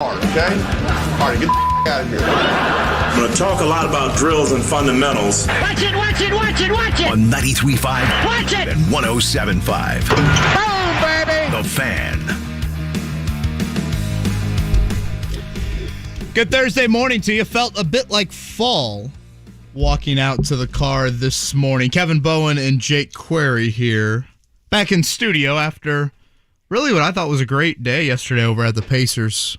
hard, okay? All right, get the out of here. I'm going to talk a lot about drills and fundamentals. Watch it, watch it, watch it, watch it! On 93.5 Watch it! and 107.5. Boom, baby! The Fan. Good Thursday morning to you. Felt a bit like fall walking out to the car this morning. Kevin Bowen and Jake Query here. Back in studio after really what I thought was a great day yesterday over at the Pacers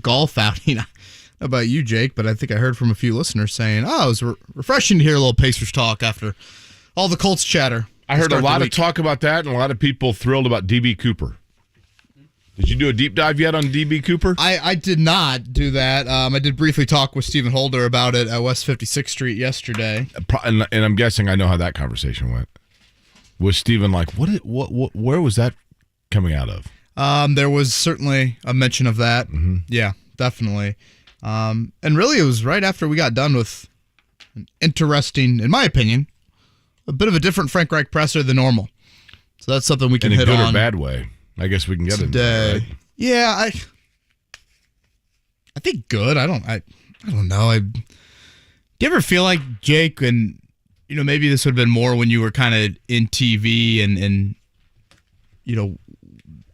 golf outing. I don't know about you, Jake, but I think I heard from a few listeners saying, it was refreshing to hear a little Pacers talk after all the Colts chatter. I heard a lot of talk about that and a lot of people thrilled about D.B. Cooper. Did you do a deep dive yet on D.B. Cooper? I did not do that. I did briefly talk with Stephen Holder about it at West 56th Street yesterday. And I'm guessing I know how that conversation went. Was Stephen like, where was that coming out of? There was certainly a mention of that. Mm-hmm. Yeah, definitely. And really it was right after we got done with an interesting, in my opinion, a bit of a different Frank Reich presser than normal. So that's something we can hit on. In a good or bad way. I guess we can get into that, right? Yeah, I think good. I don't know. Do you ever feel like, Jake, and maybe this would have been more when you were kind of in TV and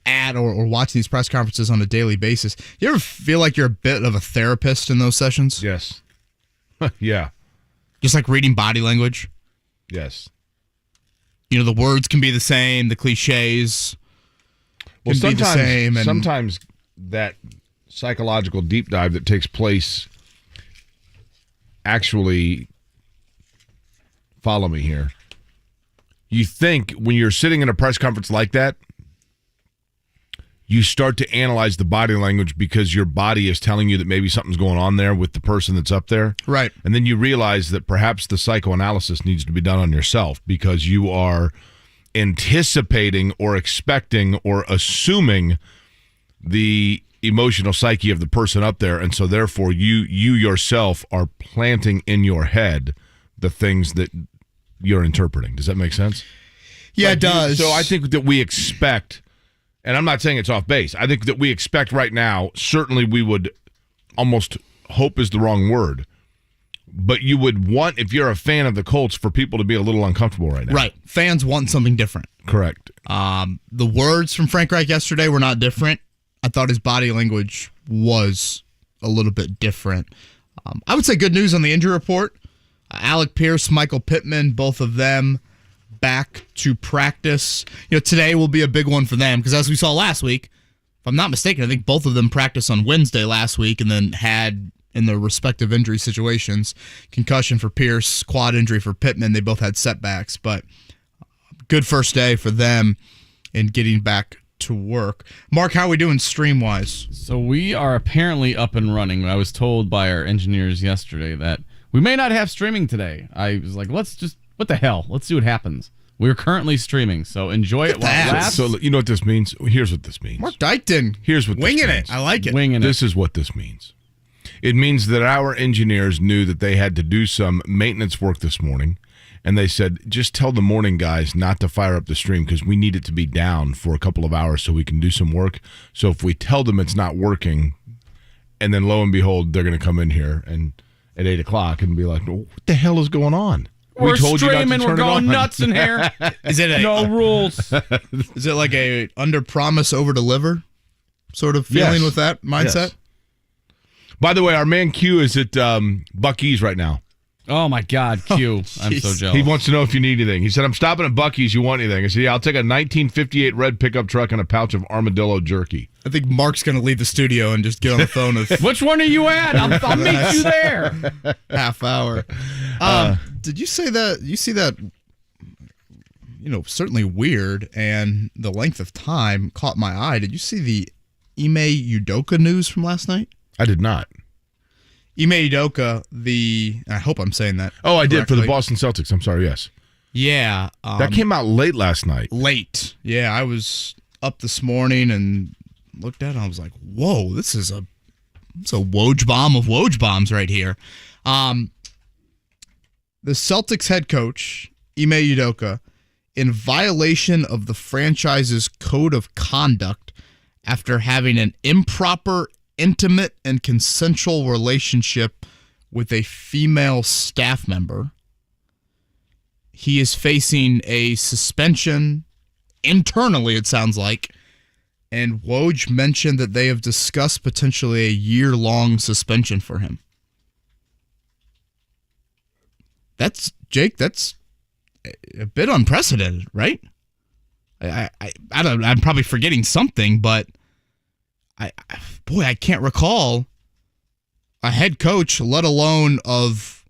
at or watching these press conferences on a daily basis. You ever feel like you're a bit of a therapist in those sessions? Yes. Yeah. Just like reading body language? Yes. The words can be the same, the cliches can be the same. And sometimes that psychological deep dive that takes place actually, follow me here, you think when you're sitting in a press conference like that, you start to analyze the body language because your body is telling you that maybe something's going on there with the person that's up there. Right. And then you realize that perhaps the psychoanalysis needs to be done on yourself because you are anticipating or expecting or assuming the emotional psyche of the person up there. And so therefore you yourself are planting in your head the things that you're interpreting. Does that make sense? Yeah, it does. So I think that we expect, and I'm not saying it's off base, I think that we expect right now, certainly we would almost hope is the wrong word, but you would want, if you're a fan of the Colts, for people to be a little uncomfortable right now. Right. Fans want something different. Correct. The words from Frank Reich yesterday were not different. I thought his body language was a little bit different. I would say good news on the injury report. Alec Pierce, Michael Pittman, both of them back to practice. Today will be a big one for them because as we saw last week, if I'm not mistaken, I think both of them practiced on Wednesday last week and then had, in their respective injury situations, concussion for Pierce, quad injury for Pittman. They both had setbacks, but good first day for them in getting back to work. Mark, how are we doing stream-wise? So we are apparently up and running. I was told by our engineers yesterday that we may not have streaming today. I was like, what the hell? Let's see what happens. We're currently streaming, so enjoy it while it lasts. So you know what this means? Here's what this means. Mark Dykton. Here's what winging this means. it. I like it. Winging This is what this means. It means that our engineers knew that they had to do some maintenance work this morning, and they said, just tell the morning guys not to fire up the stream because we need it to be down for a couple of hours so we can do some work. So if we tell them it's not working, and then lo and behold, they're going to come in here and at 8 o'clock and be like, what the hell is going on? We're told streaming, you not to turn we're going it on. nuts in here. Is it no rules? Is it like a under promise, over deliver sort of feeling Yes. with that mindset? Yes. By the way, our man Q is at Buc-ee's right now. Oh my God, Q! I'm so jealous. He wants to know if you need anything. He said, I'm stopping at Buc-ee's. You want anything? I said, yeah, I'll take a 1958 red pickup truck and a pouch of armadillo jerky. I think Mark's going to leave the studio and just get on the phone with Which one are you at? I'll meet you there. half hour. Did you say that? You see that? Certainly weird, and the length of time caught my eye. Did you see the Ime Udoka news from last night? I did not. Ime Udoka, I hope I'm saying that. Oh, I did for the correctly. Boston Celtics. I'm sorry, yes. Yeah. That came out late last night. Late. Yeah, I was up this morning and looked at it and I was like, whoa, this is a Woj bomb of Woj bombs right here. The Celtics head coach, Ime Udoka, in violation of the franchise's code of conduct after having an improper intimate and consensual relationship with a female staff member. He is facing a suspension internally, it sounds like. And Woj mentioned that they have discussed potentially a year-long suspension for him. That's a bit unprecedented, right? I don't know, I'm probably forgetting something, but I can't recall a head coach, let alone of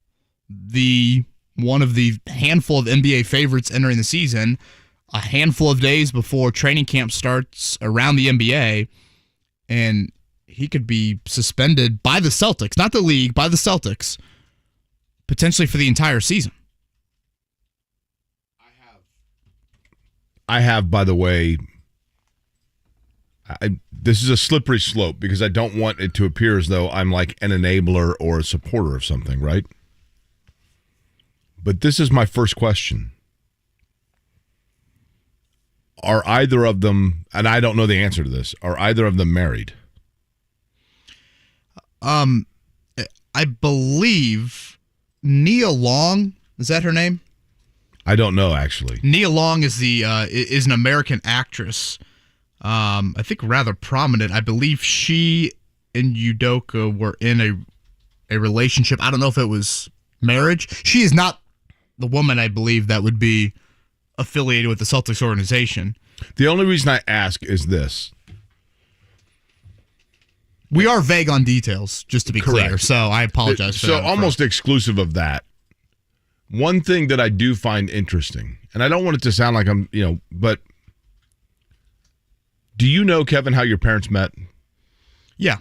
one of the handful of NBA favorites entering the season, a handful of days before training camp starts around the NBA, and he could be suspended by the Celtics, not the league, by the Celtics, potentially for the entire season. I have, by the way, this is a slippery slope because I don't want it to appear as though I'm like an enabler or a supporter of something, right? But this is my first question. Are either of them, and I don't know the answer to this, are either of them married? I believe Nia Long, is that her name? I don't know, actually. Nia Long is is an American actress. I think rather prominent. I believe she and Udoka were in a relationship. I don't know if it was marriage. She is not the woman, I believe, that would be affiliated with the Celtics organization. The only reason I ask is this. We are vague on details, just to be Correct. clear, so I apologize for that. So almost exclusive of that, one thing that I do find interesting, and I don't want it to sound like I'm, but do you know, Kevin, how your parents met? Yeah.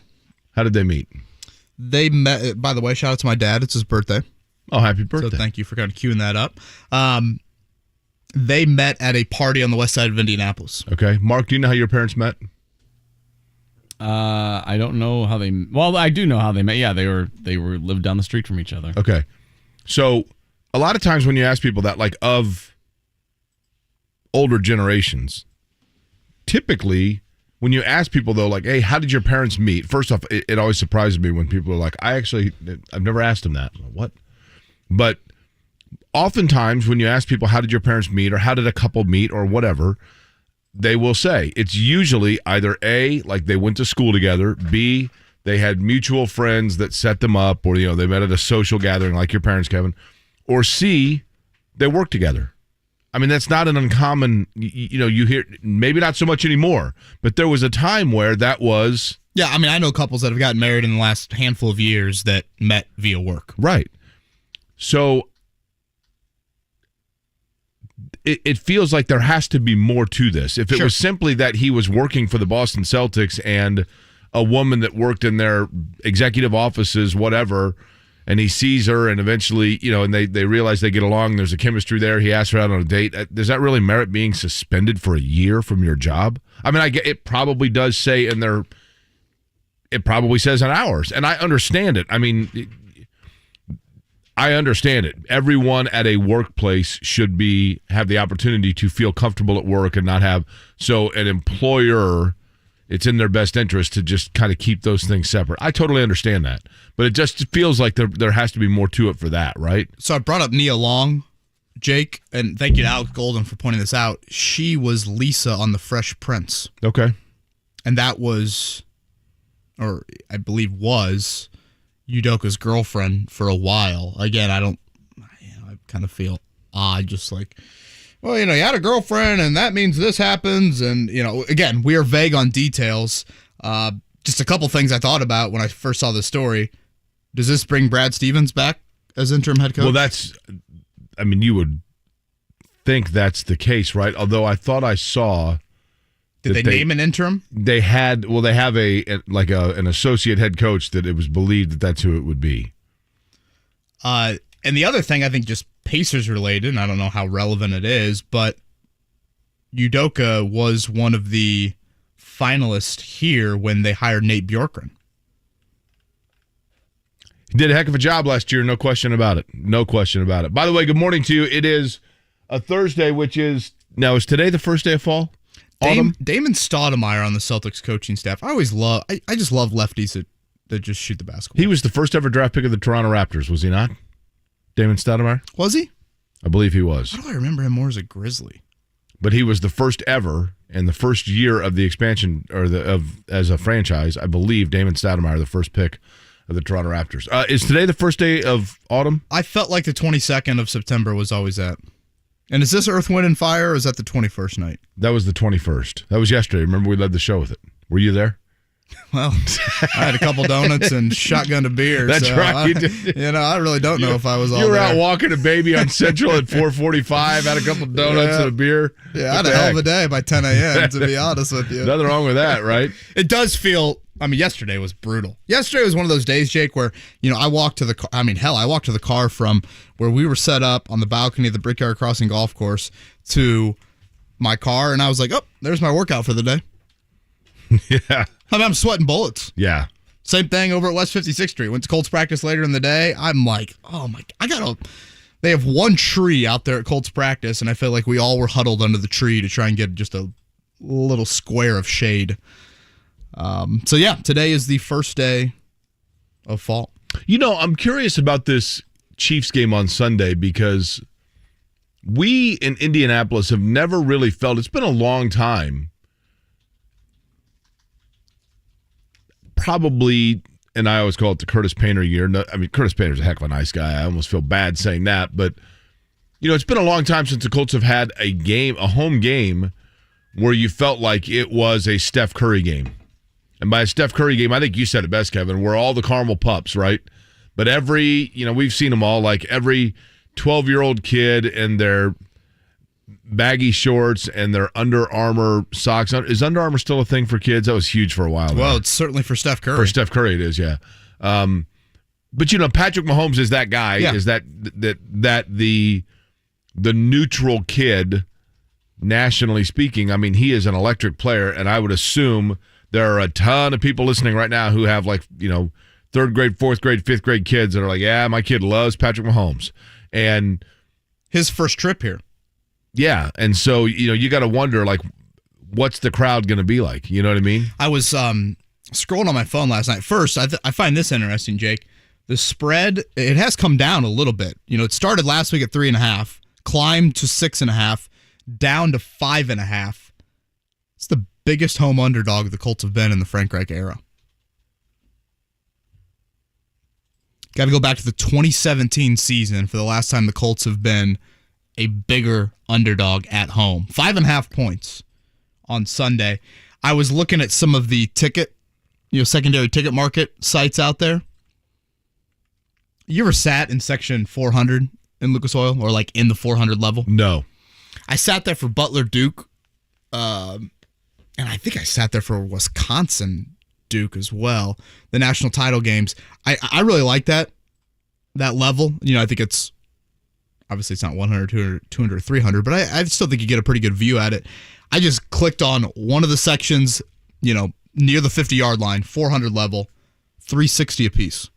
How did they meet? They met, by the way, shout out to my dad. It's his birthday. Oh, happy birthday. So thank you for kind of queuing that up. They met at a party on the west side of Indianapolis. Okay. Mark, do you know how your parents met? I don't know how they. Well, I do know how they met. Yeah, they lived down the street from each other. Okay. So a lot of times when you ask people that, like of older generations, typically when you ask people though, like, hey, how did your parents meet? First off, it always surprises me when people are like, I've never asked them that. What? But oftentimes when you ask people, how did your parents meet or how did a couple meet or whatever, they will say it's usually either A, like they went to school together, B, they had mutual friends that set them up, or they met at a social gathering like your parents, Kevin, or C, they worked together. I mean, that's not an uncommon, you hear, maybe not so much anymore, but there was a time where that was. Yeah, I mean, I know couples that have gotten married in the last handful of years that met via work. Right. So it feels like there has to be more to this. If it was simply that he was working for the Boston Celtics and a woman that worked in their executive offices, whatever, and he sees her and eventually, and they realize they get along, there's a chemistry there, he asks her out on a date, does that really merit being suspended for a year from your job? I mean, it probably does say it probably says in ours, and I understand it. I mean, I understand it. Everyone at a workplace should have the opportunity to feel comfortable at work and not have. So an employer, it's in their best interest to just kind of keep those things separate. I totally understand that. But it just feels like there has to be more to it for that, right? So I brought up Nia Long, Jake, and thank you to Alex Golden for pointing this out. She was Lisa on The Fresh Prince. Okay. And that was, or I believe was, Udoka's girlfriend for a while. Again, I kind of feel odd, just like, well, you had a girlfriend and that means this happens. And, again, we are vague on details. Just a couple things I thought about when I first saw this story. Does this bring Brad Stevens back as interim head coach? Well, you would think that's the case, right? Although I thought I saw. Did they name an interim? They have an associate head coach that it was believed that that's who it would be. And the other thing, I think just Pacers related, and I don't know how relevant it is, but Udoka was one of the finalists here when they hired Nate Bjorkgren. He did a heck of a job last year, no question about it. No question about it. By the way, good morning to you. It is a Thursday, which is, now is today the first day of fall? Autumn? Damon Stoudemire on the Celtics coaching staff. I just love lefties that just shoot the basketball. He was the first ever draft pick of the Toronto Raptors, was he not? Damon Stoudemire? Was he? I believe he was. How do I remember him more as a Grizzly? But he was the first ever, in the first year of the expansion, as a franchise, I believe Damon Stoudemire, the first pick of the Toronto Raptors. Is today the first day of autumn? I felt like the 22nd of September was always that. And is this Earth, Wind, and Fire, or is that the 21st night? That was the 21st. That was yesterday. Remember we led the show with it. Were you there? Well, I had a couple donuts and shotgunned a beer. That's so right. I really don't know if I was all there. You were out walking a baby on Central at 4:45, had a couple donuts and a beer. Yeah, I had a hell of a day by 10 a.m., to be honest with you. Nothing wrong with that, right? It does feel, yesterday was brutal. Yesterday was one of those days, Jake, where, I walked to the car. I walked to the car from where we were set up on the balcony of the Brickyard Crossing Golf Course to my car, and I was like, oh, there's my workout for the day. Yeah. I'm sweating bullets. Yeah. Same thing over at West 56th Street. Went to Colts practice later in the day. I'm like, oh my, they have one tree out there at Colts practice, and I feel like we all were huddled under the tree to try and get just a little square of shade. So yeah, today is the first day of fall. I'm curious about this Chiefs game on Sunday because we in Indianapolis have never really felt, it's been a long time, probably, and I always call it the Curtis Painter year. No, Curtis Painter's a heck of a nice guy. I almost feel bad saying that, but it's been a long time since the Colts have had a home game where you felt like it was a Steph Curry game. And by a Steph Curry game, I think you said it best, Kevin, we're all the caramel pups, right? But we've seen them all, like every 12-year-old kid in their baggy shorts and their Under Armour socks. Is Under Armour still a thing for kids? That was huge for a while. Well, it's certainly for Steph Curry. For Steph Curry, it is, yeah. But Patrick Mahomes is that guy. Yeah. Is that the neutral kid, nationally speaking? He is an electric player, and I would assume there are a ton of people listening right now who have third grade, fourth grade, fifth grade kids that are like, yeah, my kid loves Patrick Mahomes, and his first trip here. Yeah, and so you got to wonder what's the crowd going to be like? You know what I mean? I was scrolling on my phone last night. First, I find this interesting, Jake. The spread, it has come down a little bit. It started last week at 3.5, climbed to 6.5, down to 5.5. It's the biggest home underdog the Colts have been in the Frank Reich era. Got to go back to the 2017 season for the last time the Colts have been a bigger underdog at home. 5.5 points on Sunday. I was looking at some of the secondary ticket market sites out there. You ever sat in section 400 in Lucas Oil, or in the 400 level? No. I sat there for Butler Duke, and I think I sat there for Wisconsin Duke as well, the national title games. I really like that level. I think it's, obviously it's not 100, 200, 300, but I still think you get a pretty good view at it. I just clicked on one of the sections, near the 50-yard line, 400 level, $360 a piece.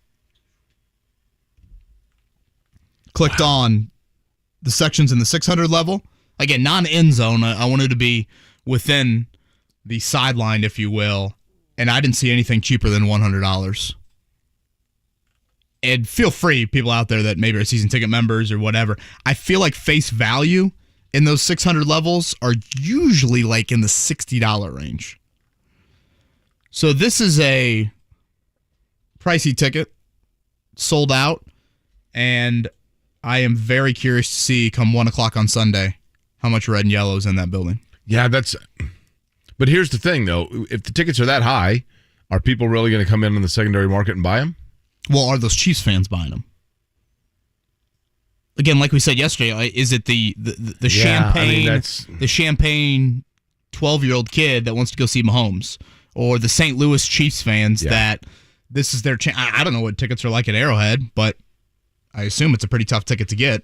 Clicked on the sections in the 600 level. Again, non-end zone. I wanted to be within the sideline, if you will, and I didn't see anything cheaper than $100. And feel free, people out there that maybe are season ticket members or whatever, I feel like face value in those 600 levels are usually in the $60 range. So this is a pricey ticket, sold out, and I am very curious to see come 1 o'clock on Sunday how much red and yellow is in that building. Yeah, but here's the thing, though. If the tickets are that high, are people really going to come in on the secondary market and buy them? Well, are those Chiefs fans buying them? Again, like we said yesterday, is it the the champagne 12-year-old kid that wants to go see Mahomes, or the St. Louis Chiefs fans that this is their chance? I don't know what tickets are like at Arrowhead, but I assume it's a pretty tough ticket to get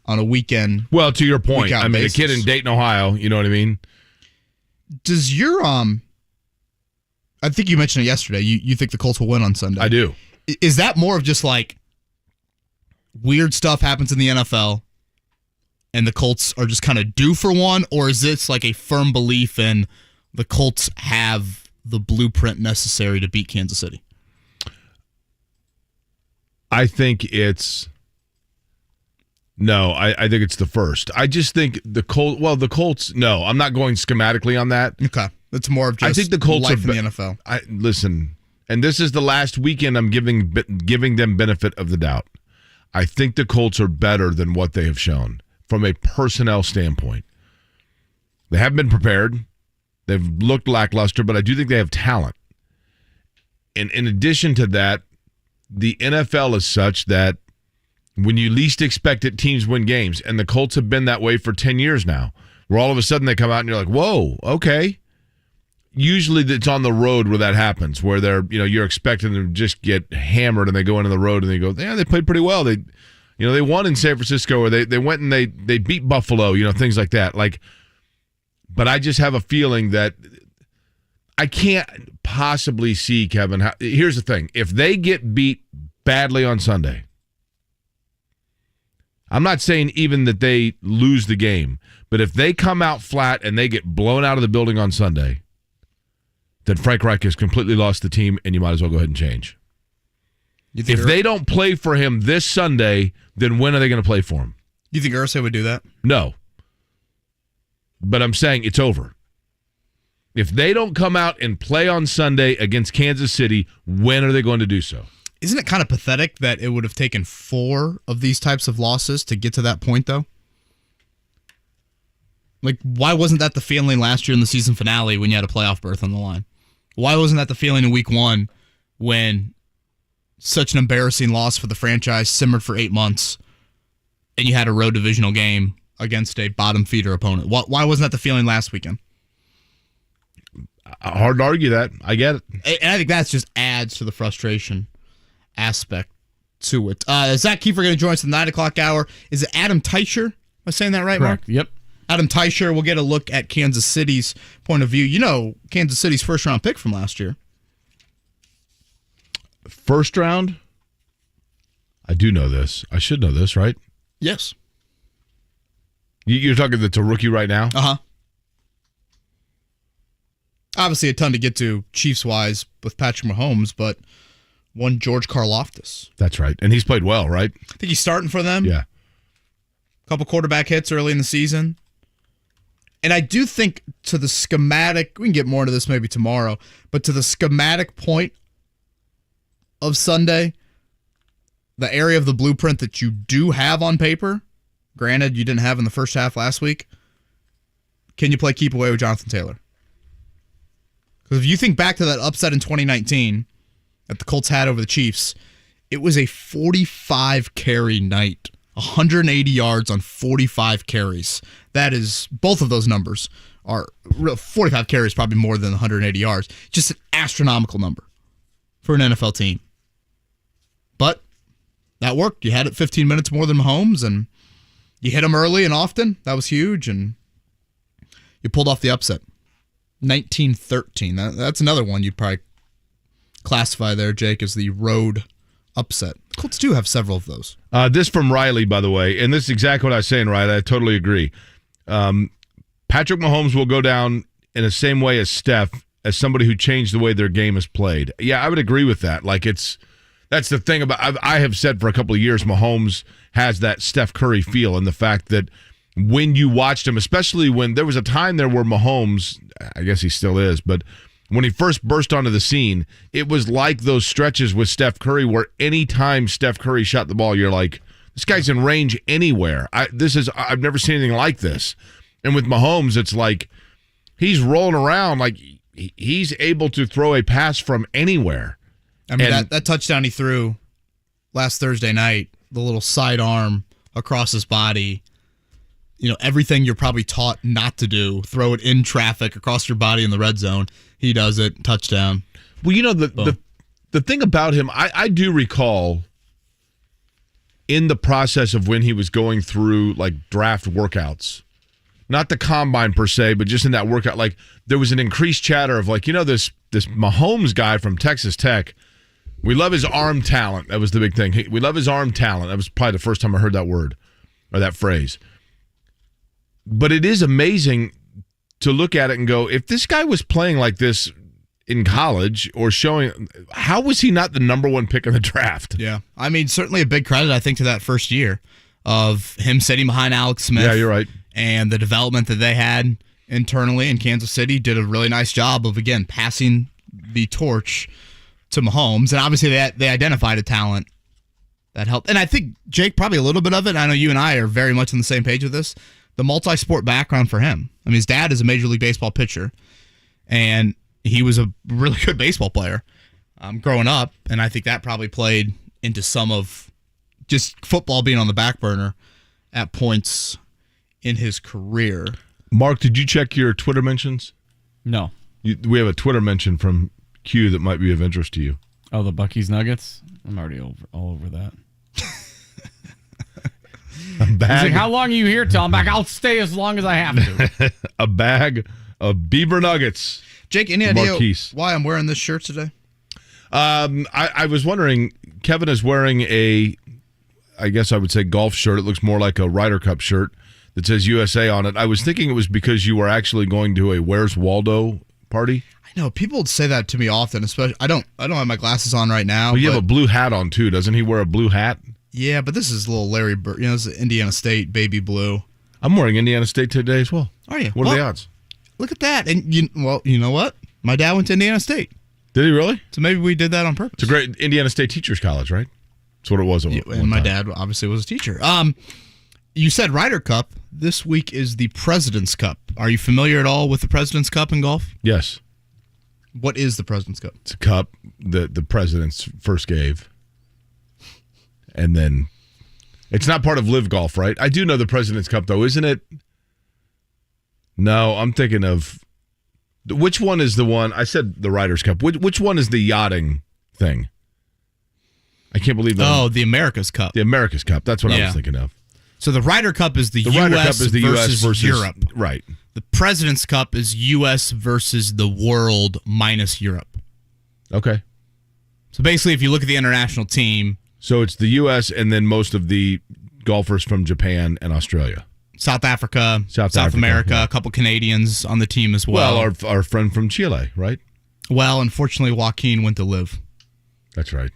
on a weekend. Well, to your point, a kid in Dayton, Ohio, you know what I mean? Does your I think you mentioned it yesterday. You think the Colts will win on Sunday? I do. Is that more of just weird stuff happens in the NFL, and the Colts are just kind of due for one, or is this like a firm belief in the Colts have the blueprint necessary to beat Kansas City? I think it's no. I think it's the first. I just think the Colts. Well, the Colts. No, I'm not going schematically on that. Okay, it's more of just I think the Colts life are in the NFL. Listen, and this is the last weekend I'm giving them benefit of the doubt. I think the Colts are better than what they have shown from a personnel standpoint. They haven't been prepared. They've looked lackluster, but I do think they have talent. And in addition to that, the NFL is such that when you least expect it, teams win games. And the Colts have been that way for 10 years now, where all of a sudden they come out and you're like, whoa, okay. Usually it's on the road where that happens, where you're expecting them to just get hammered and they go into the road and they go, yeah, they played pretty well. They won in San Francisco, or they went and they beat Buffalo, things like that. But I just have a feeling that I can't possibly see, Kevin. Here's the thing. If they get beat badly on Sunday, I'm not saying even that they lose the game, but if they come out flat and they get blown out of the building on Sunday, then Frank Reich has completely lost the team, and you might as well go ahead and change. If they don't play for him this Sunday, then when are they going to play for him? You think Irsay would do that? No. But I'm saying it's over. If they don't come out and play on Sunday against Kansas City, when are they going to do so? Isn't it kind of pathetic that it would have taken 4 of these types of losses to get to that point, though? Why wasn't that the feeling last year in the season finale when you had a playoff berth on the line? Why wasn't that the feeling in week 1 when such an embarrassing loss for the franchise simmered for 8 months and you had a road divisional game against a bottom feeder opponent? Why wasn't that the feeling last weekend? Hard to argue that. I get it. And I think that just adds to the frustration aspect to it. Zach Keefer going to join us at the 9 o'clock hour. Is it Adam Teicher? Am I saying that right, Correct. Mark? Yep. Adam Teicher will get a look at Kansas City's point of view. Kansas City's first-round pick from last year. First round? I do know this. I should know this, right? Yes. You're talking that's a rookie right now? Uh-huh. Obviously a ton to get to Chiefs-wise with Patrick Mahomes, but one George Karlaftis. That's right. And he's played well, right? I think he's starting for them. Yeah. Couple quarterback hits early in the season. And I do think to the schematic, we can get more into this maybe tomorrow, but to the schematic point of Sunday, the area of the blueprint that you do have on paper, granted you didn't have in the first half last week, can you play keep away with Jonathan Taylor? Because if you think back to that upset in 2019 that the Colts had over the Chiefs, it was a 45-carry night. 180 yards on 45 carries. That is, both of those numbers are 45 carries, probably more than 180 yards. Just an astronomical number for an NFL team. But that worked. You had it 15 minutes more than Mahomes, and you hit him early and often. That was huge, and you pulled off the upset. 19-13. That's another one you'd probably classify there, Jake, as the road upset. The Colts do have several of those. This from Riley, by the way, and this is exactly what I was saying, Riley. I totally agree. Patrick Mahomes will go down in the same way as Steph, as somebody who changed the way their game is played. Yeah, I would agree with that. That's the thing about, I have said for a couple of years, Mahomes has that Steph Curry feel, and the fact that when you watched him, especially when there was a time there where Mahomes, I guess he still is, but when he first burst onto the scene, it was like those stretches with Steph Curry where any time Steph Curry shot the ball, you're like, this guy's in range anywhere. I've never seen anything like this. And with Mahomes, it's like he's rolling around like he's able to throw a pass from anywhere. I mean, that touchdown he threw last Thursday night, the little sidearm across his body, everything you're probably taught not to do, throw it in traffic across your body in the red zone. He does it, touchdown. Well, the thing about him, I do recall in the process of when he was going through draft workouts, not the combine per se, but just in that workout, there was an increased chatter of this Mahomes guy from Texas Tech. We love his arm talent. That was the big thing. We love his arm talent. That was probably the first time I heard that word or that phrase. But it is amazing to look at it and go, if this guy was playing like this in college or showing, how was he not the number one pick in the draft? Yeah. I mean, certainly a big credit, I think, to that first year of him sitting behind Alex Smith. Yeah, you're right. And the development that they had internally in Kansas City did a really nice job of, again, passing the torch to Mahomes. And obviously they identified a talent that helped. And I think, Jake, probably a little bit of it, I know you and I are very much on the same page with this, the multi-sport background for him. I mean, his dad is a Major League Baseball pitcher, and he was a really good baseball player growing up, and I think that probably played into some of just football being on the back burner at points in his career. Mark, did you check your Twitter mentions? No. We have a Twitter mention from Q that might be of interest to you. Oh, the Buc-ee's Nuggets? I'm already all over that. A bag. He's like, how long are you here, Tom? I'm back. I'll stay as long as I have to. A bag of Beaver Nuggets. Jake, any idea Marquise. why I'm wearing this shirt today? I was wondering, Kevin is wearing I guess I would say golf shirt. It looks more like a Ryder Cup shirt that says USA on it. I was thinking it was because you were actually going to a Where's Waldo party. I know people would say that to me often, especially I don't have my glasses on right now. Well, you have a blue hat on too, doesn't he wear a blue hat? Yeah, but this is a little Larry Bird. This is Indiana State baby blue. I'm wearing Indiana State today as well. Are you? What are the odds? Look at that. And you know what? My dad went to Indiana State. Did he really? So maybe we did that on purpose. It's a great Indiana State Teachers College, right? That's what it was. And my dad obviously was a teacher. You said Ryder Cup. This week is the President's Cup. Are you familiar at all with the President's Cup in golf? Yes. What is the President's Cup? It's a cup that the presidents first gave. And then it's not part of Live Golf, right? I do know the President's Cup, though, isn't it? No, I'm thinking of which one is the one? I said the Ryder's Cup. Which one is the yachting thing? I can't believe that. Oh, the America's Cup. The America's Cup. That's what I was thinking of. So the Ryder Cup is the Ryder Cup U.S. is the versus, US versus Europe. Right. The President's Cup is U.S. versus the world minus Europe. Okay. So basically, if you look at the international team. So it's the U.S. and then most of the golfers from Japan and Australia. South Africa, South America, yeah. A couple Canadians on the team as well. Well, our friend from Chile, right? Well, unfortunately, Joaquin went to Live. That's right.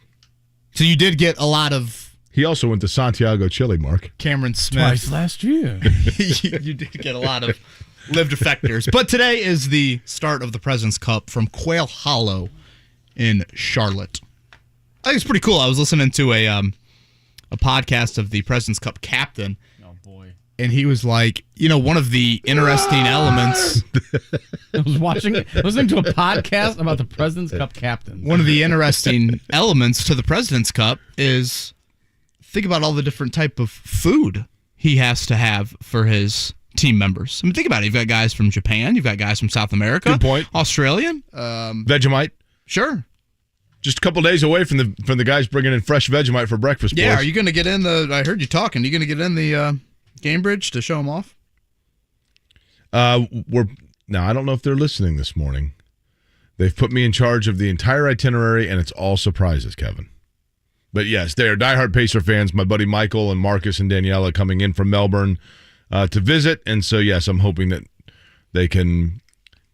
So you did get a lot of... He also went to Santiago, Chile, Mark. Cameron Smith. Twice last year. You did get a lot of Live defectors. But today is the start of the President's Cup from Quail Hollow in Charlotte. I think it's pretty cool. I was listening to a podcast of the President's Cup captain. Oh, boy. And he was like, one of the interesting elements. I was listening to a podcast about the President's Cup captain. One of the interesting elements to the President's Cup is think about all the different type of food he has to have for his team members. I mean, think about it. You've got guys from Japan. You've got guys from South America. Good point. Australian. Vegemite. Sure. Just a couple days away from the guys bringing in fresh Vegemite for breakfast. Yeah, boys. are you going to get in I heard you talking. Are you going to get in the game bridge to show them off? Now, I don't know if they're listening this morning. They've put me in charge of the entire itinerary, and it's all surprises, Kevin. But yes, they are diehard Pacer fans. My buddy Michael and Marcus and Daniela coming in from Melbourne to visit. And so, yes, I'm hoping that they can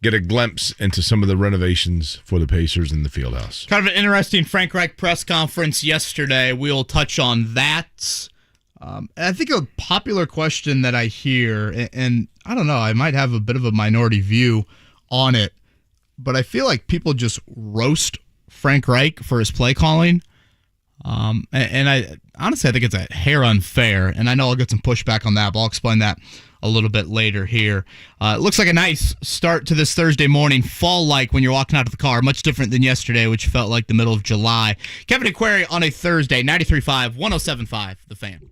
get a glimpse into some of the renovations for the Pacers in the Fieldhouse. Kind of an interesting Frank Reich press conference yesterday. We'll touch on that. I think a popular question that I hear, and I don't know, I might have a bit of a minority view on it, but I feel like people just roast Frank Reich for his play calling. And I honestly, I think it's a hair unfair, and I know I'll get some pushback on that, but I'll explain that a little bit later here. It looks like a nice start to this Thursday morning, fall-like when you're walking out of the car, much different than yesterday, which felt like the middle of July. Kevin Aquari on a Thursday, 93.5, 107.5, The Fan.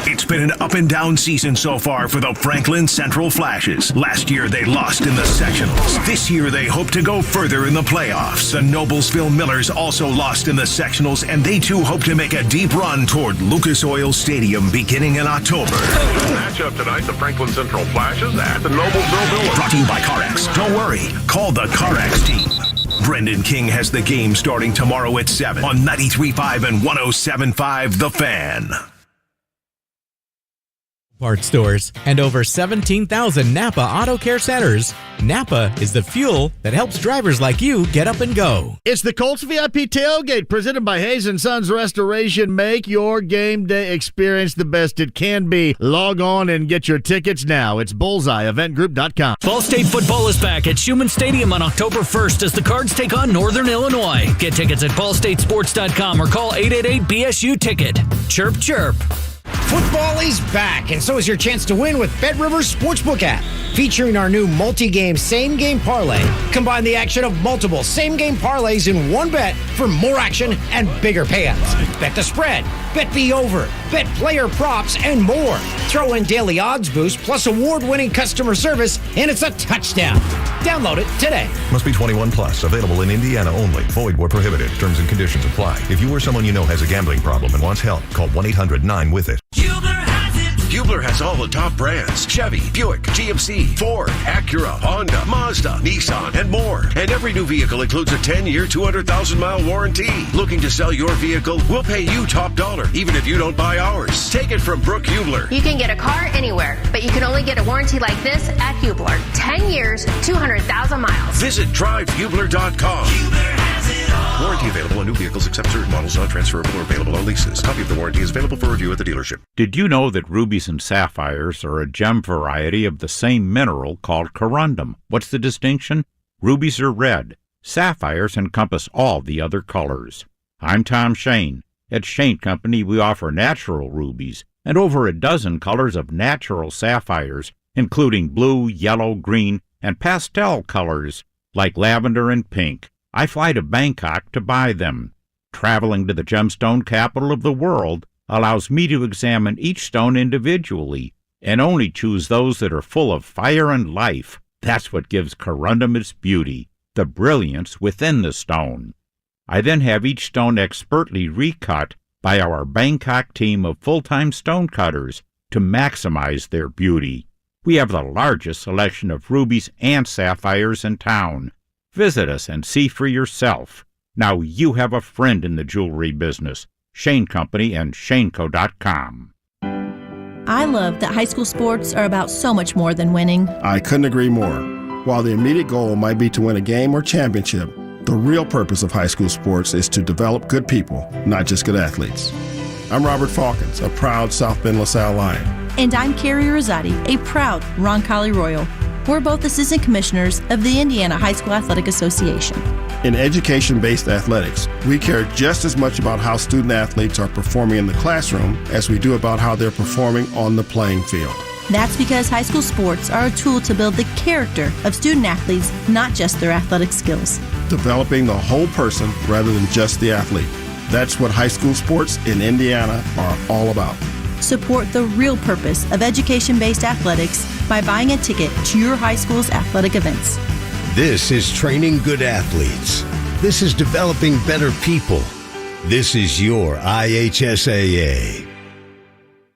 It's been an up-and-down season so far for the Franklin Central Flashes. Last year, they lost in the sectionals. This year, they hope to go further in the playoffs. The Noblesville Millers also lost in the sectionals, and they too hope to make a deep run toward Lucas Oil Stadium beginning in October. Matchup tonight, the Franklin Central Flashes at the Noblesville Millers. Brought to you by CarX. Don't worry, call the CarX team. Brendan King has the game starting tomorrow at 7 on 93.5 and 107.5 The Fan. parts stores, and over 17,000 Napa Auto Care centers. Napa is the fuel that helps drivers like you get up and go. It's the Colts VIP Tailgate presented by Hayes & Sons Restoration. Make your game day experience the best it can be. Log on and get your tickets now. It's bullseyeeventgroup.com. Ball State football is back at Schumann Stadium on October 1st as the Cards take on Northern Illinois. Get tickets at ballstatesports.com or call 888-BSU-TICKET. Chirp, chirp. Football is back, and so is your chance to win with BetRivers Sportsbook app. Featuring our new multi-game same-game parlay. Combine the action of multiple same-game parlays in one bet for more action and bigger payouts. Bet the spread, bet the over, bet player props, and more. Throw in daily odds boost plus award-winning customer service, and it's a touchdown. Download it today. Must be 21 plus. Available in Indiana only. Void where prohibited. Terms and conditions apply. If you or someone you know has a gambling problem and wants help, call 1-800-9-WITH-IT. Hubler has all the top brands: Chevy, Buick, GMC, Ford, Acura, Honda, Mazda, Nissan, and more. And every new vehicle includes a 10-year, 200,000-mile warranty. Looking to sell your vehicle? We'll pay you top dollar, even if you don't buy ours. Take it from Brooke Hubler. You can get a car anywhere, but you can only get a warranty like this at Hubler. 10 years, 200,000 miles. Visit drivehubler.com. Hubler has it all. Warranty available on new vehicles except certain models, not transferable or available on leases. Copy of the warranty is available for review at the dealership. Did you know that rubies and sapphires are a gem variety of the same mineral called corundum? What's the distinction? Rubies are red. Sapphires encompass all the other colors. I'm Tom Shane. At Shane Company, we offer natural rubies and over a dozen colors of natural sapphires, including blue, yellow, green, and pastel colors like lavender and pink. I fly to Bangkok to buy them. Traveling to the gemstone capital of the world allows me to examine each stone individually and only choose those that are full of fire and life. That's what gives corundum its beauty, the brilliance within the stone. I then have each stone expertly recut by our Bangkok team of full-time stone cutters to maximize their beauty. We have the largest selection of rubies and sapphires in town. Visit us and see for yourself. Now you have a friend in the jewelry business. Shane Company and ShaneCo.com. I love that high school sports are about so much more than winning. I couldn't agree more. While the immediate goal might be to win a game or championship, the real purpose of high school sports is to develop good people, not just good athletes. I'm Robert Falkins, a proud South Bend LaSalle Lion. And I'm Carrie Rosati, a proud Roncalli Royal. We're both assistant commissioners of the Indiana High School Athletic Association. In education-based athletics, we care just as much about how student athletes are performing in the classroom as we do about how they're performing on the playing field. That's because high school sports are a tool to build the character of student athletes, not just their athletic skills. Developing the whole person rather than just the athlete. That's what high school sports in Indiana are all about. Support the real purpose of education-based athletics by buying a ticket to your high school's athletic events. This is training good athletes. This is developing better people. This is your IHSAA.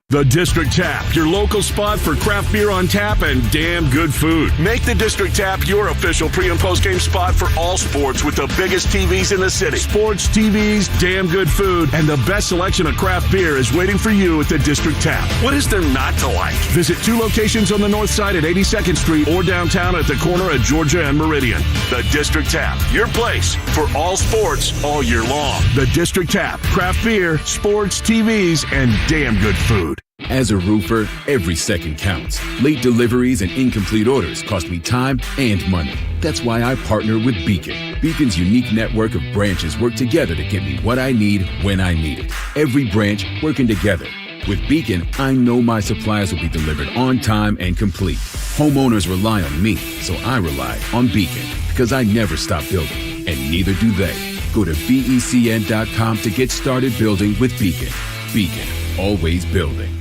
The District Tap, your local spot for craft beer on tap and damn good food. Make the District Tap your official pre- and post-game spot for all sports with the biggest TVs in the city. Sports, TVs, damn good food, and the best selection of craft beer is waiting for you at the District Tap. What is there not to like? Visit 2 locations on the north side at 82nd Street or downtown at the corner of Georgia and Meridian. The District Tap, your place for all sports all year long. The District Tap, craft beer, sports, TVs, and damn good food. As a roofer, every second counts. Late deliveries and incomplete orders cost me time and money. That's why I partner with Beacon. Beacon's unique network of branches work together to get me what I need when I need it. Every branch working together. With Beacon, I know my supplies will be delivered on time and complete. Homeowners rely on me, so I rely on Beacon because I never stop building, and neither do they. Go to BECN.com to get started building with Beacon. Beacon, always building.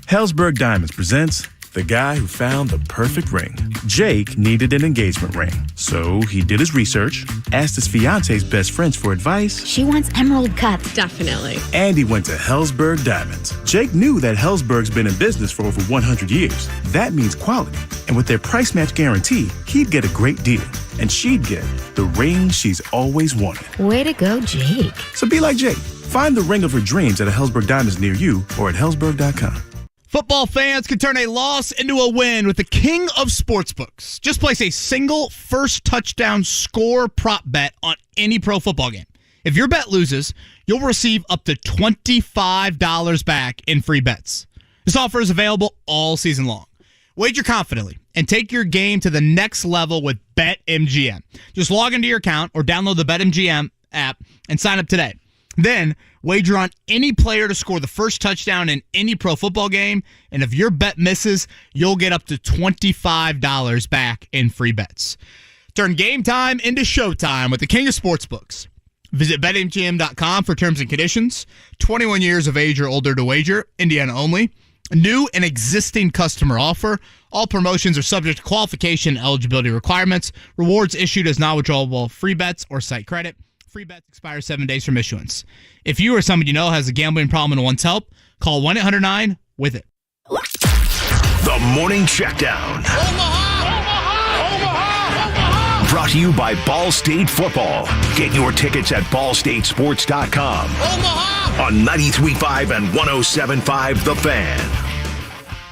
Helzberg Diamonds presents The Guy Who Found the Perfect Ring. Jake needed an engagement ring, so he did his research, asked his fiance's best friends for advice. She wants emerald cuts. Definitely. And he went to Helzberg Diamonds. Jake knew that Helzberg's been in business for over 100 years. That means quality. And with their price match guarantee, he'd get a great deal. And she'd get the ring she's always wanted. Way to go, Jake. So be like Jake. Find the ring of her dreams at a Helzberg Diamonds near you or at Helzberg.com. Football fans can turn a loss into a win with the king of sportsbooks. Just place a single first touchdown score prop bet on any pro football game. If your bet loses, you'll receive up to $25 back in free bets. This offer is available all season long. Wager confidently and take your game to the next level with BetMGM. Just log into your account or download the BetMGM app and sign up today. Then, wager on any player to score the first touchdown in any pro football game, and if your bet misses, you'll get up to $25 back in free bets. Turn game time into showtime with the king of sportsbooks. Visit BetMGM.com for terms and conditions. 21 years of age or older to wager. Indiana only. New and existing customer offer. All promotions are subject to qualification and eligibility requirements. Rewards issued as non-withdrawable free bets or site credit. Free bets expire 7 days from issuance. If you or someone you know has a gambling problem and wants help, call 1-800-9-WITH-IT. The Morning Checkdown. Brought to you by Ball State Football. Get your tickets at ballstatesports.com. On 93.5 and 107.5 The Fan.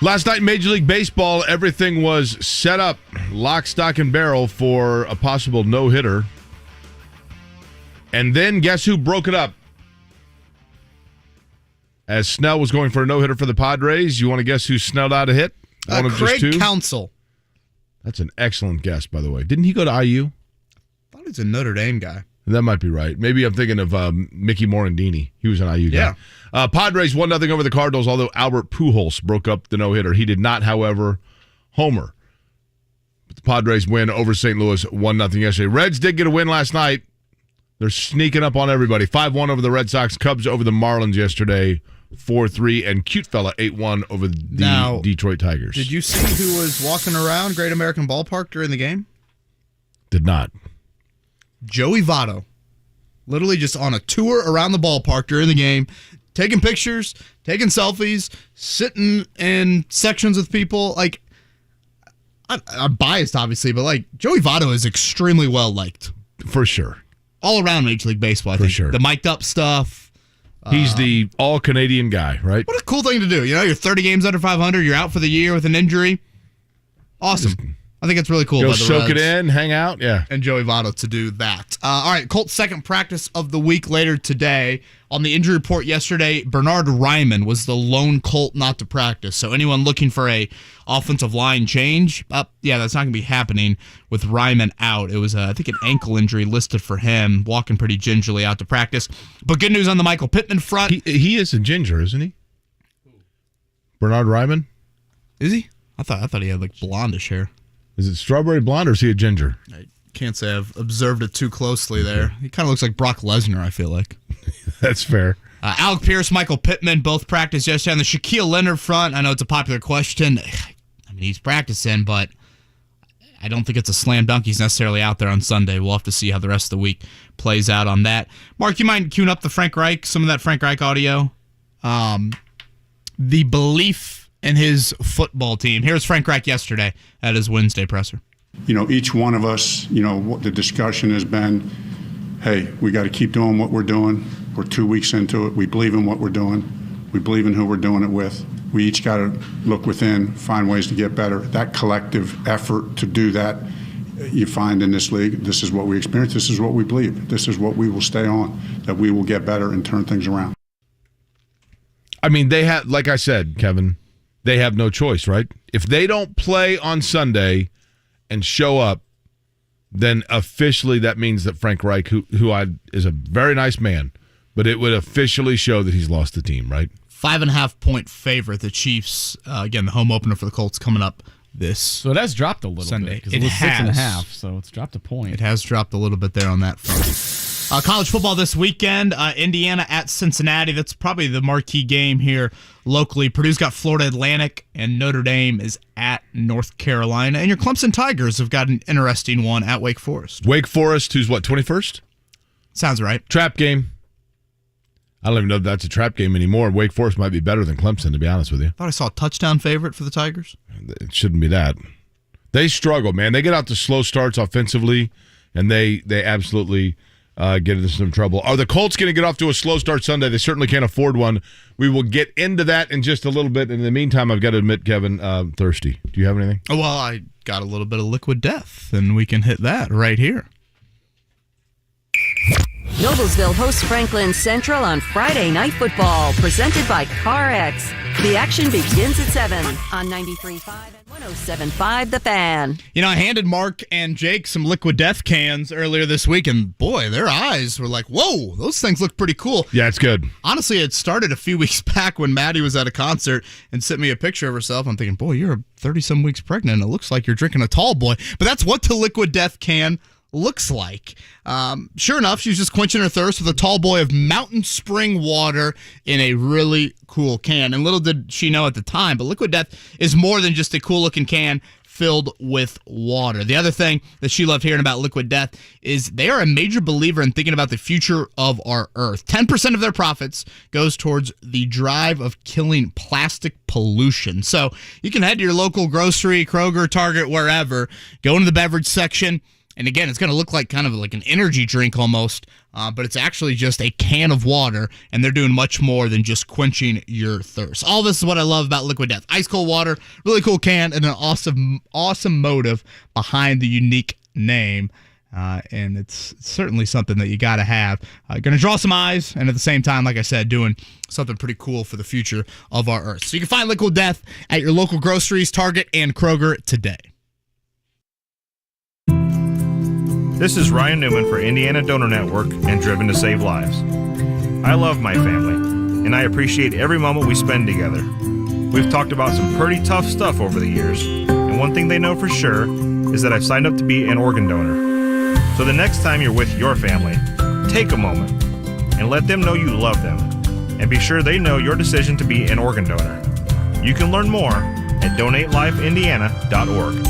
Last night in Major League Baseball, everything was set up, lock, stock, and barrel for a possible no-hitter. And then guess who broke it up? As Snell was going for a no-hitter for the Padres, you want to guess who snelled out a hit? One of Craig just two? Counsell. That's an excellent guess, by the way. Didn't he go to IU? I thought he was a Notre Dame guy. That might be right. Maybe I'm thinking of Mickey Morandini. He was an IU guy. Yeah. Padres 1-0 over the Cardinals, although Albert Pujols broke up the no-hitter. He did not, however, homer. But the Padres win over St. Louis 1-0 yesterday. Reds did get a win last night. They're sneaking up on everybody. 5-1 over the Red Sox. Cubs over the Marlins yesterday, 4-3. And cute fella, 8-1 over the Detroit Tigers. Did you see who was walking around Great American Ballpark during the game? Did not. Joey Votto. Literally just on a tour around the ballpark during the game, taking pictures, taking selfies, sitting in sections with people. Like, I'm biased, obviously, but like Joey Votto is extremely well liked. For sure. All around Major League Baseball, I think. sure. The mic'd up stuff. He's the all-Canadian guy, right? What a cool thing to do. You know, you're 30 games under 500. You're out for the year with an injury. Awesome. I think it's really cool. Go by the soak Reds it in, hang out, yeah. and Joey Votto to do that. All right, Colts' second practice of the week later today. On the injury report yesterday, Bernard Ryman was the lone Colt not to practice. So anyone looking for a offensive line change, that's not going to be happening with Ryman out. It was, I think, an ankle injury listed for him, walking pretty gingerly out to practice. But good news on the Michael Pittman front. He is a ginger, isn't he? Bernard Ryman? Is he? I thought he had like blondish hair. Is it strawberry blonde or is he a ginger? I can't say I've observed it too closely there. He kind of looks like Brock Lesnar, I feel like. That's fair. Alec Pierce, Michael Pittman both practiced yesterday. On the Shaquille Leonard front, I know it's a popular question. I mean, he's practicing, but I don't think it's a slam dunk. He's necessarily out there on Sunday. We'll have to see how the rest of the week plays out on that. Mark, you mind queuing up the Frank Reich, some of that Frank Reich audio? The belief in his football team. Here's Frank Reich yesterday at his Wednesday presser. You know, each one of us, what the discussion has been, hey, we got to keep doing what we're doing. We're 2 weeks into it. We believe in what we're doing. We believe in who we're doing it with. We each got to look within, find ways to get better. That collective effort to do that, you find in this league, this is what we experience. This is what we believe. This is what we will stay on, that we will get better and turn things around. I mean, they have, like I said, Kevin, they have no choice, right? If they don't play on Sunday and show up, then officially that means that Frank Reich, who is a very nice man, but it would officially show that he's lost the team, right? 5.5-point favorite. The Chiefs, again, the home opener for the Colts coming up this So it has dropped a little Sunday. bit. Because it was 6.5, so it's dropped a point. It has dropped a little bit there on that front. College football this weekend, Indiana at Cincinnati. That's probably the marquee game here locally. Purdue's got Florida Atlantic, and Notre Dame is at North Carolina. And your Clemson Tigers have got an interesting one at Wake Forest. Wake Forest, who's what, 21st? Sounds right. Trap game. I don't even know if that's a trap game anymore. Wake Forest might be better than Clemson, to be honest with you. I thought I saw a touchdown favorite for the Tigers. It shouldn't be that. They struggle, man. They get out to slow starts offensively, and they absolutely get into some trouble. Are the Colts going to get off to a slow start Sunday? They certainly can't afford one. We will get into that in just a little bit. In the meantime, I've got to admit, Kevin, I'm thirsty. Do you have anything? Well, I got a little bit of liquid death, and we can hit that right here. Noblesville hosts Franklin Central on Friday Night Football, presented by CarX. The action begins at 7 on 93.5 and 107.5 The Fan. You know, I handed Mark and Jake some liquid death cans earlier this week, and boy, their eyes were like, whoa, those things look pretty cool. Yeah, it's good. Honestly, it started a few weeks back when Maddie was at a concert and sent me a picture of herself. I'm thinking, boy, you're 30-some weeks pregnant. It looks like you're drinking a tall boy. But that's what the liquid death can looks like. Sure enough, she was just quenching her thirst with a tall boy of mountain spring water in a really cool can. And little did she know at the time, but Liquid Death is more than just a cool looking can filled with water. The other thing that she loved hearing about Liquid Death is they are a major believer in thinking about the future of our Earth. 10% of their profits goes towards the drive of killing plastic pollution. So you can head to your local grocery, Kroger, Target, wherever, go into the beverage section. And again, it's going to look like kind of like an energy drink almost, but it's actually just a can of water, and they're doing much more than just quenching your thirst. All this is what I love about Liquid Death. Ice cold water, really cool can, and an awesome motive behind the unique name. And it's certainly something that you got to have. Going to draw some eyes, and at the same time, like I said, doing something pretty cool for the future of our Earth. So you can find Liquid Death at your local groceries, Target, and Kroger today. This is Ryan Newman for Indiana Donor Network and Driven to Save Lives. I love my family, and I appreciate every moment we spend together. We've talked about some pretty tough stuff over the years, and one thing they know for sure is that I've signed up to be an organ donor. So the next time you're with your family, take a moment and let them know you love them, and be sure they know your decision to be an organ donor. You can learn more at donatelifeindiana.org.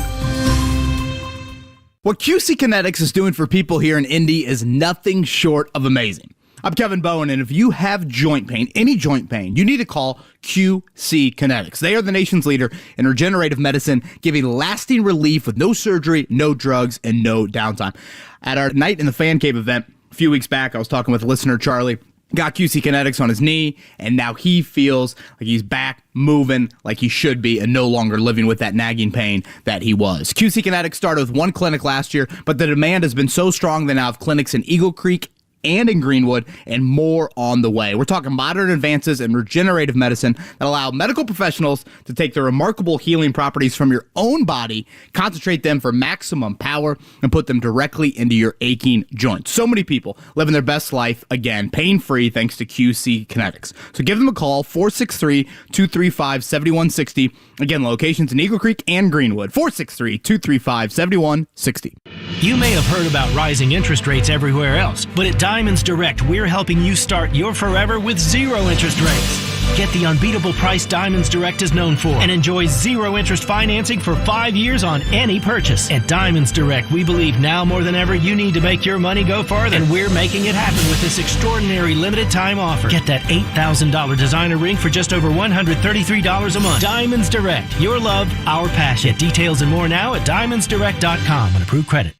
What QC Kinetics is doing for people here in Indy is nothing short of amazing. I'm Kevin Bowen, and if you have joint pain, any joint pain, you need to call QC Kinetics. They are the nation's leader in regenerative medicine, giving lasting relief with no surgery, no drugs, and no downtime. At our Night in the Fan Cave event a few weeks back, I was talking with listener Charlie. Got QC Kinetics on his knee, and now he feels like he's back moving like he should be and no longer living with that nagging pain that he was. QC Kinetics started with one clinic last year, but the demand has been so strong they now have clinics in Eagle Creek and in Greenwood, and more on the way. We're talking modern advances in regenerative medicine that allow medical professionals to take the remarkable healing properties from your own body, concentrate them for maximum power, and put them directly into your aching joints. So many people living their best life, again, pain-free thanks to QC Kinetics. So give them a call, 463-235-7160. Again, locations in Eagle Creek and Greenwood, 463-235-7160. You may have heard about rising interest rates everywhere else, but at Diamonds Direct, we're helping you start your forever with zero interest rates. Get the unbeatable price Diamonds Direct is known for and enjoy zero interest financing for 5 years on any purchase. At Diamonds Direct, we believe now more than ever you need to make your money go farther, and we're making it happen with this extraordinary limited time offer. Get that $8,000 designer ring for just over $133 a month. Diamonds Direct, your love, our passion. Get details and more now at diamondsdirect.com on approved credit.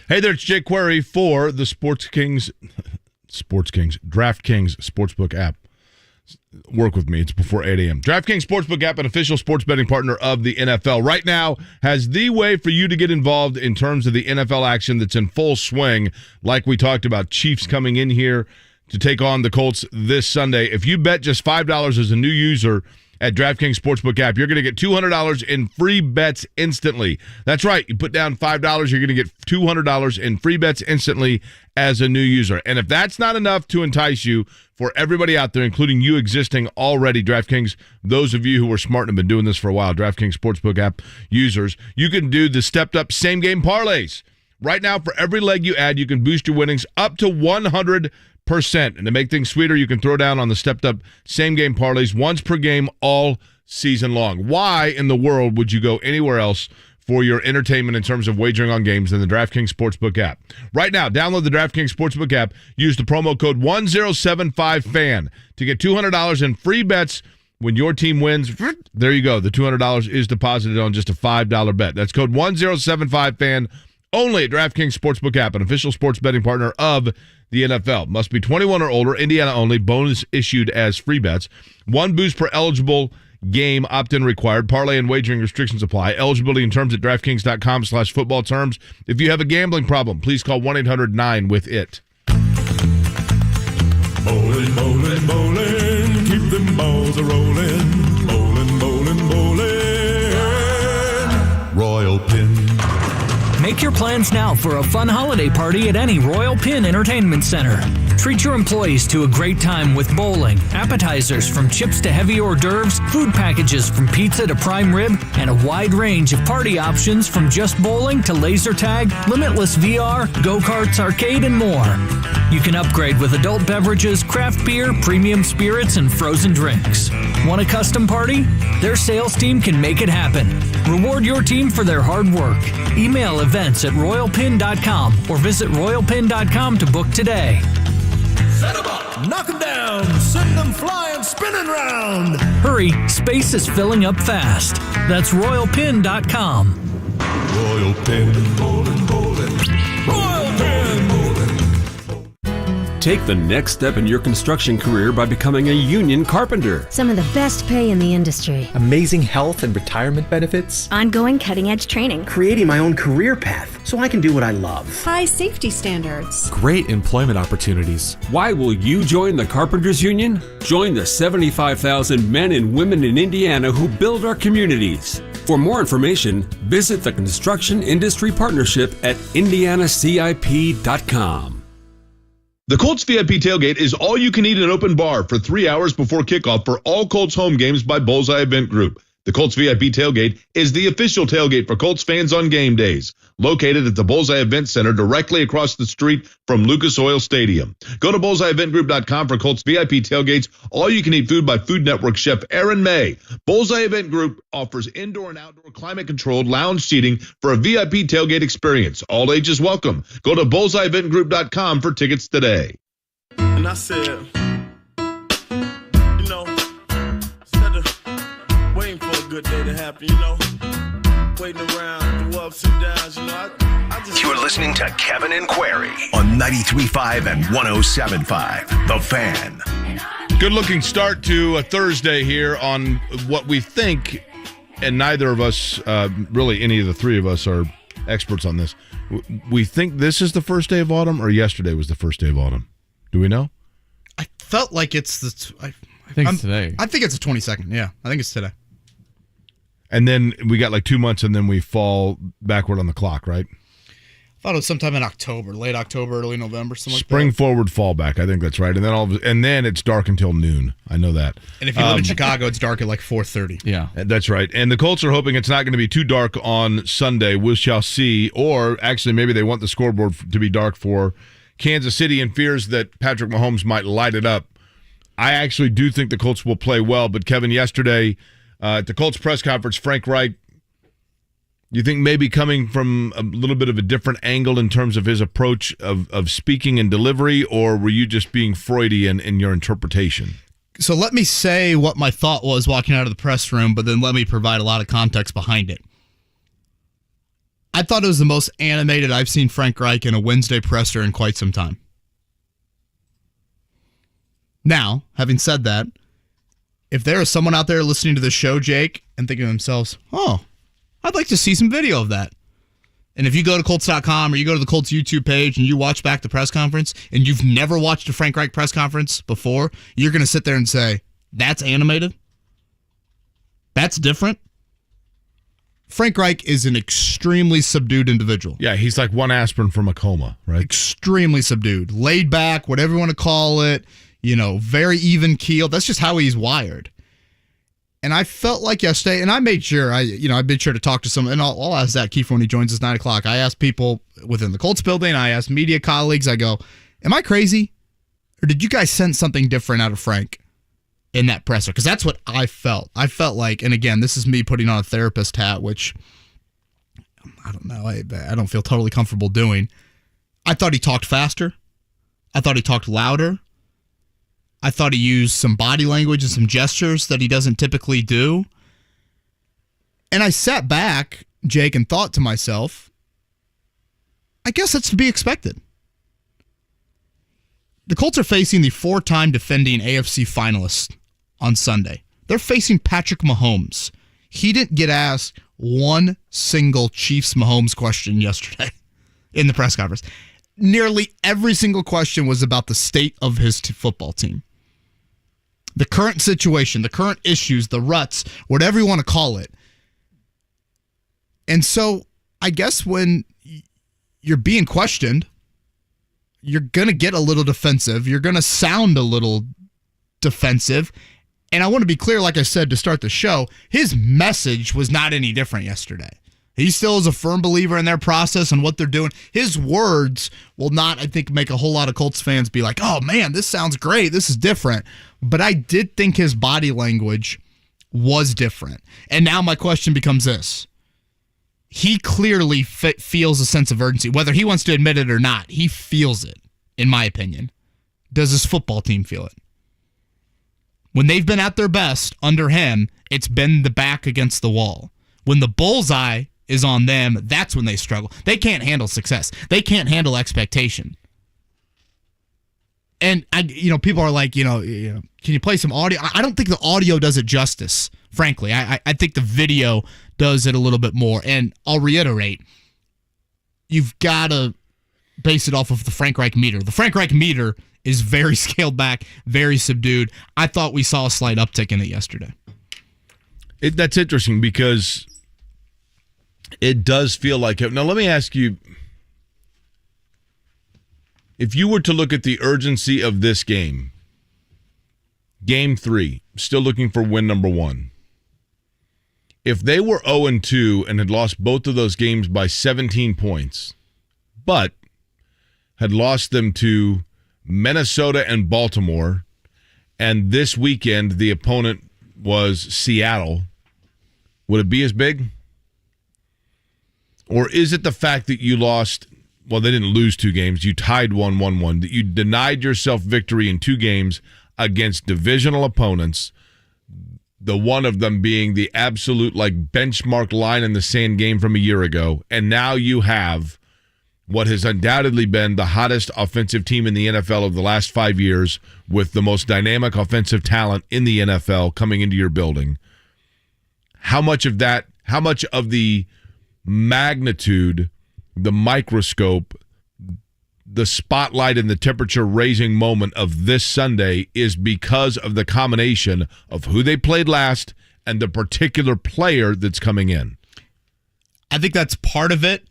Hey there, it's Jake Query for the DraftKings Sportsbook app. Work with me. It's before 8 a.m. DraftKings Sportsbook app, an official sports betting partner of the NFL, right now has the way for you to get involved in terms of the NFL action that's in full swing, like we talked about. Chiefs coming in here to take on the Colts this Sunday. If you bet just $5 as a new user at DraftKings Sportsbook app, you're going to get $200 in free bets instantly. That's right. You put down $5, you're going to get $200 in free bets instantly as a new user. And if that's not enough to entice you, for everybody out there, including you existing already, DraftKings, those of you who are smart and have been doing this for a while, DraftKings Sportsbook app users, you can do the stepped-up same-game parlays. Right now, for every leg you add, you can boost your winnings up to 100%. And to make things sweeter, you can throw down on the stepped-up same-game parlays once per game all season long. Why in the world would you go anywhere else for your entertainment in terms of wagering on games than the DraftKings Sportsbook app? Right now, download the DraftKings Sportsbook app. Use the promo code 1075FAN to get $200 in free bets when your team wins. There you go. The $200 is deposited on just a $5 bet. That's code 1075FAN only at DraftKings Sportsbook app, an official sports betting partner of the NFL. Must be 21 or older, Indiana only, bonus issued as free bets. 1 boost per eligible game, opt-in required. Parlay and wagering restrictions apply. Eligibility and terms at DraftKings.com/football terms. If you have a gambling problem, please call 1-800-9-WITH-IT. Bowling, bowling, bowling, keep them balls a-rolling. Bowling, bowling, bowling. Royal Pin. Make your plans now for a fun holiday party at any Royal Pin Entertainment Center. Treat your employees to a great time with bowling, appetizers from chips to heavy hors d'oeuvres, food packages from pizza to prime rib, and a wide range of party options from just bowling to laser tag, limitless VR, go-karts, arcade, and more. You can upgrade with adult beverages, craft beer, premium spirits, and frozen drinks. Want a custom party? Their sales team can make it happen. Reward your team for their hard work. Email events@royalpin.com or visit royalpin.com to book today. Set 'em up, knock 'em down, send them flying, spinning round. Hurry, space is filling up fast. That's royalpin.com. Royal Pin, bowling, bowling. Royal Pin, bowling. Take the next step in your construction career by becoming a union carpenter. Some of the best pay in the industry. Amazing health and retirement benefits. Ongoing cutting-edge training. Creating my own career path so I can do what I love. High safety standards. Great employment opportunities. Why will you join the Carpenters Union? Join the 75,000 men and women in Indiana who build our communities. For more information, visit the Construction Industry Partnership at indianacip.com. The Colts VIP Tailgate is all you can eat in an open bar for 3 hours before kickoff for all Colts home games by Bullseye Event Group. The Colts VIP Tailgate is the official tailgate for Colts fans on game days. Located at the Bullseye Event Center directly across the street from Lucas Oil Stadium. Go to bullseyeeventgroup.com for Colts VIP Tailgates. All you can eat food by Food Network chef Aaron May. Bullseye Event Group offers indoor and outdoor climate-controlled lounge seating for a VIP tailgate experience. All ages welcome. Go to bullseyeeventgroup.com for tickets today. And I said, you know, instead of waiting for a good day to happen, you know, waiting around through ups and downs, you know, I just... You're listening to Kevin and Query on 93.5 and 107.5. The Fan. Good-looking start to a Thursday here on what we think, and neither of us, really any of the three of us are experts on this. We think this is the first day of autumn, or yesterday was the first day of autumn. Do we know? I felt like it's the... I think it's today. I think it's the 22nd, yeah. I think it's today. And then we got like 2 months, and then we fall backward on the clock, right? I thought it was sometime in October, late October, early November, something like that. Spring forward, fall back. I think that's right. And then it's dark until noon. I know that. And if you live in Chicago, it's dark at like 4:30. Yeah, that's right. And the Colts are hoping it's not going to be too dark on Sunday. We shall see. Or actually, maybe they want the scoreboard to be dark for Kansas City and fears that Patrick Mahomes might light it up. I actually do think the Colts will play well. But Kevin, yesterday at the Colts press conference, Frank Reich, you think maybe coming from a little bit of a different angle in terms of his approach of speaking and delivery, or were you just being Freudian in your interpretation? So let me say what my thought was walking out of the press room, but then let me provide a lot of context behind it. I thought it was the most animated I've seen Frank Reich in a Wednesday presser in quite some time. Now, having said that, if there is someone out there listening to this show, Jake, and thinking to themselves, oh, I'd like to see some video of that. And if you go to Colts.com or you go to the Colts YouTube page and you watch back the press conference and you've never watched a Frank Reich press conference before, you're going to sit there and say, that's animated? That's different? Frank Reich is an extremely subdued individual. Yeah, he's like one aspirin from a coma, right? Extremely subdued. Laid back, whatever you want to call it, very even keeled. That's just how he's wired. And I felt like yesterday, and I made sure, I made sure to talk to some, and I'll ask that Keefer when he joins us 9 o'clock. I asked people within the Colts building, I asked media colleagues, I go, am I crazy? Or did you guys sense something different out of Frank in that presser? Because that's what I felt. I felt like, and again, this is me putting on a therapist hat, which, I don't know, I don't feel totally comfortable doing. I thought he talked faster. I thought he talked louder. I thought he used some body language and some gestures that he doesn't typically do. And I sat back, Jake, and thought to myself, I guess that's to be expected. The Colts are facing the 4-time defending AFC finalist on Sunday. They're facing Patrick Mahomes. He didn't get asked one single Chiefs Mahomes question yesterday in the press conference. Nearly every single question was about the state of his football team. The current situation, the current issues, the ruts, whatever you want to call it. And so I guess when you're being questioned, you're going to get a little defensive. You're going to sound a little defensive. And I want to be clear, like I said to start the show, his message was not any different yesterday. He still is a firm believer in their process and what they're doing. His words will not, I think, make a whole lot of Colts fans be like, oh, man, this sounds great. This is different. But I did think his body language was different. And now my question becomes this. He clearly feels a sense of urgency. Whether he wants to admit it or not, he feels it, in my opinion. Does his football team feel it? When they've been at their best under him, it's been the back against the wall. When the bullseye is on them, that's when they struggle. They can't handle success. They can't handle expectation. And people are like, can you play some audio? I don't think the audio does it justice, frankly. I think the video does it a little bit more. And I'll reiterate, you've got to base it off of the Frank Reich meter. The Frank Reich meter is very scaled back, very subdued. I thought we saw a slight uptick in it yesterday. That's interesting because it does feel like it. Now, let me ask you, if you were to look at the urgency of this game, Game 3, still looking for win number 1. If they were 0-2 and had lost both of those games by 17 points, but had lost them to Minnesota and Baltimore, and this weekend the opponent was Seattle, would it be as big? Or is it the fact that you lost, well, they didn't lose 2 games, you tied 1-1-1, that you denied yourself victory in 2 games against divisional opponents, the one of them being the absolute benchmark line in the sand game from a year ago, and now you have what has undoubtedly been the hottest offensive team in the NFL of the last 5 years with the most dynamic offensive talent in the NFL coming into your building. How much of the magnitude, the microscope, the spotlight and the temperature raising moment of this Sunday is because of the combination of who they played last and the particular player that's coming in? I think that's part of it.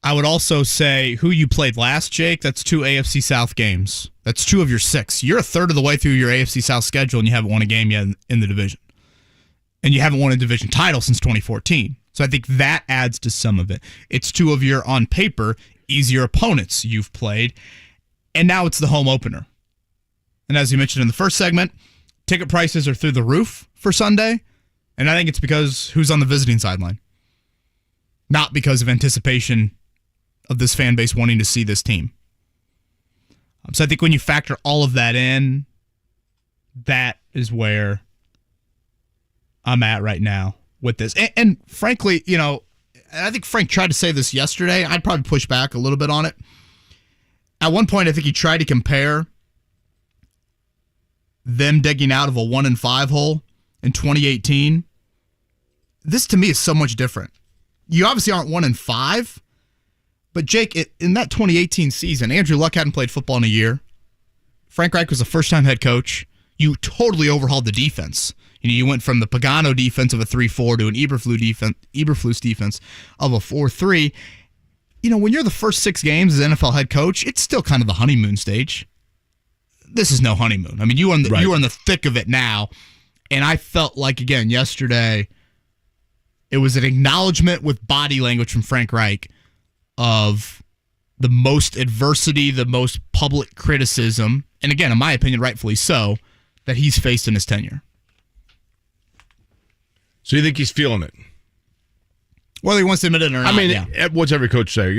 I would also say who you played last, Jake. That's 2 AFC South games. That's 2 of your 6. You're a third of the way through your AFC South schedule and you haven't won a game yet in the division. And you haven't won a division title since 2014. So I think that adds to some of it. It's 2 of your, on paper, easier opponents you've played. And now it's the home opener. And as you mentioned in the first segment, ticket prices are through the roof for Sunday. And I think it's because who's on the visiting sideline. Not because of anticipation of this fan base wanting to see this team. So I think when you factor all of that in, that is where I'm at right now with this. And frankly, I think Frank tried to say this yesterday. I'd probably push back a little bit on it. At one point, I think he tried to compare them digging out of a 1-5 hole in 2018. This to me is so much different. You obviously aren't 1-5, but Jake, in that 2018 season, Andrew Luck hadn't played football in a year. Frank Reich was a first-time head coach. You totally overhauled the defense. You went from the Pagano defense of a 3-4 to an Eberflus defense of a 4-3. When you're the first 6 games as NFL head coach, it's still kind of the honeymoon stage. This is no honeymoon. I mean, you are in the thick of it now. And I felt like, again, yesterday, it was an acknowledgement with body language from Frank Reich of the most adversity, the most public criticism, and again, in my opinion, rightfully so, that he's faced in his tenure. So you think he's feeling it? Whether he wants to admit it or not. I mean, what's every coach say?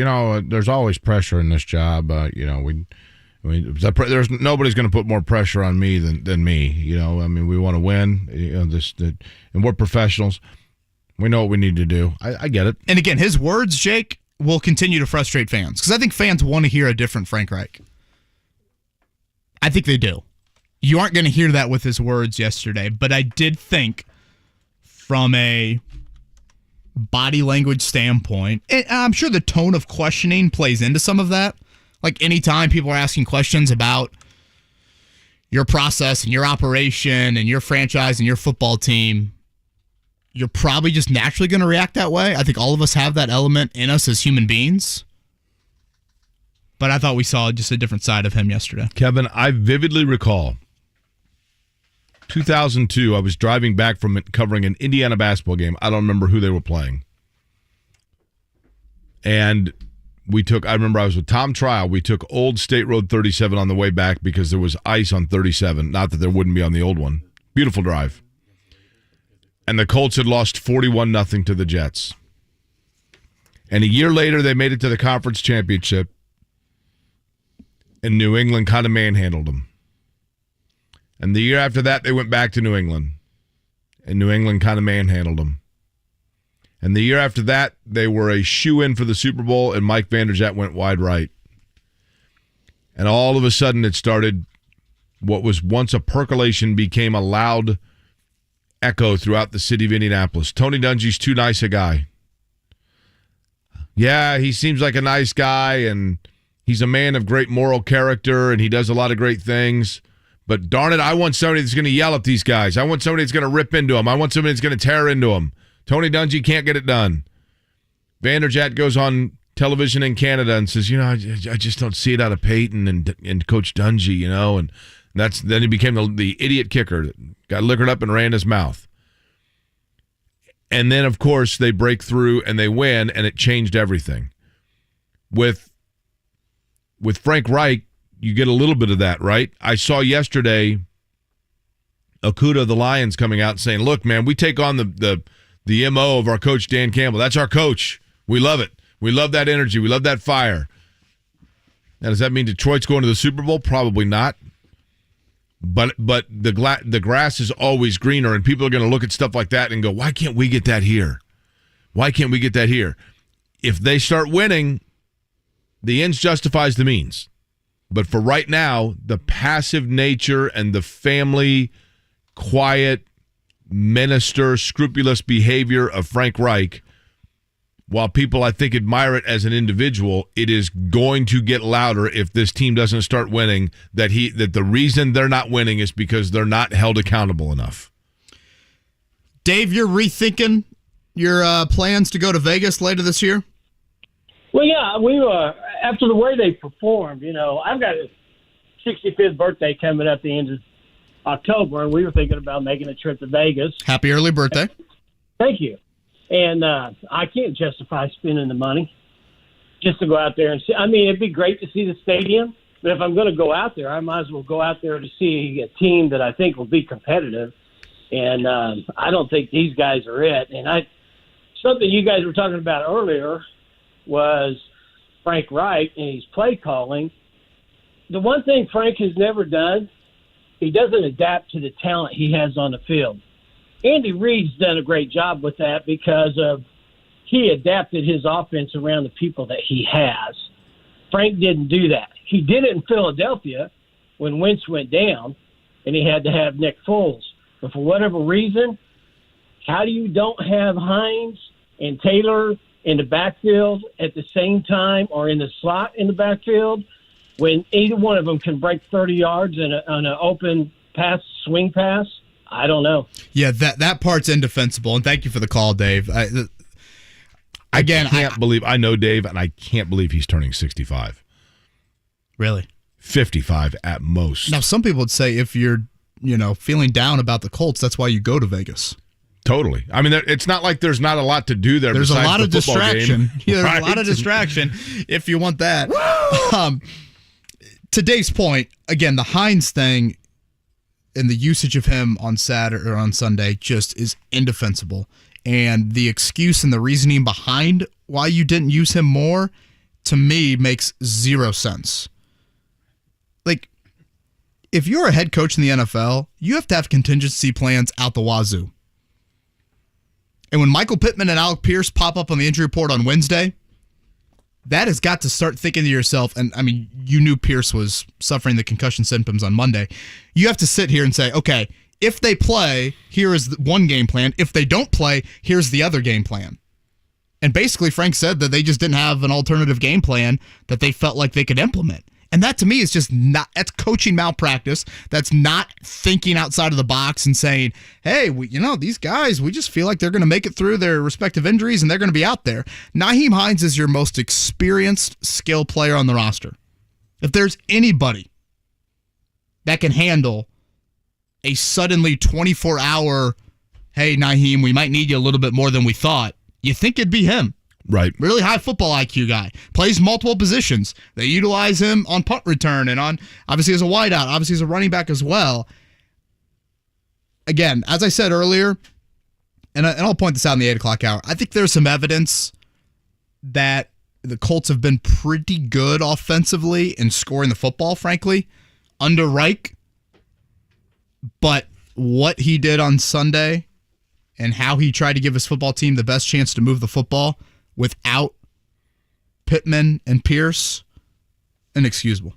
There's always pressure in this job. There's nobody's going to put more pressure on me than me. We want to win. And we're professionals. We know what we need to do. I get it. And again, his words, Jake, will continue to frustrate fans because I think fans want to hear a different Frank Reich. I think they do. You aren't going to hear that with his words yesterday, but I did think from a body language standpoint, and I'm sure the tone of questioning plays into some of that. Like anytime people are asking questions about your process and your operation and your franchise and your football team, you're probably just naturally going to react that way. I think all of us have that element in us as human beings. But I thought we saw just a different side of him yesterday. Kevin, I vividly recall 2002, I was driving back from covering an Indiana basketball game. I don't remember who they were playing. And I remember I was with Tom Trial. We took Old State Road 37 on the way back because there was ice on 37. Not that there wouldn't be on the old one. Beautiful drive. And the Colts had lost 41-0 to the Jets. And a year later, they made it to the conference championship. And New England kind of manhandled them. And the year after that, they went back to New England. And New England kind of manhandled them. And the year after that, they were a shoe-in for the Super Bowl, and Mike Vanderjagt went wide right. And all of a sudden, it started, what was once a percolation became a loud echo throughout the city of Indianapolis. Tony Dungy's too nice a guy. Yeah, he seems like a nice guy, and he's a man of great moral character, and he does a lot of great things. But darn it, I want somebody that's going to yell at these guys. I want somebody that's going to rip into them. I want somebody that's going to tear into them. Tony Dungy can't get it done. Vanderjagt goes on television in Canada and says, I just don't see it out of Payton and Coach Dungy, and then he became the idiot kicker that got liquored up and ran his mouth. And then, of course, they break through and they win, and it changed everything. With Frank Reich, you get a little bit of that, right? I saw yesterday Okudah of the Lions coming out and saying, look, man, we take on the MO of our coach, Dan Campbell. That's our coach. We love it. We love that energy. We love that fire. Now, does that mean Detroit's going to the Super Bowl? Probably not. But the grass is always greener, and people are going to look at stuff like that and go, why can't we get that here? Why can't we get that here? If they start winning, the ends justifies the means. But for right now, the passive nature and the family, quiet, minister, scrupulous behavior of Frank Reich, while people, I think, admire it as an individual, it is going to get louder if this team doesn't start winning, that the reason they're not winning is because they're not held accountable enough. Dave, you're rethinking your plans to go to Vegas later this year? Well, yeah, we after the way they performed, I've got a 65th birthday coming up the end of October, and we were thinking about making a trip to Vegas. Happy early birthday. Thank you. And I can't justify spending the money just to go out there and see. I mean, it'd be great to see the stadium, but if I'm going to go out there, I might as well go out there to see a team that I think will be competitive. And I don't think these guys are it. And something you guys were talking about earlier was Frank Reich and his play calling. The one thing Frank has never done, he doesn't adapt to the talent he has on the field. Andy Reid's done a great job with that because he adapted his offense around the people that he has. Frank didn't do that. He did it in Philadelphia when Wentz went down, and he had to have Nick Foles. But for whatever reason, how do you don't have Hines and Taylor in the backfield at the same time, or in the slot in the backfield, when either one of them can break 30 yards on an open pass, swing pass? I don't know. Yeah, that part's indefensible, and thank you for the call, Dave. I can't believe I know Dave, and I can't believe he's turning 65. Really? 55 at most. Now, some people would say if you're, feeling down about the Colts, that's why you go to Vegas. Totally. I mean, it's not like there's not a lot to do there. There's a lot of distraction. Yeah, there's a lot of distraction if you want that. To Dave's point, again, the Hines thing and the usage of him on Saturday or on Sunday just is indefensible. And the excuse and the reasoning behind why you didn't use him more, to me, makes zero sense. Like, if you're a head coach in the NFL, you have to have contingency plans out the wazoo. And when Michael Pittman and Alec Pierce pop up on the injury report on Wednesday, that has got to start thinking to yourself, and I mean, you knew Pierce was suffering the concussion symptoms on Monday. You have to sit here and say, okay, if they play, here is one game plan. If they don't play, here's the other game plan. And basically, Frank said that they just didn't have an alternative game plan that they felt like they could implement. And that to me is just not, that's coaching malpractice. That's not thinking outside of the box and saying, hey, these guys, we just feel like they're going to make it through their respective injuries and they're going to be out there. Nyheim Hines is your most experienced skill player on the roster. If there's anybody that can handle a suddenly 24-hour, hey, Nyheim, we might need you a little bit more than we thought, you think it'd be him. Right. Really high football IQ guy. Plays multiple positions. They utilize him on punt return and on, obviously, as a wideout, obviously as a running back as well. Again, as I said earlier, and I'll point this out in the 8 o'clock hour, I think there's some evidence that the Colts have been pretty good offensively in scoring the football, frankly, under Reich. But what he did on Sunday and how he tried to give his football team the best chance to move the football without Pittman and Pierce, inexcusable.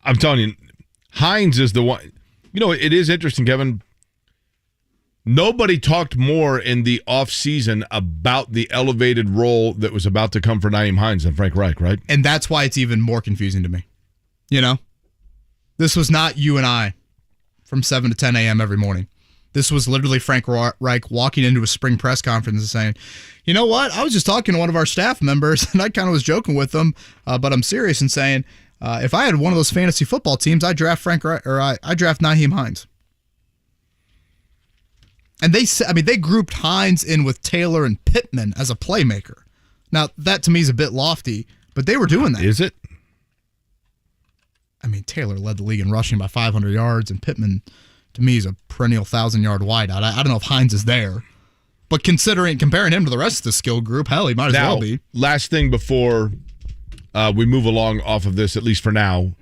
I'm telling you, Hines is the one. It is interesting, Kevin. Nobody talked more in the offseason about the elevated role that was about to come for Nyheim Hines than Frank Reich, right? And that's why it's even more confusing to me. This was not you and I from 7 to 10 a.m. every morning. This was literally Frank Reich walking into a spring press conference and saying, you know what? I was just talking to one of our staff members, and I kind of was joking with them, but I'm serious in saying, if I had one of those fantasy football teams, I'd draft Frank Reich, or I draft Nyheim Hines. And they grouped Hines in with Taylor and Pittman as a playmaker. Now, that to me is a bit lofty, but they were doing that. Is it? I mean, Taylor led the league in rushing by 500 yards, and Pittman, to me, is a perennial 1,000-yard wideout. I don't know if Hines is there, but comparing him to the rest of the skill group, hell, he might as well be. Last thing before we move along off of this, at least for now,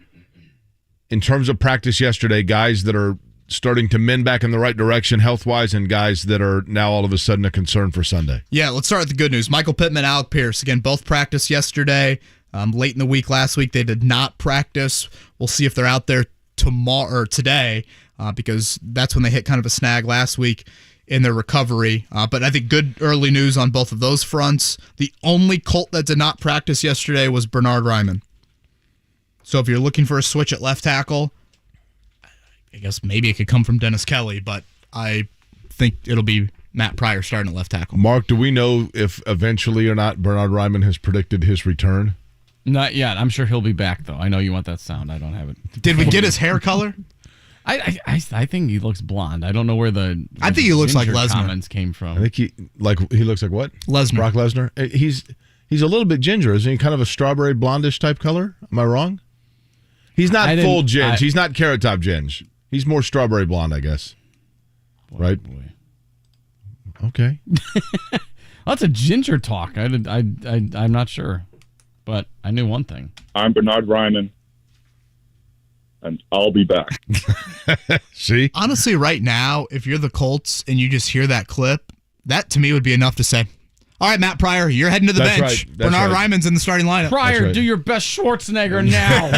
in terms of practice yesterday, guys that are starting to mend back in the right direction health-wise and guys that are now all of a sudden a concern for Sunday. Yeah, let's start with the good news. Michael Pittman, Alec Pierce, again, both practiced yesterday. Late in the week last week, they did not practice. We'll see if they're out there tomorrow or today because that's when they hit kind of a snag last week in their recovery. But I think good early news on both of those fronts. The only Colt that did not practice yesterday was Bernhard Raimann. So if you're looking for a switch at left tackle, I guess maybe it could come from Dennis Kelly, but I think it'll be Matt Pryor starting at left tackle. Mark, do we know if eventually or not Bernhard Raimann has predicted his return? Not yet. I'm sure he'll be back, though. I know you want that sound. I don't have it. Did we get his hair color? I think he looks blonde. I don't know where the I think he looks like Lesnar. Comments came from. I think he looks like what? Lesnar. Brock Lesnar. He's a little bit ginger, isn't he? Kind of a strawberry blondish type color. Am I wrong? He's not full ginge. He's not carrot top ginge. He's more strawberry blonde, I guess. Right? Boy. Okay. That's a ginger talk. I'm not sure. But I knew one thing. I'm Bernhard Raimann, and I'll be back. See? Honestly, right now, if you're the Colts and you just hear that clip, that to me would be enough to say, all right, Matt Pryor, you're heading to the bench. Right. Bernhard Raimann's in the starting lineup. Pryor, do your best Schwarzenegger now.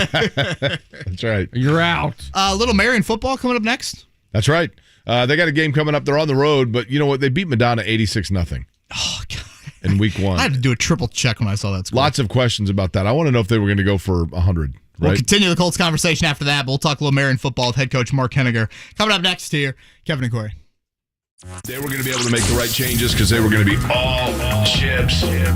That's right. You're out. Little Marian football coming up next. That's right. They got a game coming up. They're on the road, but you know what? They beat Madonna 86-0. Oh, God. In week one. I had to do a triple check when I saw that score. Lots of questions about that. I want to know if they were going to go for 100. Right? We'll continue the Colts conversation after that, but we'll talk a little Marian football with head coach Mark Henninger. Coming up next here, Kevin and Corey. They were going to be able to make the right changes because they were going to be all chips in.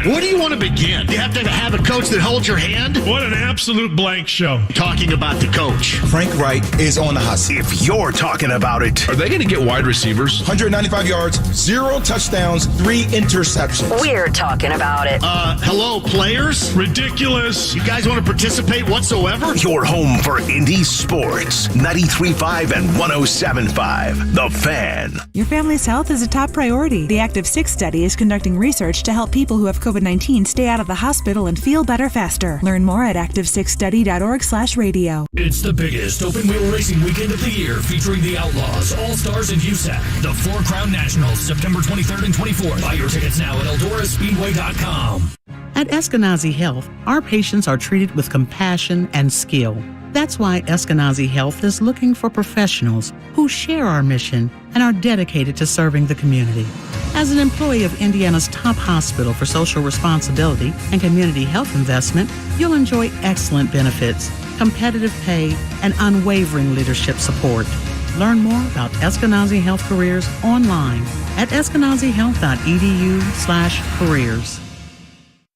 Where do you want to begin? You have to have a coach that holds your hand? What an absolute blank show. Talking about the coach. Frank Reich is on the hot seat. If you're talking about it. Are they going to get wide receivers? 195 yards, 0 touchdowns, 3 interceptions. We're talking about it. Hello, players? Ridiculous. You guys want to participate whatsoever? Your home for Indy sports. 93.5 and 107.5. The Fan. Your family's health is a top priority. The Active 6 study is conducting research to help people who have COVID-19 stay out of the hospital and feel better faster. Learn more at active6study.org/radio. It's the biggest open wheel racing weekend of the year, featuring the Outlaws, All-Stars, and USAC. The Four Crown Nationals, September 23rd and 24th. Buy your tickets now at EldorasSpeedway.com. At Eskenazi Health, our patients are treated with compassion and skill. That's why Eskenazi Health is looking for professionals who share our mission and are dedicated to serving the community. As an employee of Indiana's top hospital for social responsibility and community health investment, you'll enjoy excellent benefits, competitive pay, and unwavering leadership support. Learn more about Eskenazi Health Careers online at eskenazihealth.edu/careers.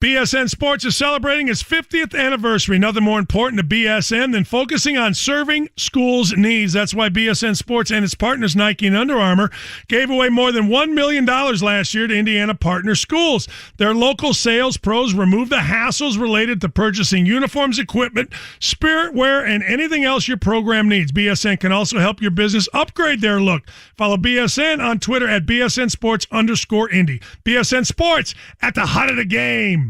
BSN Sports is celebrating its 50th anniversary. Nothing more important to BSN than focusing on serving schools' needs. That's why BSN Sports and its partners, Nike and Under Armour, gave away more than $1 million last year to Indiana partner schools. Their local sales pros remove the hassles related to purchasing uniforms, equipment, spirit wear, and anything else your program needs. BSN can also help your business upgrade their look. Follow BSN on Twitter at BSN_Sports_Indy. BSN Sports at the heart of the game.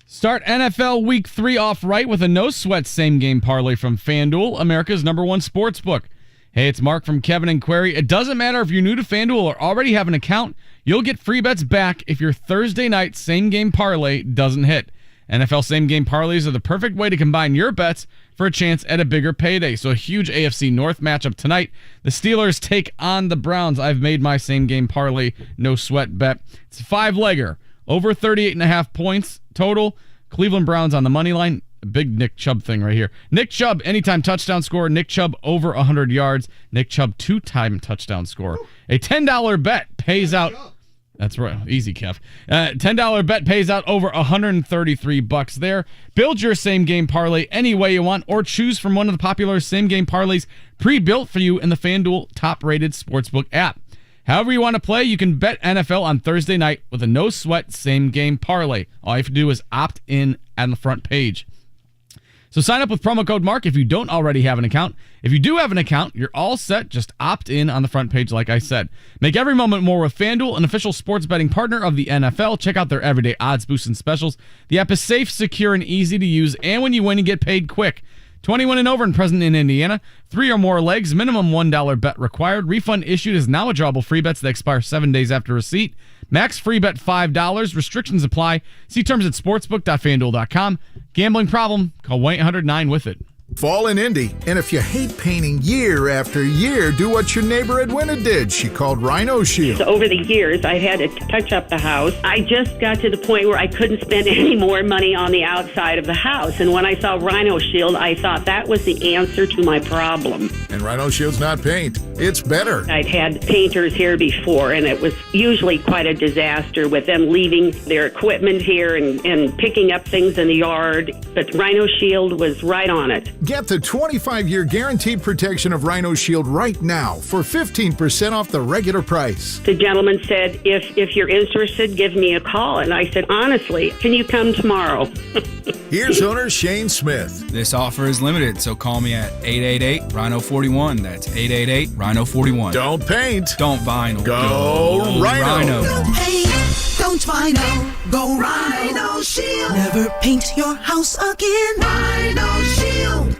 Start NFL Week 3 off right with a no-sweat same-game parlay from FanDuel, America's #1 sportsbook. Hey, it's Mark from Kevin and Query. It doesn't matter if you're new to FanDuel or already have an account, you'll get free bets back if your Thursday night same-game parlay doesn't hit. NFL same-game parlays are the perfect way to combine your bets for a chance at a bigger payday. So a huge AFC North matchup tonight. The Steelers take on the Browns. I've made my same-game parlay no-sweat bet. It's a 5-legger. Over 38.5 points total. Cleveland Browns on the money line. A big Nick Chubb thing right here. Nick Chubb, anytime touchdown score. Nick Chubb over 100 yards. Nick Chubb, 2-time touchdown score. A $10 bet pays out. That's right. Easy, Kev. $10 bet pays out over $133 there. Build your same-game parlay any way you want or choose from one of the popular same-game parlays pre-built for you in the FanDuel top-rated sportsbook app. However you want to play, you can bet NFL on Thursday night with a no-sweat same-game parlay. All you have to do is opt in on the front page. So sign up with promo code MARK if you don't already have an account. If you do have an account, you're all set. Just opt in on the front page like I said. Make every moment more with FanDuel, an official sports betting partner of the NFL. Check out their everyday odds boosts and specials. The app is safe, secure, and easy to use. And when you win, you get paid quick. 21 and over and present in Indiana. 3 or more legs, minimum $1 bet required. Refund issued is now withdrawable free bets that expire 7 days after receipt. Max free bet $5. Restrictions apply. See terms at sportsbook.fanduel.com. Gambling problem? Call 1-800-9-WITH-IT. Fall in Indy, and if you hate painting year after year, do what your neighbor Edwina did. She called Rhino Shield. So over the years, I had to touch up the house. I just got to the point where I couldn't spend any more money on the outside of the house. And when I saw Rhino Shield, I thought that was the answer to my problem. And Rhino Shield's not paint. It's better. I'd had painters here before, and it was usually quite a disaster with them leaving their equipment here and picking up things in the yard. But Rhino Shield was right on it. Get the 25-year guaranteed protection of Rhino Shield right now for 15% off the regular price. The gentleman said, if you're interested, give me a call. And I said, honestly, can you come tomorrow? Here's owner Shane Smith. This offer is limited, so call me at 888-RHINO-41. That's 888-RHINO-41. Don't paint. Don't vinyl. Go Rhino. Don't paint, don't vinyl. Go Rhino Shield. Never paint your house again. Rhino Shield.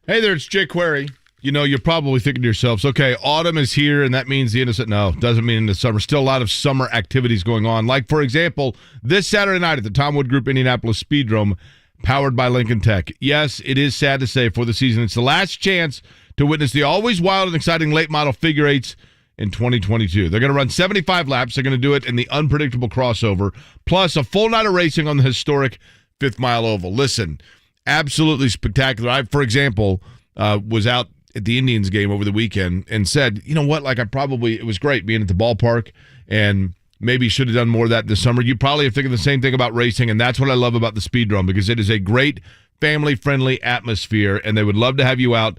Hey there, it's Jay Query. You know, you're probably thinking to yourselves, okay, autumn is here, and that means the end of no, doesn't mean the summer. Still a lot of summer activities going on. Like, for example, this Saturday night at the Tom Wood Group Indianapolis Speedrome, powered by Lincoln Tech. Yes, it is sad to say for the season, it's the last chance to witness the always wild and exciting late model figure eights in 2022. They're going to run 75 laps. They're going to do it in the unpredictable crossover, plus a full night of racing on the historic 5th Mile Oval. Listen, absolutely spectacular. I, for example, was out at the Indians game over the weekend and said, you know what, like it was great being at the ballpark and maybe should have done more of that this summer. You probably are thinking the same thing about racing, and that's what I love about the Speedrome, because it is a great family-friendly atmosphere, and they would love to have you out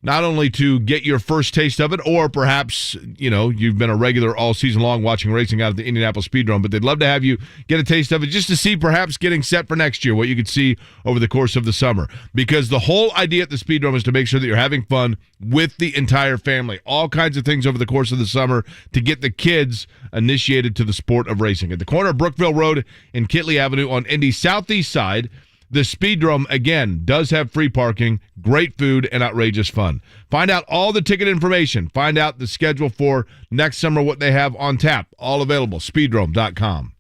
not only to get your first taste of it, or perhaps, you know, you've been a regular all season long watching racing out at the Indianapolis Speedrome, but they'd love to have you get a taste of it just to see perhaps getting set for next year, what you could see over the course of the summer. Because the whole idea at the Speedrome is to make sure that you're having fun with the entire family. All kinds of things over the course of the summer to get the kids initiated to the sport of racing. At the corner of Brookville Road and Kitley Avenue on Indy's southeast side, The Speedrome, again, does have free parking, great food, and outrageous fun. Find out all the ticket information. Find out the schedule for next summer, what they have on tap. All available. Speedrome.com.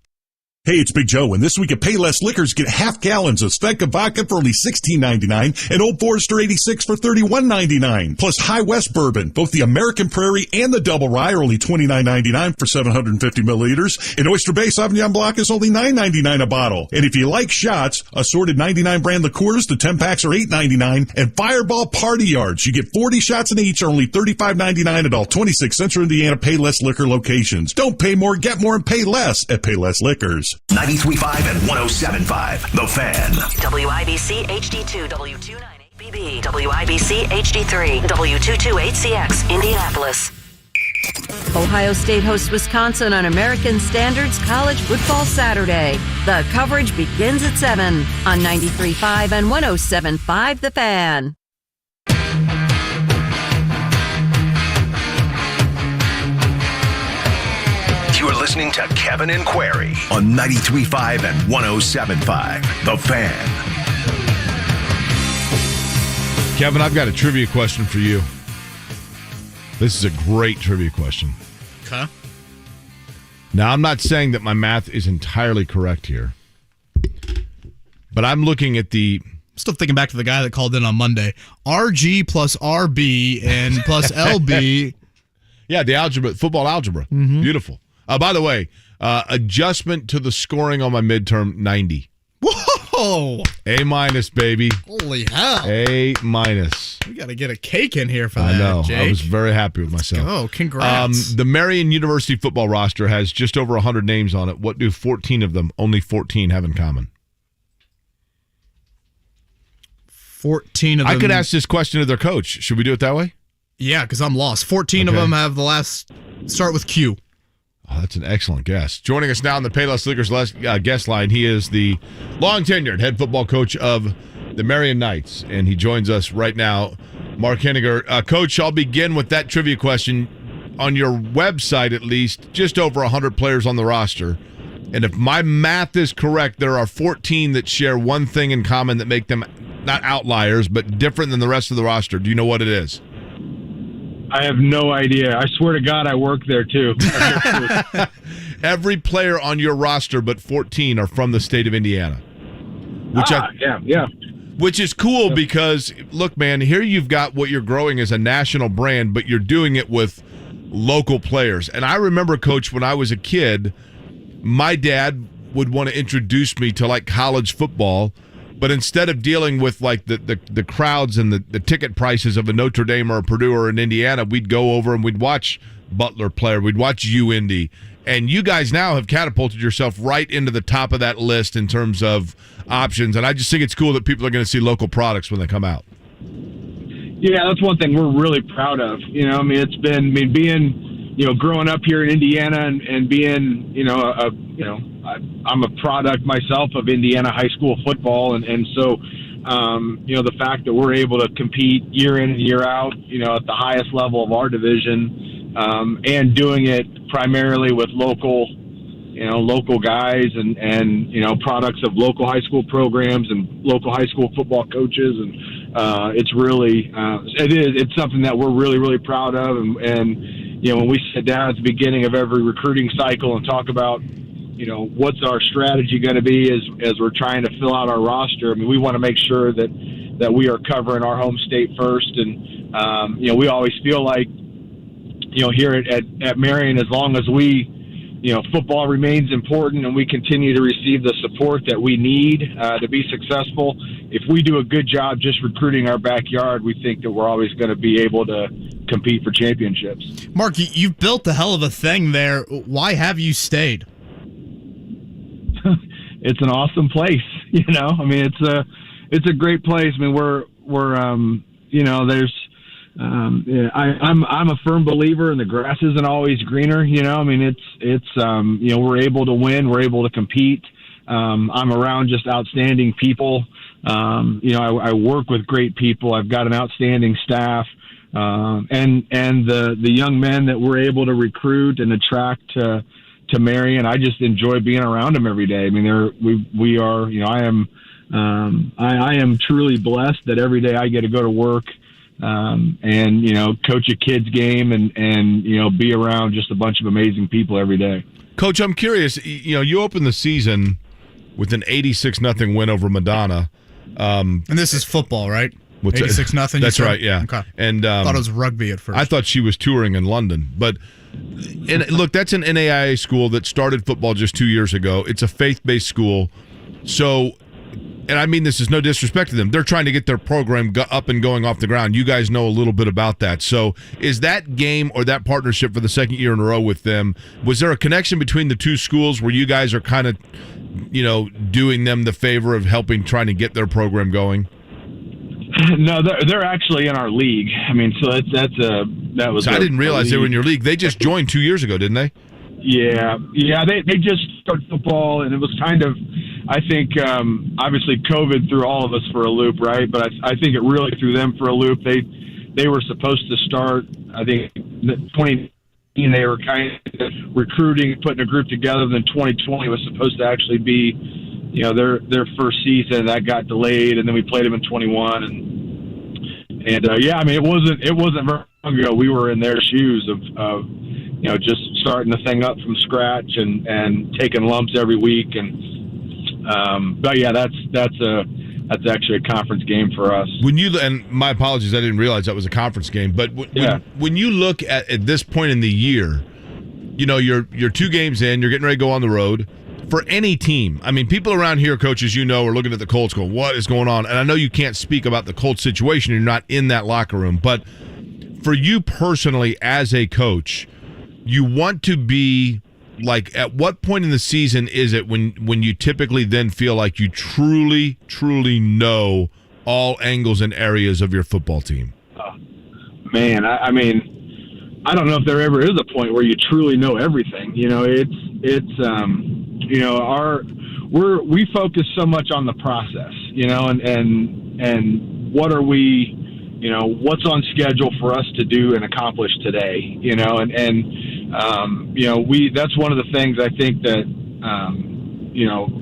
Hey, it's Big Joe, and this week at Payless Liquors, get half gallons of Svedka vodka for only $16.99 and Old Forester 86 for $31.99. Plus High West Bourbon, both the American Prairie and the Double Rye are only $29.99 for 750 milliliters, and Oyster Bay Sauvignon Blanc is only $9.99 a bottle. And if you like shots, assorted 99 brand liqueurs, the 10-packs are $8.99, and Fireball Party Yards, you get 40 shots in each, are only $35.99 at all 26 Central Indiana Payless Liquor locations. Don't pay more, get more, and pay less at Payless Liquors. 93.5 and 107.5. The Fan. WIBC HD2, W298BB, WIBC HD3, W228CX, Indianapolis. Ohio State hosts Wisconsin on American Standards College Football Saturday. The coverage begins at 7 on 93.5 and 107.5 The Fan. You're listening to Kevin and Query on 93.5 and 107.5 The Fan. Kevin, I've got a trivia question for you. This is a great trivia question. Okay. Now, I'm not saying that my math is entirely correct here, but I'm looking at Still thinking back to the guy that called in on Monday. RG plus RB and plus LB. Yeah, the algebra, football algebra. Mm-hmm. Beautiful. By the way, adjustment to the scoring on my midterm, 90. Whoa! A minus, baby. Holy hell. A minus. We got to get a cake in here for that, I know. Jake. I was very happy with myself. Oh, congrats. The Marian University football roster has just over 100 names on it. What do 14 of them, only 14, have in common? 14 of them. I could ask this question to their coach. Should we do it that way? Yeah, because I'm lost. 14 of them have the last start with Q. Oh, that's an excellent guess. Joining us now on the Payless Liquors guest line, he is the long-tenured head football coach of the Marian Knights, and he joins us right now. Mark Henninger. Coach, I'll begin with that trivia question. On your website, at least, just over 100 players on the roster. And if my math is correct, there are 14 that share one thing in common that make them not outliers, but different than the rest of the roster. Do you know what it is? I have no idea. I swear to God, I work there too. Every player on your roster but 14 are from the state of Indiana. Which is cool because, look, man, here you've got what you're growing as a national brand, but you're doing it with local players. And I remember, Coach, when I was a kid, my dad would want to introduce me to, like, college football. But instead of dealing with like the crowds and the ticket prices of a Notre Dame or a Purdue or an Indiana, we'd go over and we'd watch Butler play, we'd watch UIndy. And you guys now have catapulted yourself right into the top of that list in terms of options. And I just think it's cool that people are going to see local products when they come out. Yeah, that's one thing we're really proud of. You know, I mean, it's been, I mean, being, you know, growing up here in Indiana and being, I'm a product myself of Indiana high school football. And so, the fact that we're able to compete year in and year out, at the highest level of our division, and doing it primarily with local guys and products of local high school programs and local high school football coaches. And, it's something that we're really, really proud of. And when we sit down at the beginning of every recruiting cycle and talk about, what's our strategy going to be as we're trying to fill out our roster. I mean, we want to make sure that we are covering our home state first. And, we always feel like, here at Marian, as long as we, football remains important and we continue to receive the support that we need to be successful. If we do a good job just recruiting our backyard, we think that we're always going to be able to compete for championships. Mark, you've built a hell of a thing there. Why have you stayed? It's an awesome place, I mean, it's a great place. I mean, I'm a firm believer in the grass isn't always greener. I mean, we're able to win, we're able to compete. I'm around just outstanding people. I work with great people. I've got an outstanding staff, and the young men that we're able to recruit and attract to Marian, I just enjoy being around them every day. I mean, we are, I am I am truly blessed that every day I get to go to work and, coach a kid's game and be around just a bunch of amazing people every day. Coach, I'm curious, you opened the season with an 86-0 win over Madonna. And this is football, right? 86-0. That's right, yeah. Okay. And I thought it was rugby at first. I thought she was touring in London. But, and look, that's an NAIA school that started football just 2 years ago. It's a faith-based school. So, and I mean this is no disrespect to them. They're trying to get their program up and going off the ground. You guys know a little bit about that. So is that game or that partnership for the second year in a row with them, was there a connection between the two schools where you guys are kind of, doing them the favor of helping trying to get their program going? No, they're actually in our league. I mean, so that was. So I didn't realize they were in your league. They just joined 2 years ago, didn't they? Yeah. They just started football, and it was kind of, I think, obviously COVID threw all of us for a loop, right? But I think it really threw them for a loop. They were supposed to start, I think, 2019. They were kind of recruiting, putting a group together. Then 2020 was supposed to actually be, their first season. That got delayed, and then we played them in 21. And I mean, it wasn't very long ago. We were in their shoes of just starting the thing up from scratch and taking lumps every week. And but yeah, that's actually a conference game for us. And my apologies, I didn't realize that was a conference game. But when you look at this point in the year, you're 2 games in, you're getting ready to go on the road. For any team, I mean, people around here, coaches, are looking at the Colts going, what is going on? And I know you can't speak about the Colts situation. You're not in that locker room. But for you personally as a coach, you want to be like, at what point in the season is it when you typically then feel like you truly, truly know all angles and areas of your football team? Man, I mean, I don't know if there ever is a point where you truly know everything. We focus so much on the process, and what are we, what's on schedule for us to do and accomplish today, that's one of the things I think that,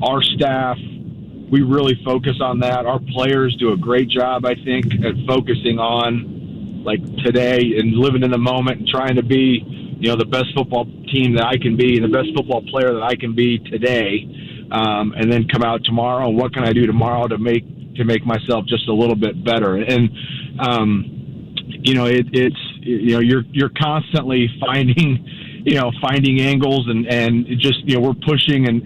our staff, we really focus on that. Our players do a great job, I think, at focusing on like today and living in the moment and trying to be, the best football team that I can be and the best football player that I can be today, and then come out tomorrow and what can I do tomorrow to make myself just a little bit better. And you're constantly finding angles and just we're pushing and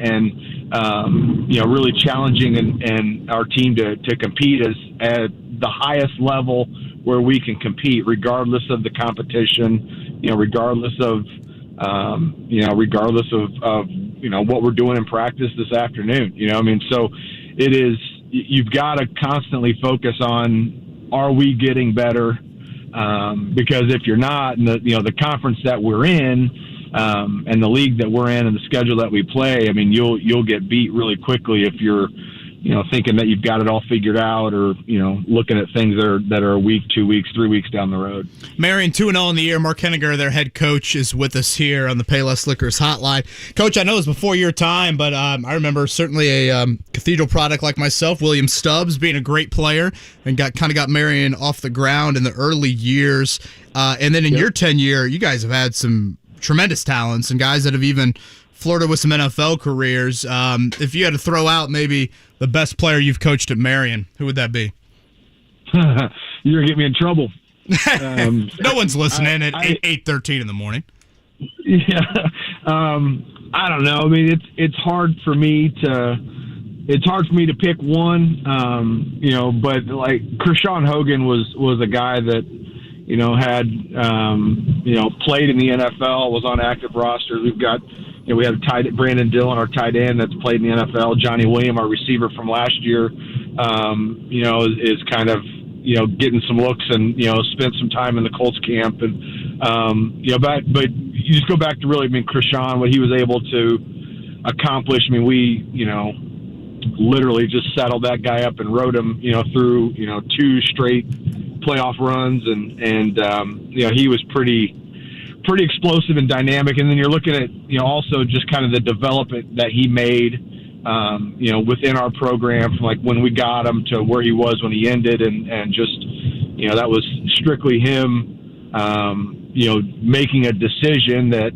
really challenging and our team to compete at the highest level where we can compete, regardless of the competition. Regardless of what we're doing in practice this afternoon. So it is. You've got to constantly focus on, are we getting better? Because if you're not, and the conference that we're in, and the league that we're in, and the schedule that we play, I mean, you'll get beat really quickly if you're, thinking that you've got it all figured out, or looking at things that are a week, 2 weeks, 3 weeks down the road. Marian 2-0 in the year. Mark Henninger, their head coach, is with us here on the Payless Liquors hotline. Coach, I know it was before your time, but I remember certainly a Cathedral product like myself, William Stubbs, being a great player and got Marian off the ground in the early years. And then in your tenure, you guys have had some tremendous talents and guys that have even flirted with some NFL careers. If you had to throw out maybe the best player you've coached at Marian, who would that be? You're going to get me in trouble. No one's listening at 8:13 in the morning. Yeah. I don't know. I mean, it's hard for me to pick one, but like Krishan Hogan was a guy that, had, played in the NFL, was on active rosters. We've got, we have Brandon Dillon, our tight end, that's played in the NFL. Johnny William, our receiver from last year, is kind of, getting some looks and, spent some time in the Colts camp. And, but you just go back to really, Krishan, what he was able to accomplish. I mean, we, literally just saddled that guy up and rode him, through, 2 straight playoff runs. And he was pretty explosive and dynamic. And then you're looking at, also just kind of the development that he made, within our program, from like when we got him to where he was when he ended, and just, that was strictly him, making a decision that,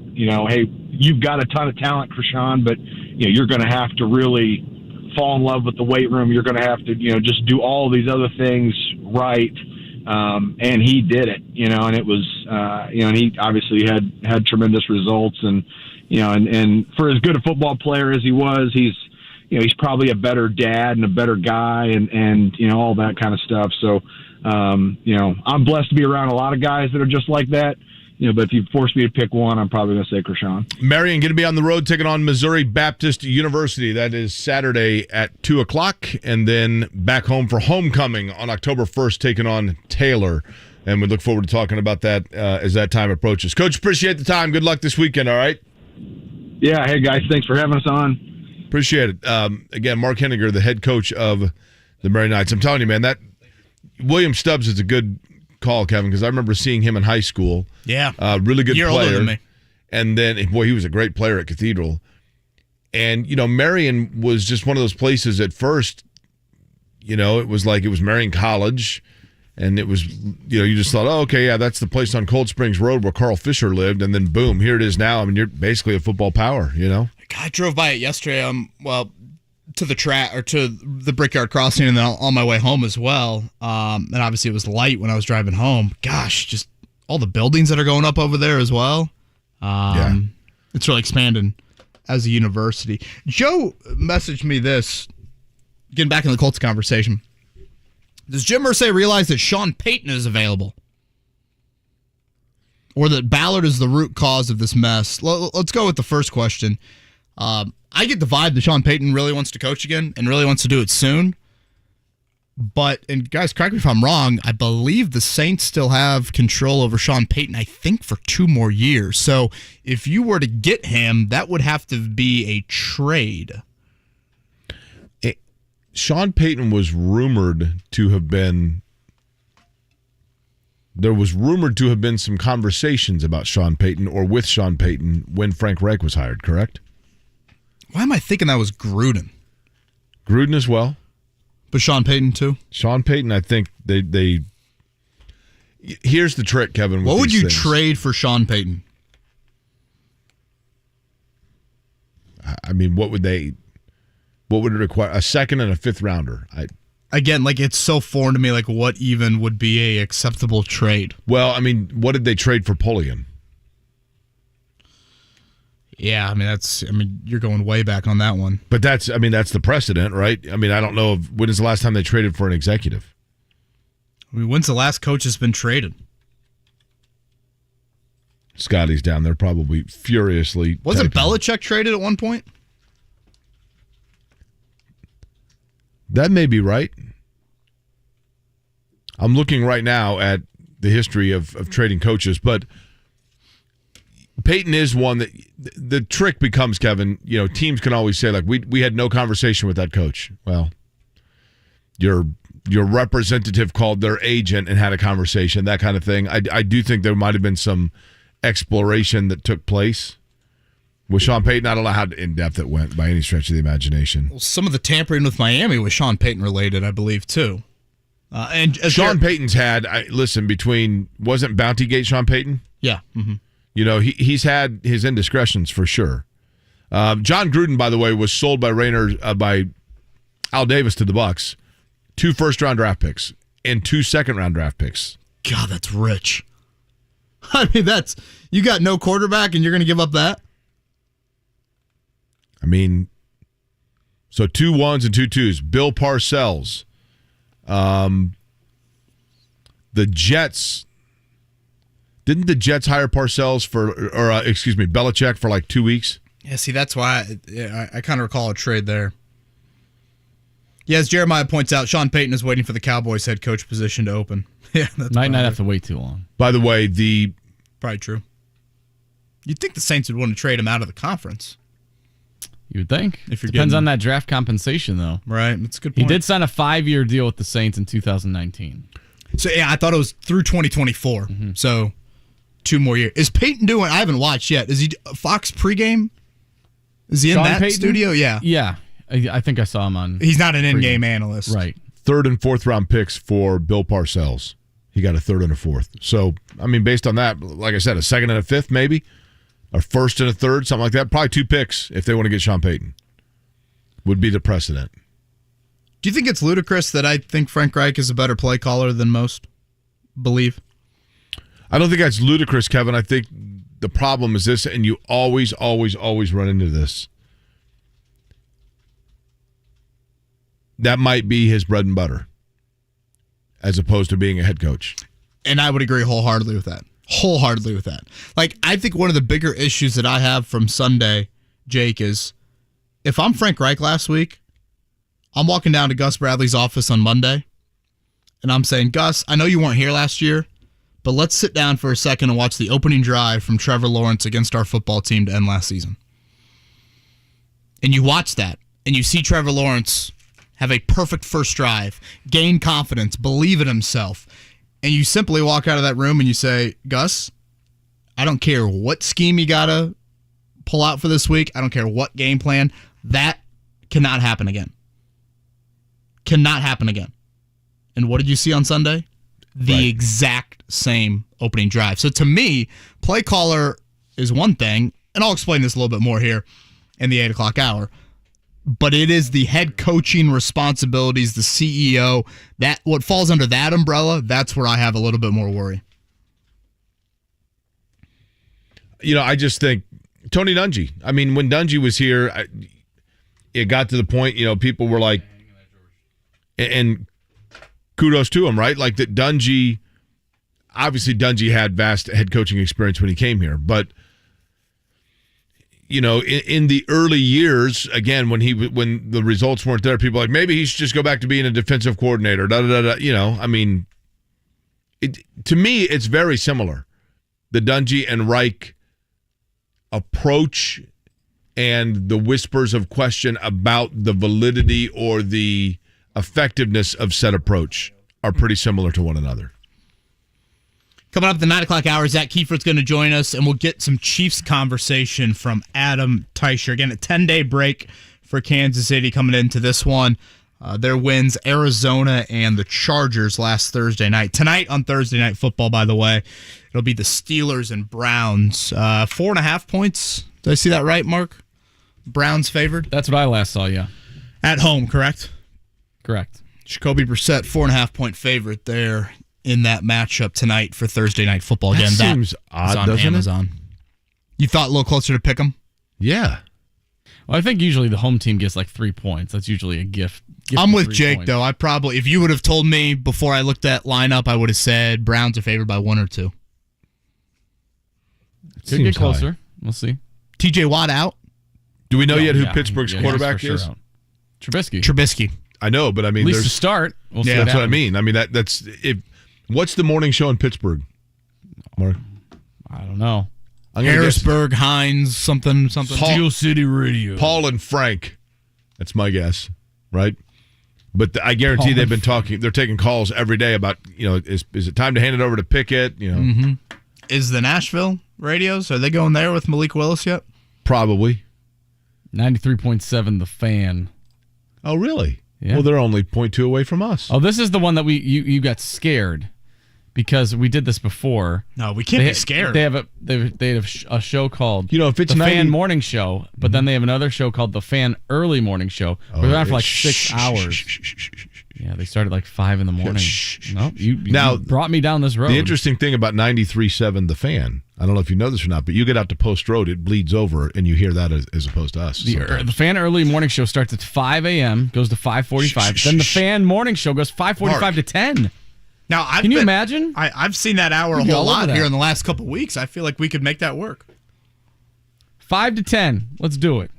hey, you've got a ton of talent, Krishan, but, you're going to have to really fall in love with the weight room. You're going to have to, just do all these other things right. And he did it, and it was, and he obviously had tremendous results, and, and for as good a football player as he was, he's probably a better dad and a better guy, and all that kind of stuff. So, I'm blessed to be around a lot of guys that are just like that. But if you force me to pick one, I'm probably going to say Krishan. Marian going to be on the road taking on Missouri Baptist University. That is Saturday at 2:00, and then back home for homecoming on October 1st, taking on Taylor. And we look forward to talking about that as that time approaches. Coach, appreciate the time. Good luck this weekend, all right? Yeah, hey, guys, thanks for having us on. Appreciate it. Again, Mark Henninger, the head coach of the Mary Knights. I'm telling you, man, that William Stubbs is a good call, Kevin, because I remember seeing him in high school. Yeah. Really good Year player. older than me. And then, boy, he was a great player at Cathedral. And, Marion was just one of those places at first, it was like it was Marion College. And it was, you just thought, oh, okay, yeah, that's the place on Cold Springs Road where Carl Fisher lived. And then, boom, here it is now. I mean, you're basically a football power, I drove by it yesterday. To the track or to the Brickyard Crossing, and then on my way home as well. And obviously, it was light when I was driving home. Gosh, just all the buildings that are going up over there as well. It's really expanding as a university. Joe messaged me this, getting back in the Colts conversation. Does Jim Irsay realize that Sean Payton is available? Or that Ballard is the root cause of this mess? Let's go with the first question. I get the vibe that Sean Payton really wants to coach again and really wants to do it soon. But, and guys, correct me if I'm wrong, I believe the Saints still have control over Sean Payton, I think, for 2 more years. So if you were to get him, that would have to be a trade. Sean Payton was rumored to have been... There was rumored to have been some conversations about Sean Payton or with Sean Payton when Frank Reich was hired, correct? Why am I thinking that was Gruden? Gruden as well. But Sean Payton too? Sean Payton, I think they here's the trick, Kevin. What would you trade for Sean Payton? I mean, what would it require? A second and a fifth rounder. Again, it's so foreign to me, what even would be a acceptable trade? Well, I mean, what did they trade for Polian? Yeah, you're going way back on that one. But that's the precedent, right? I mean, I don't know when is the last time they traded for an executive? When's the last coach that's been traded? Scotty's down there probably furiously. Wasn't Belichick traded at one point? That may be right. I'm looking right now at the history of trading coaches, but Payton is one that the trick becomes, Kevin, teams can always say, we had no conversation with that coach. Well, your representative called their agent and had a conversation, that kind of thing. I do think there might have been some exploration that took place. With Sean Payton, I don't know how in-depth it went by any stretch of the imagination. Well, some of the tampering with Miami was Sean Payton related, I believe, too. And Sean Payton's had, wasn't Bountygate Sean Payton? Yeah. Mm-hmm. He's had his indiscretions for sure. John Gruden, by the way, was sold by by Al Davis to the Bucs. 2 first-round draft picks and 2 second-round draft picks. God, that's rich. I mean, you got no quarterback and you're going to give up that? I mean, so 2 1s and 2 2s. Bill Parcells. The Jets. Didn't the Jets hire Parcells Belichick for 2 weeks? Yeah, see, that's why I kind of recall a trade there. Yeah, as Jeremiah points out, Sean Payton is waiting for the Cowboys head coach position to open. Yeah, that's might not have to wait too long. By the way, probably true. You'd think the Saints would want to trade him out of the conference. You would think. Depends on that draft compensation, though. Right, that's a good point. He did sign a 5-year deal with the Saints in 2019. So, yeah, I thought it was through 2024. Mm-hmm. So, 2 more years. Is Payton doing, I haven't watched yet, is he Fox pregame? Is he in that studio? Yeah. Yeah. I think I saw him on. He's not an in-game analyst. Right. 3rd and 4th round picks for Bill Parcells. He got a 3rd and a 4th. So, I mean, based on that, like I said, a 2nd and a 5th maybe, a 1st and a 3rd, something like that. Probably 2 picks if they want to get Sean Payton. Would be the precedent. Do you think it's ludicrous that I think Frank Reich is a better play caller than most believe? I don't think that's ludicrous, Kevin. I think the problem is this, and you always run into this. That might be his bread and butter, as opposed to being a head coach. And I would agree wholeheartedly with that. Like, I think one of the bigger issues that I have from Sunday, Jake, is if I'm Frank Reich last week, I'm walking down to Gus Bradley's office on Monday, and I'm saying, Gus, I know you weren't here last year, but let's sit down for a second and watch the opening drive from Trevor Lawrence against our football team to end last season. And you watch that, and you see Trevor Lawrence have a perfect first drive, gain confidence, believe in himself, and you simply walk out of that room and you say, Gus, I don't care what scheme you got to pull out for this week. I don't care what game plan. That cannot happen again. Cannot happen again. And what did you see on Sunday? The exact same opening drive. So to me, play caller is one thing, and I'll explain this a little bit more here in the 8 o'clock hour, but it is the head coaching responsibilities, the CEO, that what falls under that umbrella, that's where I have a little bit more worry. You know, I just think Tony Dungy. I mean, when Dungy was here, it got to the point, you know, people were like, and kudos to him, right? Like that Dungy, obviously Dungy had vast head coaching experience when he came here, but you know, in the early years, again, when the results weren't there, people were like, maybe he should just go back to being a defensive coordinator. You know, I mean, to me, it's very similar. The Dungy and Reich approach and the whispers of question about the validity or the effectiveness of said approach are pretty similar to one another. Coming up at the 9 o'clock hour, Zach Keefer's going to join us, and we'll get some Chiefs conversation from Adam Teicher. Again, a 10-day break for Kansas City coming into this one. Their wins, Arizona and the Chargers last Thursday night. Tonight on Thursday Night Football, by the way, it'll be the Steelers and Browns. 4.5 points. Did I see that right, Mark? Browns favored? That's what I last saw, yeah. At home, correct? Correct. Jacoby Brissett, 4.5-point favorite there in that matchup tonight for Thursday Night Football. Again, that seems odd, on doesn't Amazon. You thought a little closer to pick 'em? Yeah. Well, I think usually the home team gets like 3 points. That's usually a gift. I'm with Jake, though. I probably, if you would have told me before I looked at lineup, I would have said Browns are favored by 1 or 2. Could get closer. High. We'll see. TJ Watt out. Do we know yet who Pittsburgh's quarterback is? Sure. Trubisky. Trubisky. I know, but I mean, at least to start. We'll see that's what I mean. I mean, that's if. What's the morning show in Pittsburgh, Mark? I don't know. Harrisburg, Hines, something. Steel City Radio. Paul and Frank. That's my guess, right? But I guarantee they've been talking. They're taking calls every day about, you know, is it time to hand it over to Pickett? You know, Is the Nashville radios, are they going there with Malik Willis yet? Probably. 93.7 The Fan. Oh, really? Yeah. Well, they're only 0.2 away from us. Oh, this is the one that you got scared because we did this before. No, we can't be scared. They have a show called if it's the Fan Morning Show, but then they have another show called the Fan Early Morning Show. We're on for like 6 hours. Yeah, they started like 5 in the morning. Nope, you brought me down this road. The interesting thing about 93.7 The Fan, I don't know if you know this or not, but you get out to Post Road, it bleeds over, and you hear that as opposed to us. The Fan Early Morning Show starts at 5 a.m., goes to 5:45. Then the Fan Morning Show goes 5:45 to 10. Now, can you imagine? I've seen that hour a whole lot here in the last couple of weeks. I feel like we could make that work. 5 to 10. Let's do it.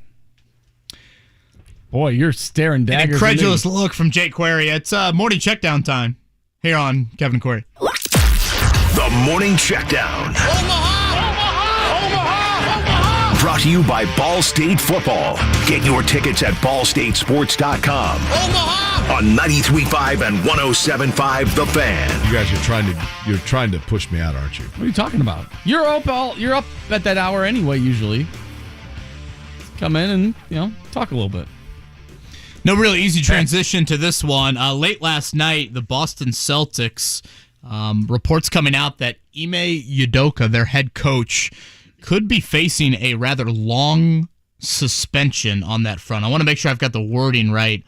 Boy, you're staring daggers. An incredulous look from Jake Query. It's morning checkdown time here on Kevin and Corey. The Morning Checkdown. Omaha! Brought to you by Ball State Football. Get your tickets at ballstatesports.com. Omaha! On 93.5 and 107.5 The Fan. You guys are trying to push me out, aren't you? What are you talking about? You're up at that hour anyway, usually. Come in and, talk a little bit. No real easy transition to this one. Late last night, the Boston Celtics, reports coming out that Ime Udoka, their head coach, could be facing a rather long suspension on that front. I want to make sure I've got the wording right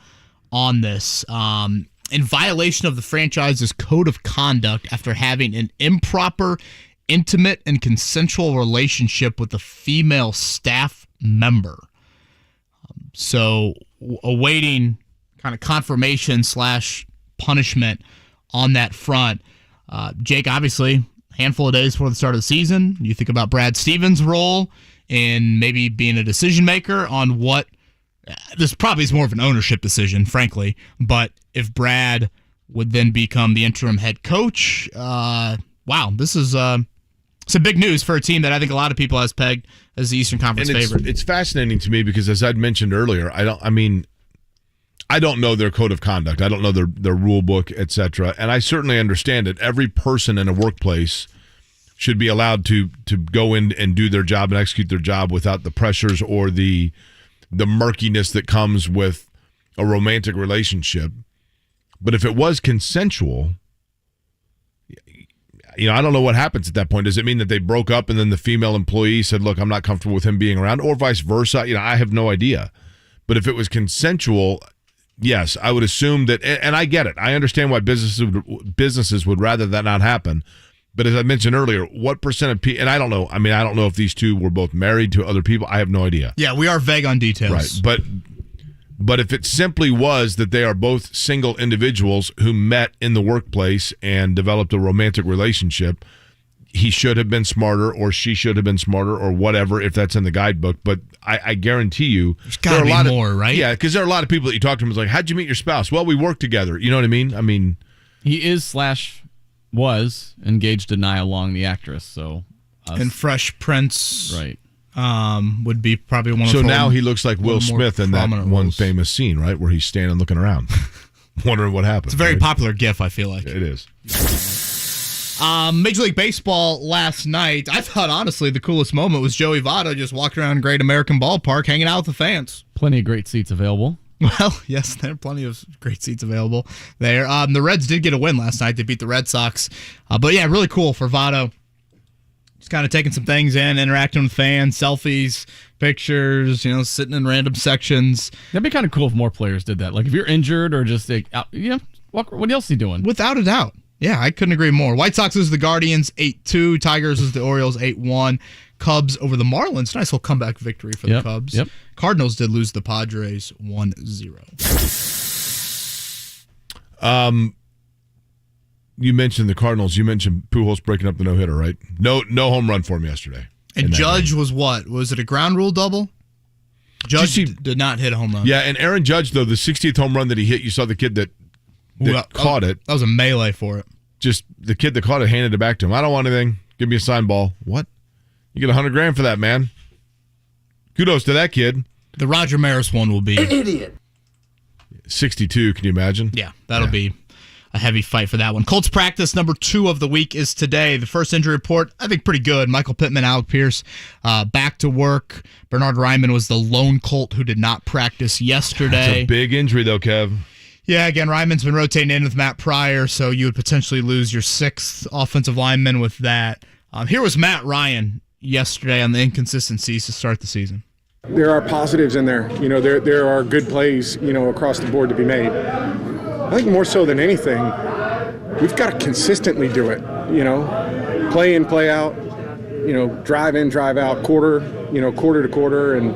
on this. In violation of the franchise's code of conduct after having an improper, intimate, and consensual relationship with a female staff member. So awaiting kind of confirmation / punishment on that front. Jake, obviously, a handful of days before the start of the season, you think about Brad Stevens' role in maybe being a decision maker on what this probably is more of an ownership decision, frankly, but if Brad would then become the interim head coach, wow, this is some big news for a team that I think a lot of people has pegged as the Eastern Conference favorite. It's fascinating to me because, as I'd mentioned earlier, I don't know their code of conduct. I don't know their rule book, etc. And I certainly understand that every person in a workplace should be allowed to go in and do their job and execute their job without the pressures or the murkiness that comes with a romantic relationship. But if it was consensual, I don't know what happens at that point. Does it mean that they broke up and then the female employee said, look, I'm not comfortable with him being around, or vice versa? I have no idea. But if it was consensual, yes, I would assume that, and I get it. I understand why businesses would rather that not happen. But as I mentioned earlier, what percent of people, and I don't know. I don't know if these two were both married to other people. I have no idea. Yeah, we are vague on details. Right. But if it simply was that they are both single individuals who met in the workplace and developed a romantic relationship, he should have been smarter, or she should have been smarter, or whatever, if that's in the guidebook. But I guarantee you, there's got to be more, right? Yeah, because there are a lot of people that you talk to them, it's like, how'd you meet your spouse? Well, we work together. You know what I mean? He is / was engaged to Nia Long, the actress. So, and Fresh Prince, right? Would be probably one of. So now he looks like Will Smith in that one roles. famous scene, right, where he's standing looking around, wondering what happened. It's a very popular GIF, I feel like. It is. Major League Baseball last night, I thought, honestly, the coolest moment was Joey Votto just walking around Great American Ballpark, hanging out with the fans. Plenty of great seats available. Well, yes, there are plenty of great seats available there. The Reds did get a win last night. They beat the Red Sox. But, yeah, really cool for Votto. Just kind of taking some things in, interacting with fans, selfies, pictures, sitting in random sections. That'd be kind of cool if more players did that. Like, if you're injured or just, what else are you doing? Without a doubt. Yeah, I couldn't agree more. White Sox lose the Guardians 8-2. Tigers lose the Orioles 8-1. Cubs over the Marlins. Nice little comeback victory for the Cubs. Yep. Cardinals did lose the Padres 1-0. You mentioned the Cardinals. You mentioned Pujols breaking up the no-hitter, right? No home run for him yesterday. And Judge was what? Was it a ground rule double? Judge did not hit a home run. Yeah, and Aaron Judge, though, the 60th home run that he hit, you saw the kid that caught it. That was a melee for it. Just the kid that caught it handed it back to him. I don't want anything. Give me a sign ball. What? You get $100,000 for that, man. Kudos to that kid. The Roger Maris one will be an idiot. 62. Can you imagine? Yeah, that'll be a heavy fight for that one. Colts practice number 2 of the week is today. The first injury report, I think, pretty good. Michael Pittman, Alec Pierce, back to work. Bernard Ryman was the lone Colt who did not practice yesterday. That's a big injury, though, Kev. Yeah, again, Ryman's been rotating in with Matt Pryor, so you would potentially lose your 6th offensive lineman with that. Here was Matt Ryan yesterday on the inconsistencies to start the season. There are positives in there. There are good plays, across the board to be made. I think more so than anything, we've got to consistently do it, play in, play out, drive in, drive out, quarter to quarter, and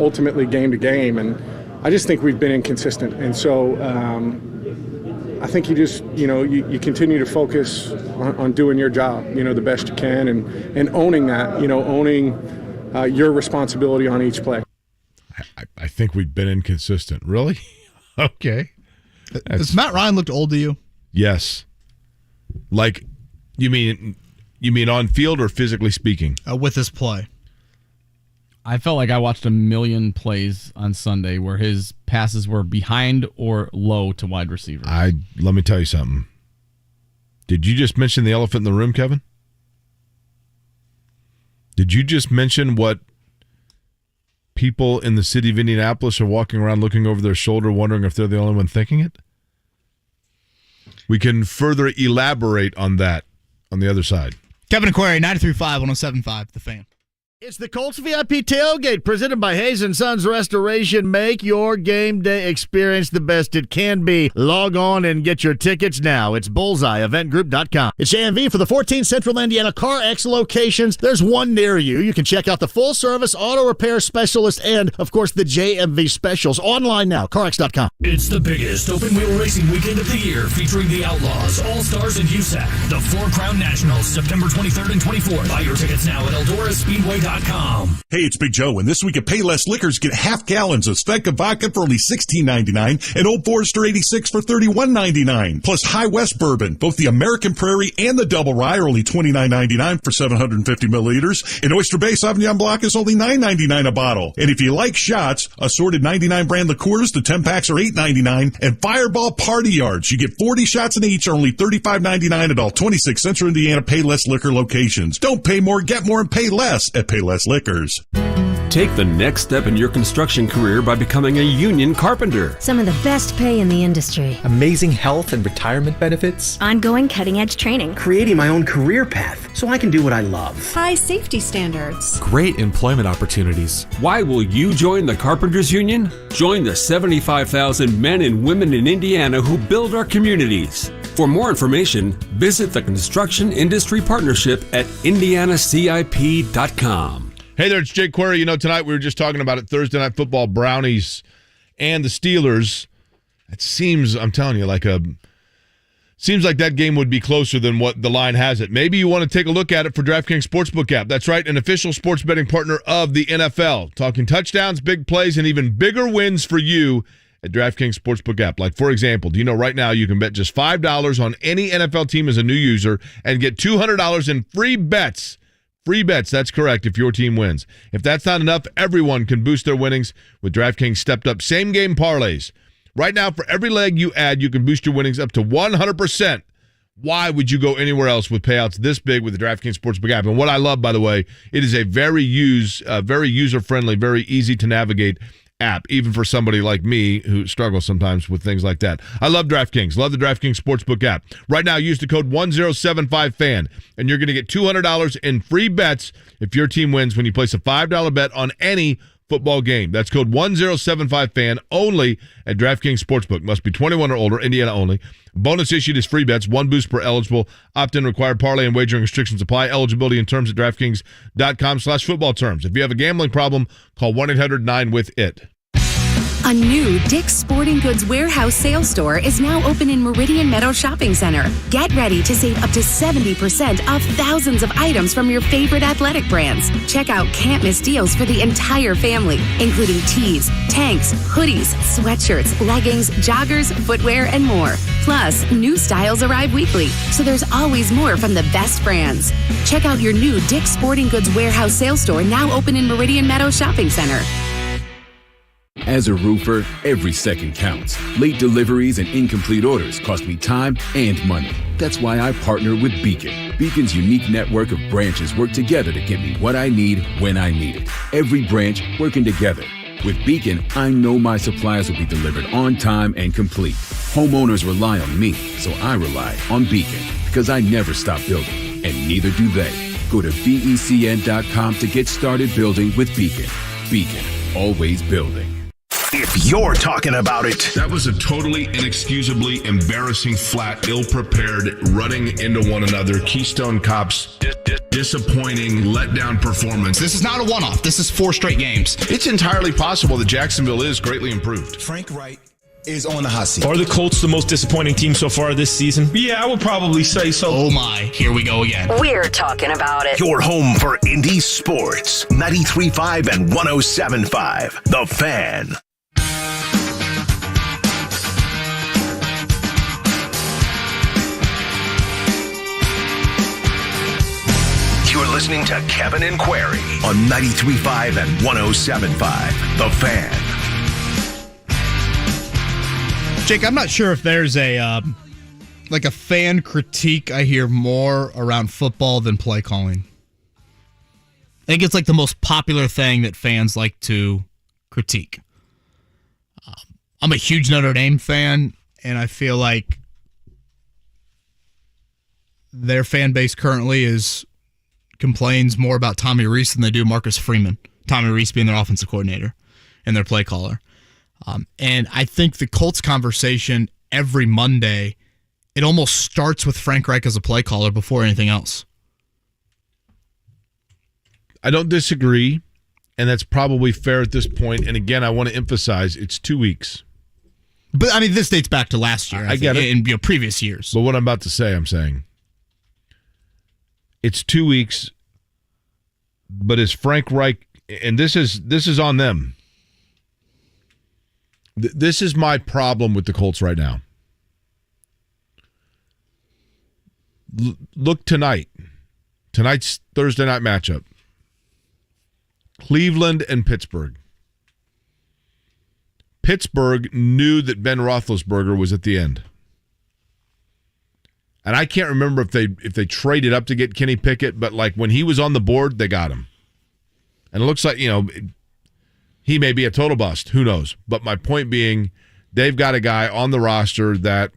ultimately game to game. And I just think we've been inconsistent. And so I think you just, you continue to focus on doing your job, the best you can, and owning that, owning your responsibility on each play. I think we've been inconsistent. Really? Okay. Has Matt Ryan looked old to you? Yes. Like, you mean on field or physically speaking? With his play. I felt like I watched a million plays on Sunday where his passes were behind or low to wide receivers. Let me tell you something. Did you just mention the elephant in the room, Kevin? Did you just mention what people in the city of Indianapolis are walking around looking over their shoulder wondering if they're the only one thinking it? We can further elaborate on that on the other side. Kevin and Query, 93.5, 107.5, The Fan. It's the Colts VIP Tailgate presented by Hayes & Sons Restoration. Make your game day experience the best it can be. Log on and get your tickets now. It's bullseyeeventgroup.com. It's JMV for the 14 Central Indiana CarX locations. There's one near you. You can check out the full-service auto repair specialist and, of course, the JMV specials. Online now, CarX.com. It's the biggest open-wheel racing weekend of the year featuring the Outlaws, All-Stars, and USAC. The Four Crown Nationals, September 23rd and 24th. Buy your tickets now at EldoraSpeedway.com. Hey, it's Big Joe, and this week at Payless Liquors, get half gallons of Svedka vodka for only $16.99 and Old Forester 86 for $31.99. Plus High West Bourbon, both the American Prairie and the Double Rye are only $29.99 for 750 milliliters. And Oyster Bay Sauvignon Blanc is only $9.99 a bottle. And if you like shots, assorted 99 brand liqueurs, the 10 packs are $8.99. And Fireball Party Yards, you get 40 shots in each, are only $35.99 at all 26 Central Indiana Payless Liquor locations. Don't pay more, get more, and pay less at Payless Liquors. Take the next step in your construction career by becoming a union carpenter. Some of the best pay in the industry. Amazing health and retirement benefits. Ongoing cutting-edge training. Creating my own career path so I can do what I love. High safety standards. Great employment opportunities. Why will you join the Carpenters Union? Join the 75,000 men and women in Indiana who build our communities. For more information, visit the Construction Industry Partnership at indianacip.com. Hey there, it's Jake Query. You know, tonight we were just talking about it, Thursday Night Football, Brownies and the Steelers. It seems, I'm telling you, seems like that game would be closer than what the line has it. Maybe you want to take a look at it for DraftKings Sportsbook app. That's right, an official sports betting partner of the NFL. Talking touchdowns, big plays, and even bigger wins for you at DraftKings Sportsbook app. Like, for example, do you know right now you can bet just $5 on any NFL team as a new user and get $200 in free bets. Free bets, that's correct, if your team wins. If that's not enough, everyone can boost their winnings with DraftKings stepped-up same-game parlays. Right now, for every leg you add, you can boost your winnings up to 100%. Why would you go anywhere else with payouts this big with the DraftKings Sportsbook app? And what I love, by the way, it is a very user-friendly, very easy-to-navigate app, even for somebody like me who struggles sometimes with things like that. I love DraftKings. Love the DraftKings Sportsbook app. Right now, use the code 1075FAN, and you're going to get $200 in free bets if your team wins when you place a $5 bet on any football game. That's code 1075FAN only at DraftKings Sportsbook. Must be 21 or older, Indiana only. Bonus issued is free bets, one boost per eligible. Opt-in required, parlay and wagering restrictions apply. Eligibility and terms at DraftKings.com/football terms. If you have a gambling problem, call 1-800-9-WITH-IT. A new Dick's Sporting Goods warehouse sales store is now open in Meridian Meadow Shopping Center. Get ready to save up to 70% off thousands of items from your favorite athletic brands. Check out can't miss deals for the entire family, including tees, tanks, hoodies, sweatshirts, leggings, joggers, footwear, and more. Plus, new styles arrive weekly, so there's always more from the best brands. Check out your new Dick's Sporting Goods warehouse sales store now open in Meridian Meadow Shopping Center. As a roofer, every second counts. Late deliveries and incomplete orders cost me time and money. That's why I partner with Beacon. Beacon's unique network of branches work together to get me what I need when I need it. Every branch working together. With Beacon, I know my supplies will be delivered on time and complete. Homeowners rely on me, so I rely on Beacon because I never stop building, and neither do they. Go to BECN.com to get started building with Beacon. Beacon, always building. If you're talking about it. That was a totally inexcusably embarrassing, flat, ill-prepared, running into one another, Keystone Cops, disappointing, letdown performance. This is not a one-off. This is 4 straight games. It's entirely possible that Jacksonville is greatly improved. Frank Reich is on the hot seat. Are the Colts the most disappointing team so far this season? Yeah, I would probably say so. Oh my, here we go again. We're talking about it. Your home for Indy sports. 93.5 and 107.5. The Fan. You're listening to Kevin and Query on 93.5 and 107.5. The Fan. Jake, I'm not sure if there's a fan critique I hear more around football than play calling. I think it's like the most popular thing that fans like to critique. I'm a huge Notre Dame fan, and I feel like their fan base currently complains more about Tommy Rees than they do Marcus Freeman. Tommy Rees being their offensive coordinator and their play caller. And I think the Colts conversation every Monday, it almost starts with Frank Reich as a play caller before anything else. I don't disagree, and that's probably fair at this point. And again, I want to emphasize it's 2 weeks. But, I mean, this dates back to last year. I get it. In previous years. But what I'm about to say, I'm saying it's 2 weeks, but is Frank Reich, and this is on them. This is my problem with the Colts right now. Look tonight. Tonight's Thursday night matchup. Cleveland and Pittsburgh. Pittsburgh knew that Ben Roethlisberger was at the end. And I can't remember if they traded up to get Kenny Pickett, but like when he was on the board, they got him. And it looks like, he may be a total bust. Who knows? But my point being, they've got a guy on the roster that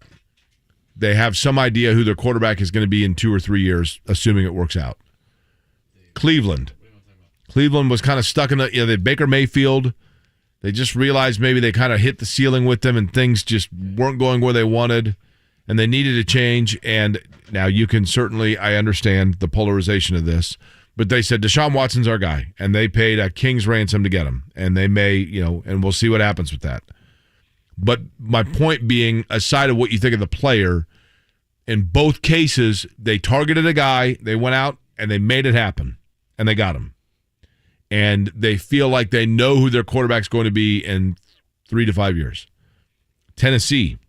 they have some idea who their quarterback is going to be in 2 or 3 years, assuming it works out. Cleveland was kind of stuck in they had Baker Mayfield. They just realized maybe they kind of hit the ceiling with them and things just weren't going where they wanted, and they needed a change. And now you can certainly, I understand the polarization of this, but they said Deshaun Watson's our guy, and they paid a king's ransom to get him, and they may, and we'll see what happens with that. But my point being, aside of what you think of the player, in both cases, they targeted a guy, they went out, and they made it happen, and they got him. And they feel like they know who their quarterback's going to be in 3 to 5 years. Tennessee,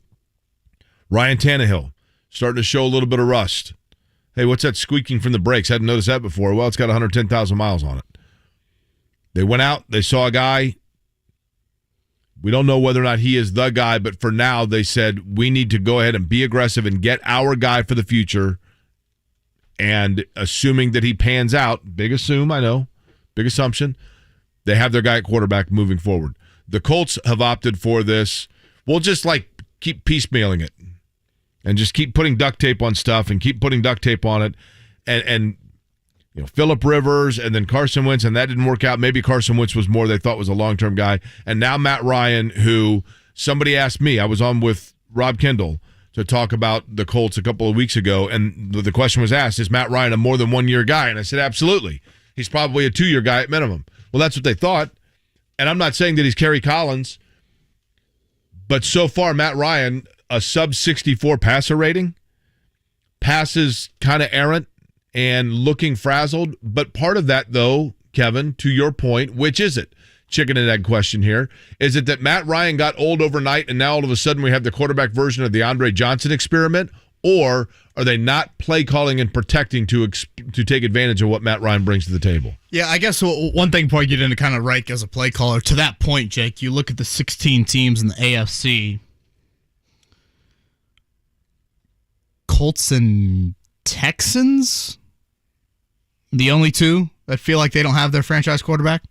Ryan Tannehill, starting to show a little bit of rust. Hey, what's that squeaking from the brakes? Hadn't noticed that before. Well, it's got 110,000 miles on it. They went out, they saw a guy. We don't know whether or not he is the guy, but for now, they said, we need to go ahead and be aggressive and get our guy for the future. And assuming that he pans out, big assume, I know, big assumption, they have their guy at quarterback moving forward. The Colts have opted for this. We'll just keep piecemealing it and just keep putting duct tape on stuff and keep putting duct tape on it. And Phillip Rivers and then Carson Wentz, and that didn't work out. Maybe Carson Wentz was more they thought was a long-term guy. And now Matt Ryan, who somebody asked me, I was on with Rob Kendall to talk about the Colts a couple of weeks ago, and the question was asked, is Matt Ryan a more than 1 year guy? And I said, absolutely. He's probably a 2-year guy at minimum. Well, that's what they thought. And I'm not saying that he's Kerry Collins, but so far, Matt Ryan, a sub-64 passer rating, passes kind of errant and looking frazzled. But part of that, though, Kevin, to your point, which is it? Chicken and egg question here. Is it that Matt Ryan got old overnight and now all of a sudden we have the quarterback version of the Andre Johnson experiment? Or are they not play calling and protecting to take advantage of what Matt Ryan brings to the table? Yeah, I guess one thing before I get into kind of Reich as a play caller, to that point, Jake, you look at the 16 teams in the AFC. Colts and Texans, the only two that feel like they don't have their franchise quarterback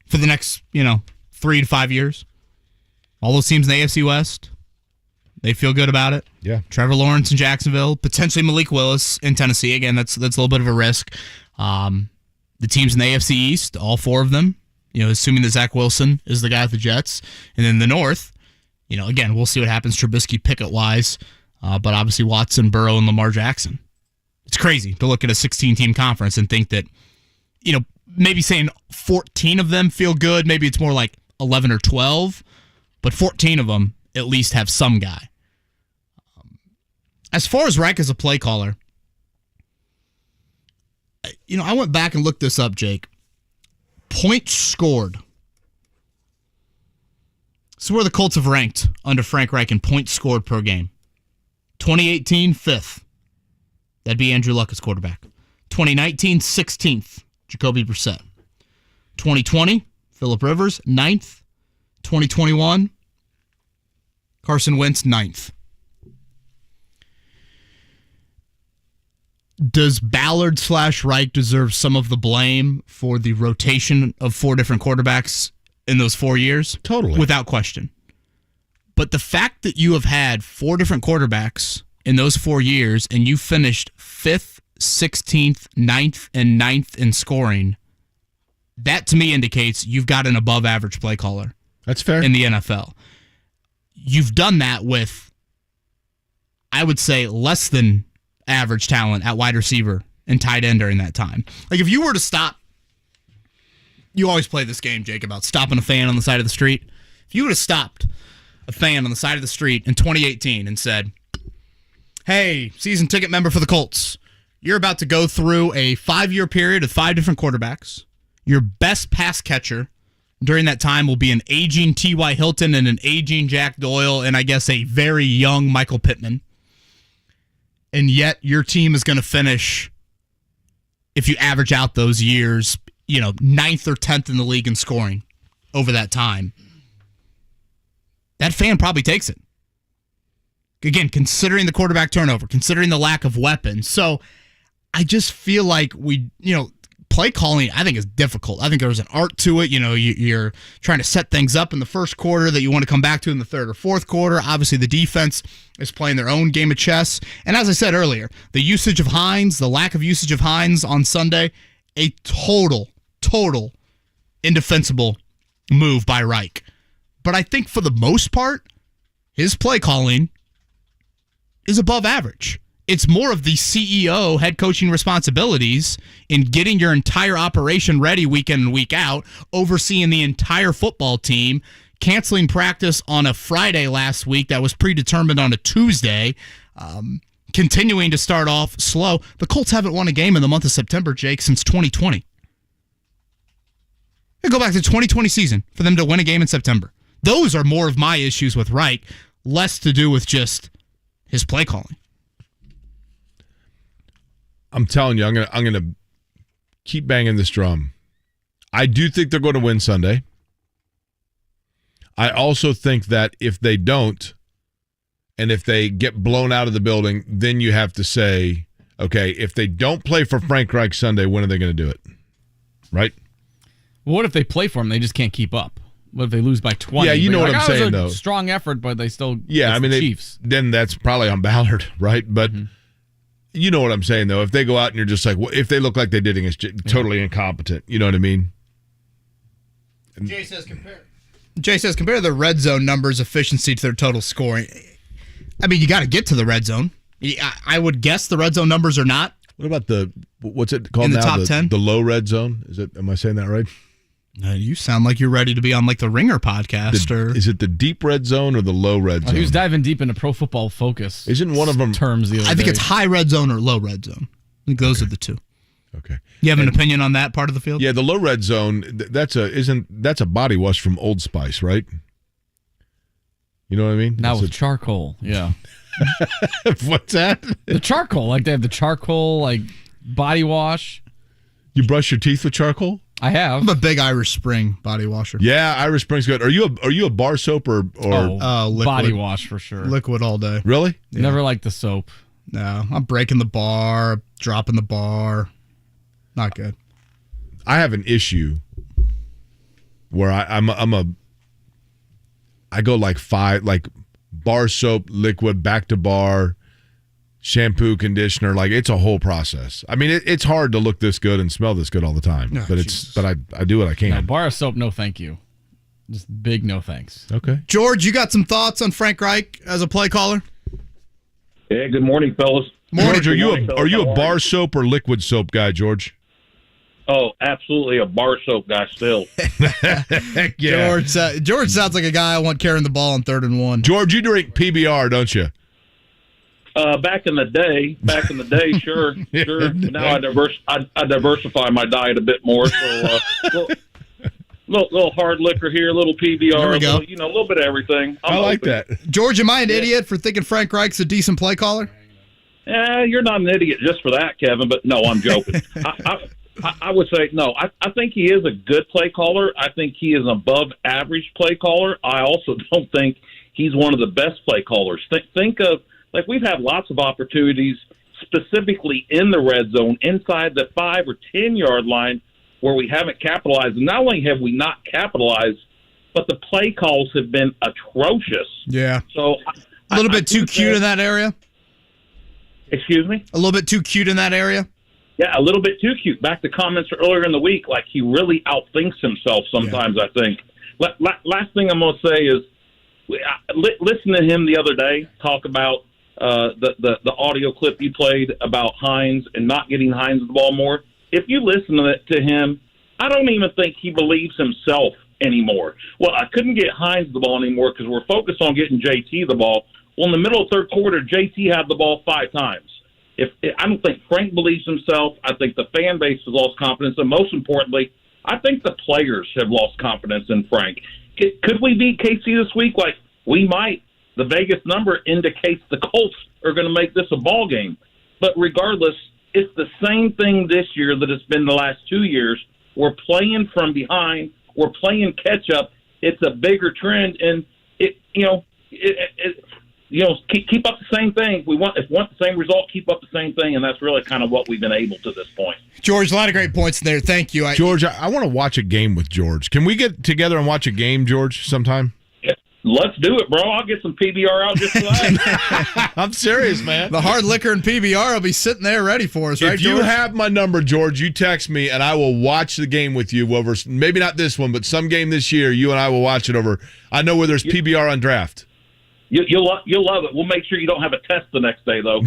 for the next, 3 to 5 years. All those teams in the AFC West, they feel good about it. Yeah. Trevor Lawrence in Jacksonville, potentially Malik Willis in Tennessee. Again, that's a little bit of a risk. The teams in the AFC East, all 4 of them, assuming that Zach Wilson is the guy with the Jets. And then the North, again, we'll see what happens Trubisky Pickett-wise, but obviously Watson, Burrow, and Lamar Jackson. It's crazy to look at a 16-team conference and think that, maybe saying 14 of them feel good. Maybe it's more like 11 or 12, but 14 of them at least have some guy. As far as Reich as a play caller, I went back and looked this up, Jake. Points scored. This is where the Colts have ranked under Frank Reich in points scored per game. 2018, 5th. That'd be Andrew Luck as quarterback. 2019, 16th. Jacoby Brissett. 2020, Phillip Rivers, 9th. 2021, Carson Wentz, 9th. Does Ballard / Reich deserve some of the blame for the rotation of 4 different quarterbacks in those 4 years? Totally. Without question. But the fact that you have had 4 different quarterbacks in those 4 years and you finished 5th, 16th, 9th, and 9th in scoring, that to me indicates you've got an above average play caller. That's fair. In the NFL. You've done that with, I would say, less than average talent at wide receiver and tight end during that time. Like, if you were to stop, you always play this game, Jake, about stopping a fan on the side of the street. If you would have stopped a fan on the side of the street in 2018 and said, hey, season ticket member for the Colts, you're about to go through a 5-year period of 5 different quarterbacks. Your best pass catcher during that time will be an aging T.Y. Hilton and an aging Jack Doyle and I guess a very young Michael Pittman. And yet your team is going to finish, if you average out those years, 9th or 10th in the league in scoring over that time. That fan probably takes it. Again, considering the quarterback turnover, considering the lack of weapons. So I just feel like play calling, I think, is difficult. I think there's an art to it. You're trying to set things up in the first quarter that you want to come back to in the third or fourth quarter. Obviously, the defense is playing their own game of chess. And as I said earlier, the usage of Hines, the lack of usage of Hines on Sunday, a total indefensible move by Reich. But I think for the most part, his play calling is above average. It's more of the CEO head coaching responsibilities in getting your entire operation ready week in and week out, overseeing the entire football team, canceling practice on a Friday last week that was predetermined on a Tuesday, continuing to start off slow. The Colts haven't won a game in the month of September, Jake, since 2020. They go back to the 2020 season for them to win a game in September. Those are more of my issues with Reich, less to do with just his play calling. I'm telling you, I'm gonna keep banging this drum. I do think they're going to win Sunday. I also think that if they don't, and if they get blown out of the building, then you have to say, okay, if they don't play for Frank Reich Sunday, when are they going to do it? Right? Well, what if they play for him? They just can't keep up. What if they lose by 20? Yeah, you know what I'm saying, though. Strong effort, but they still. Yeah, I mean, the Chiefs. Then that's probably on Ballard, right? But. Mm-hmm. You know what I'm saying, though. If they go out and you're just like, well, if they look like they did against totally incompetent, you know what I mean? Jay says compare the red zone numbers efficiency to their total scoring. I mean, you got to get to the red zone. I would guess the red zone numbers are not. What about what's it called in the now? top 10? The low red zone? Am I saying that right? You sound like you're ready to be on like the Ringer podcast. Is it the deep red zone or the low red zone? He was diving deep into Pro Football Focus. Isn't one of them terms the other I think day. it's high red zone or low red zone. I think those are the two. Okay. You have an opinion on that part of the field? Yeah, the low red zone, that's a body wash from Old Spice, right? You know what I mean? Now with charcoal, yeah. What's that? The charcoal, like they have the charcoal like body wash. You brush your teeth with charcoal? I have. I'm a big Irish Spring body washer. Yeah, Irish Spring's good. Are you a bar soap or liquid, body wash for sure? Liquid all day. Really? Yeah. Never liked the soap. No, I'm breaking the bar, dropping the bar. Not good. I have an issue where I go like 5, like bar soap, liquid, back to bar, shampoo, conditioner. Like it's a whole process. I mean, it's hard to look this good and smell this good all the time. Oh, but I do what I can. No, bar of soap, no thank you. Just big no thanks. Okay. George, you got some thoughts on Frank Reich as a play caller? Yeah, good morning, fellas. George, are you a bar soap or liquid soap guy, George? Oh, absolutely a bar soap guy still. Heck yeah. George sounds like a guy I want carrying the ball on 3rd and 1. George, you drink PBR, don't you? Back in the day, sure. Now I diversify my diet a bit more. So, little hard liquor here, a little PBR, There we go. A little bit of everything. I like that. George, am I an idiot for thinking Frank Reich's a decent play caller? You're not an idiot just for that, Kevin. But no, I'm joking. I would say no. I think he is a good play caller. I think he is an above average play caller. I also don't think he's one of the best play callers. Think of, like, we've had lots of opportunities, specifically in the red zone, inside the 5 or 10-yard line, where we haven't capitalized. And not only have we not capitalized, but the play calls have been atrocious. Yeah. So a little bit too cute in that area. Excuse me? A little bit too cute in that area. Yeah, a little bit too cute. Back to comments earlier in the week, like he really outthinks himself sometimes, I think. Last thing I'm going to say is, listen to him the other day talk about the audio clip you played about Hines and not getting Hines the ball more. If you listen to him, I don't even think he believes himself anymore. Well, I couldn't get Hines the ball anymore because we're focused on getting JT the ball. Well, in the middle of third quarter, JT had the ball 5 times. I don't think Frank believes himself. I think the fan base has lost confidence. And most importantly, I think the players have lost confidence in Frank. Could we beat KC this week? Like, we might. The Vegas number indicates the Colts are going to make this a ball game. But regardless, it's the same thing this year that it's been the last 2 years. We're playing from behind. We're playing catch-up. It's a bigger trend. And, keep up the same thing. If we want the same result, keep up the same thing, and that's really kind of what we've been able to this point. George, a lot of great points there. Thank you. George, I want to watch a game with George. Can we get together and watch a game, George, sometime? Yeah, let's do it, bro. I'll get some PBR out just for that. I'm serious, man. The hard liquor and PBR will be sitting there ready for us, right, If George? you have my number, George, you text me, and I will watch the game with you over, maybe not this one, but some game this year. You and I will watch it over. I know where there's PBR on draft. You'll love it. We'll make sure you don't have a test the next day, though.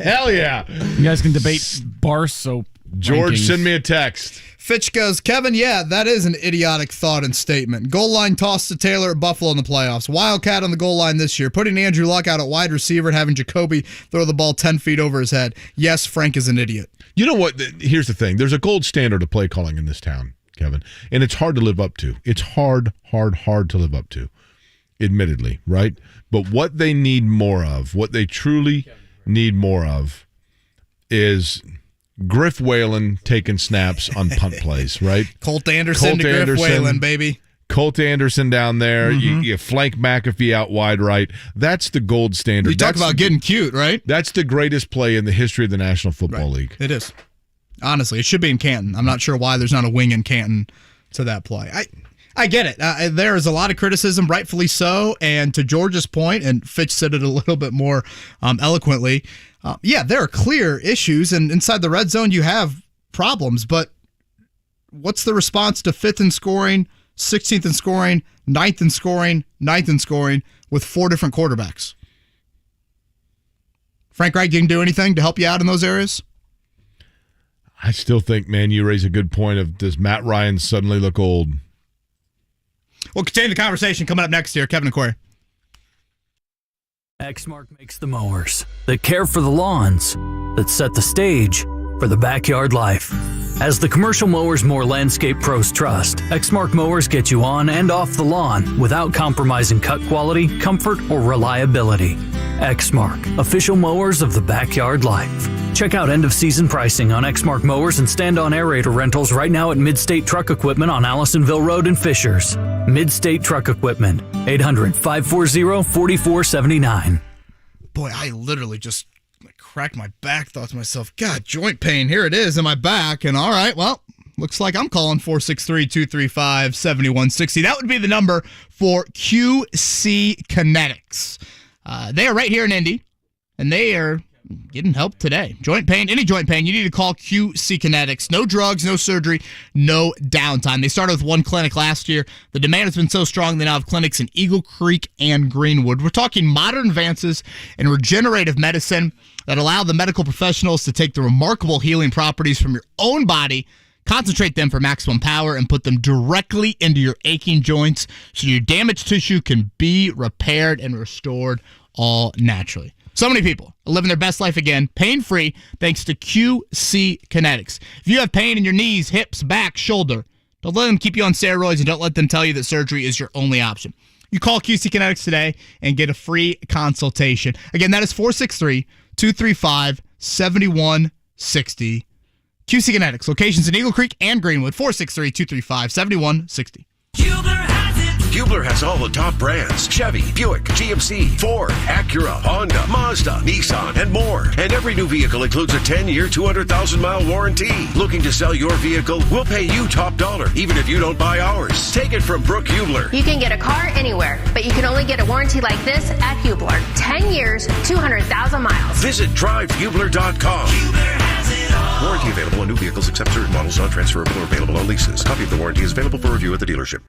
Hell yeah. You guys can debate bar soap. George, rankings. send me a text. Fitch goes, Kevin, yeah, that is an idiotic thought and statement. Goal line toss to Taylor at Buffalo in the playoffs. Wildcat on the goal line this year. Putting Andrew Luck out at wide receiver and having Jacoby throw the ball 10 feet over his head. Yes, Frank is an idiot. You know what? Here's the thing. There's a gold standard of play calling in this town, Kevin, and it's hard to live up to. It's hard to live up to, admittedly, right? But what they need more of, what they truly need more of, is Griff Whalen taking snaps on punt plays, right? Colt Anderson to Griff Whalen, baby. Colt Anderson down there. You flank McAfee out wide right. That's the gold standard. You talk about getting cute, right? That's the greatest play in the history of the National Football League. It is. Honestly, it should be in Canton. I'm not sure why there's not a wing in Canton to that play. I get it. There is a lot of criticism, rightfully so. And to George's point, and Fitch said it a little bit more eloquently, there are clear issues. And inside the red zone, you have problems. But what's the response to 5th in scoring, 16th in scoring, 9th in scoring, 9th in scoring with 4 different quarterbacks? Frank Reich didn't do anything to help you out in those areas? I still think, man, you raise a good point of, does Matt Ryan suddenly look old? We'll continue the conversation coming up next year. Kevin and Corey. Exmark makes the mowers that care for the lawns, that set the stage for the backyard life. As the commercial mowers more landscape pros trust, Exmark mowers get you on and off the lawn without compromising cut quality, comfort, or reliability. Exmark, official mowers of the backyard life. Check out end-of-season pricing on Exmark mowers and stand-on aerator rentals right now at Midstate Truck Equipment on Allisonville Road in Fishers. Midstate Truck Equipment, 800-540-4479. Boy, I literally just cracked my back, thought to myself, God, joint pain, here it is in my back. And all right, well, looks like I'm calling 463-235-7160. That would be the number for QC Kinetics. They are right here in Indy, and they are getting help today. Joint pain, any joint pain, you need to call QC Kinetics. No drugs, no surgery, no downtime. They started with one clinic last year. The demand has been so strong they now have clinics in Eagle Creek and Greenwood. We're talking modern advances in regenerative medicine that allow the medical professionals to take the remarkable healing properties from your own body, concentrate them for maximum power, and put them directly into your aching joints so your damaged tissue can be repaired and restored all naturally. So many people are living their best life again, pain-free, thanks to QC Kinetics. If you have pain in your knees, hips, back, shoulder, don't let them keep you on steroids, and don't let them tell you that surgery is your only option. You call QC Kinetics today and get a free consultation. Again, that is 463-235-7160. QC Kinetics, locations in Eagle Creek and Greenwood, 463-235-7160. Huber has it. Hubler has all the top brands: Chevy, Buick, GMC, Ford, Acura, Honda, Mazda, Nissan, and more. And every new vehicle includes a 10-year, 200,000-mile warranty. Looking to sell your vehicle? We'll pay you top dollar, even if you don't buy ours. Take it from Brooke Hubler. You can get a car anywhere, but you can only get a warranty like this at Hubler. 10 years, 200,000 miles. Visit drivehubler.com. Warranty available on new vehicles except certain models, not transferable or available on leases. Copy of the warranty is available for review at the dealership.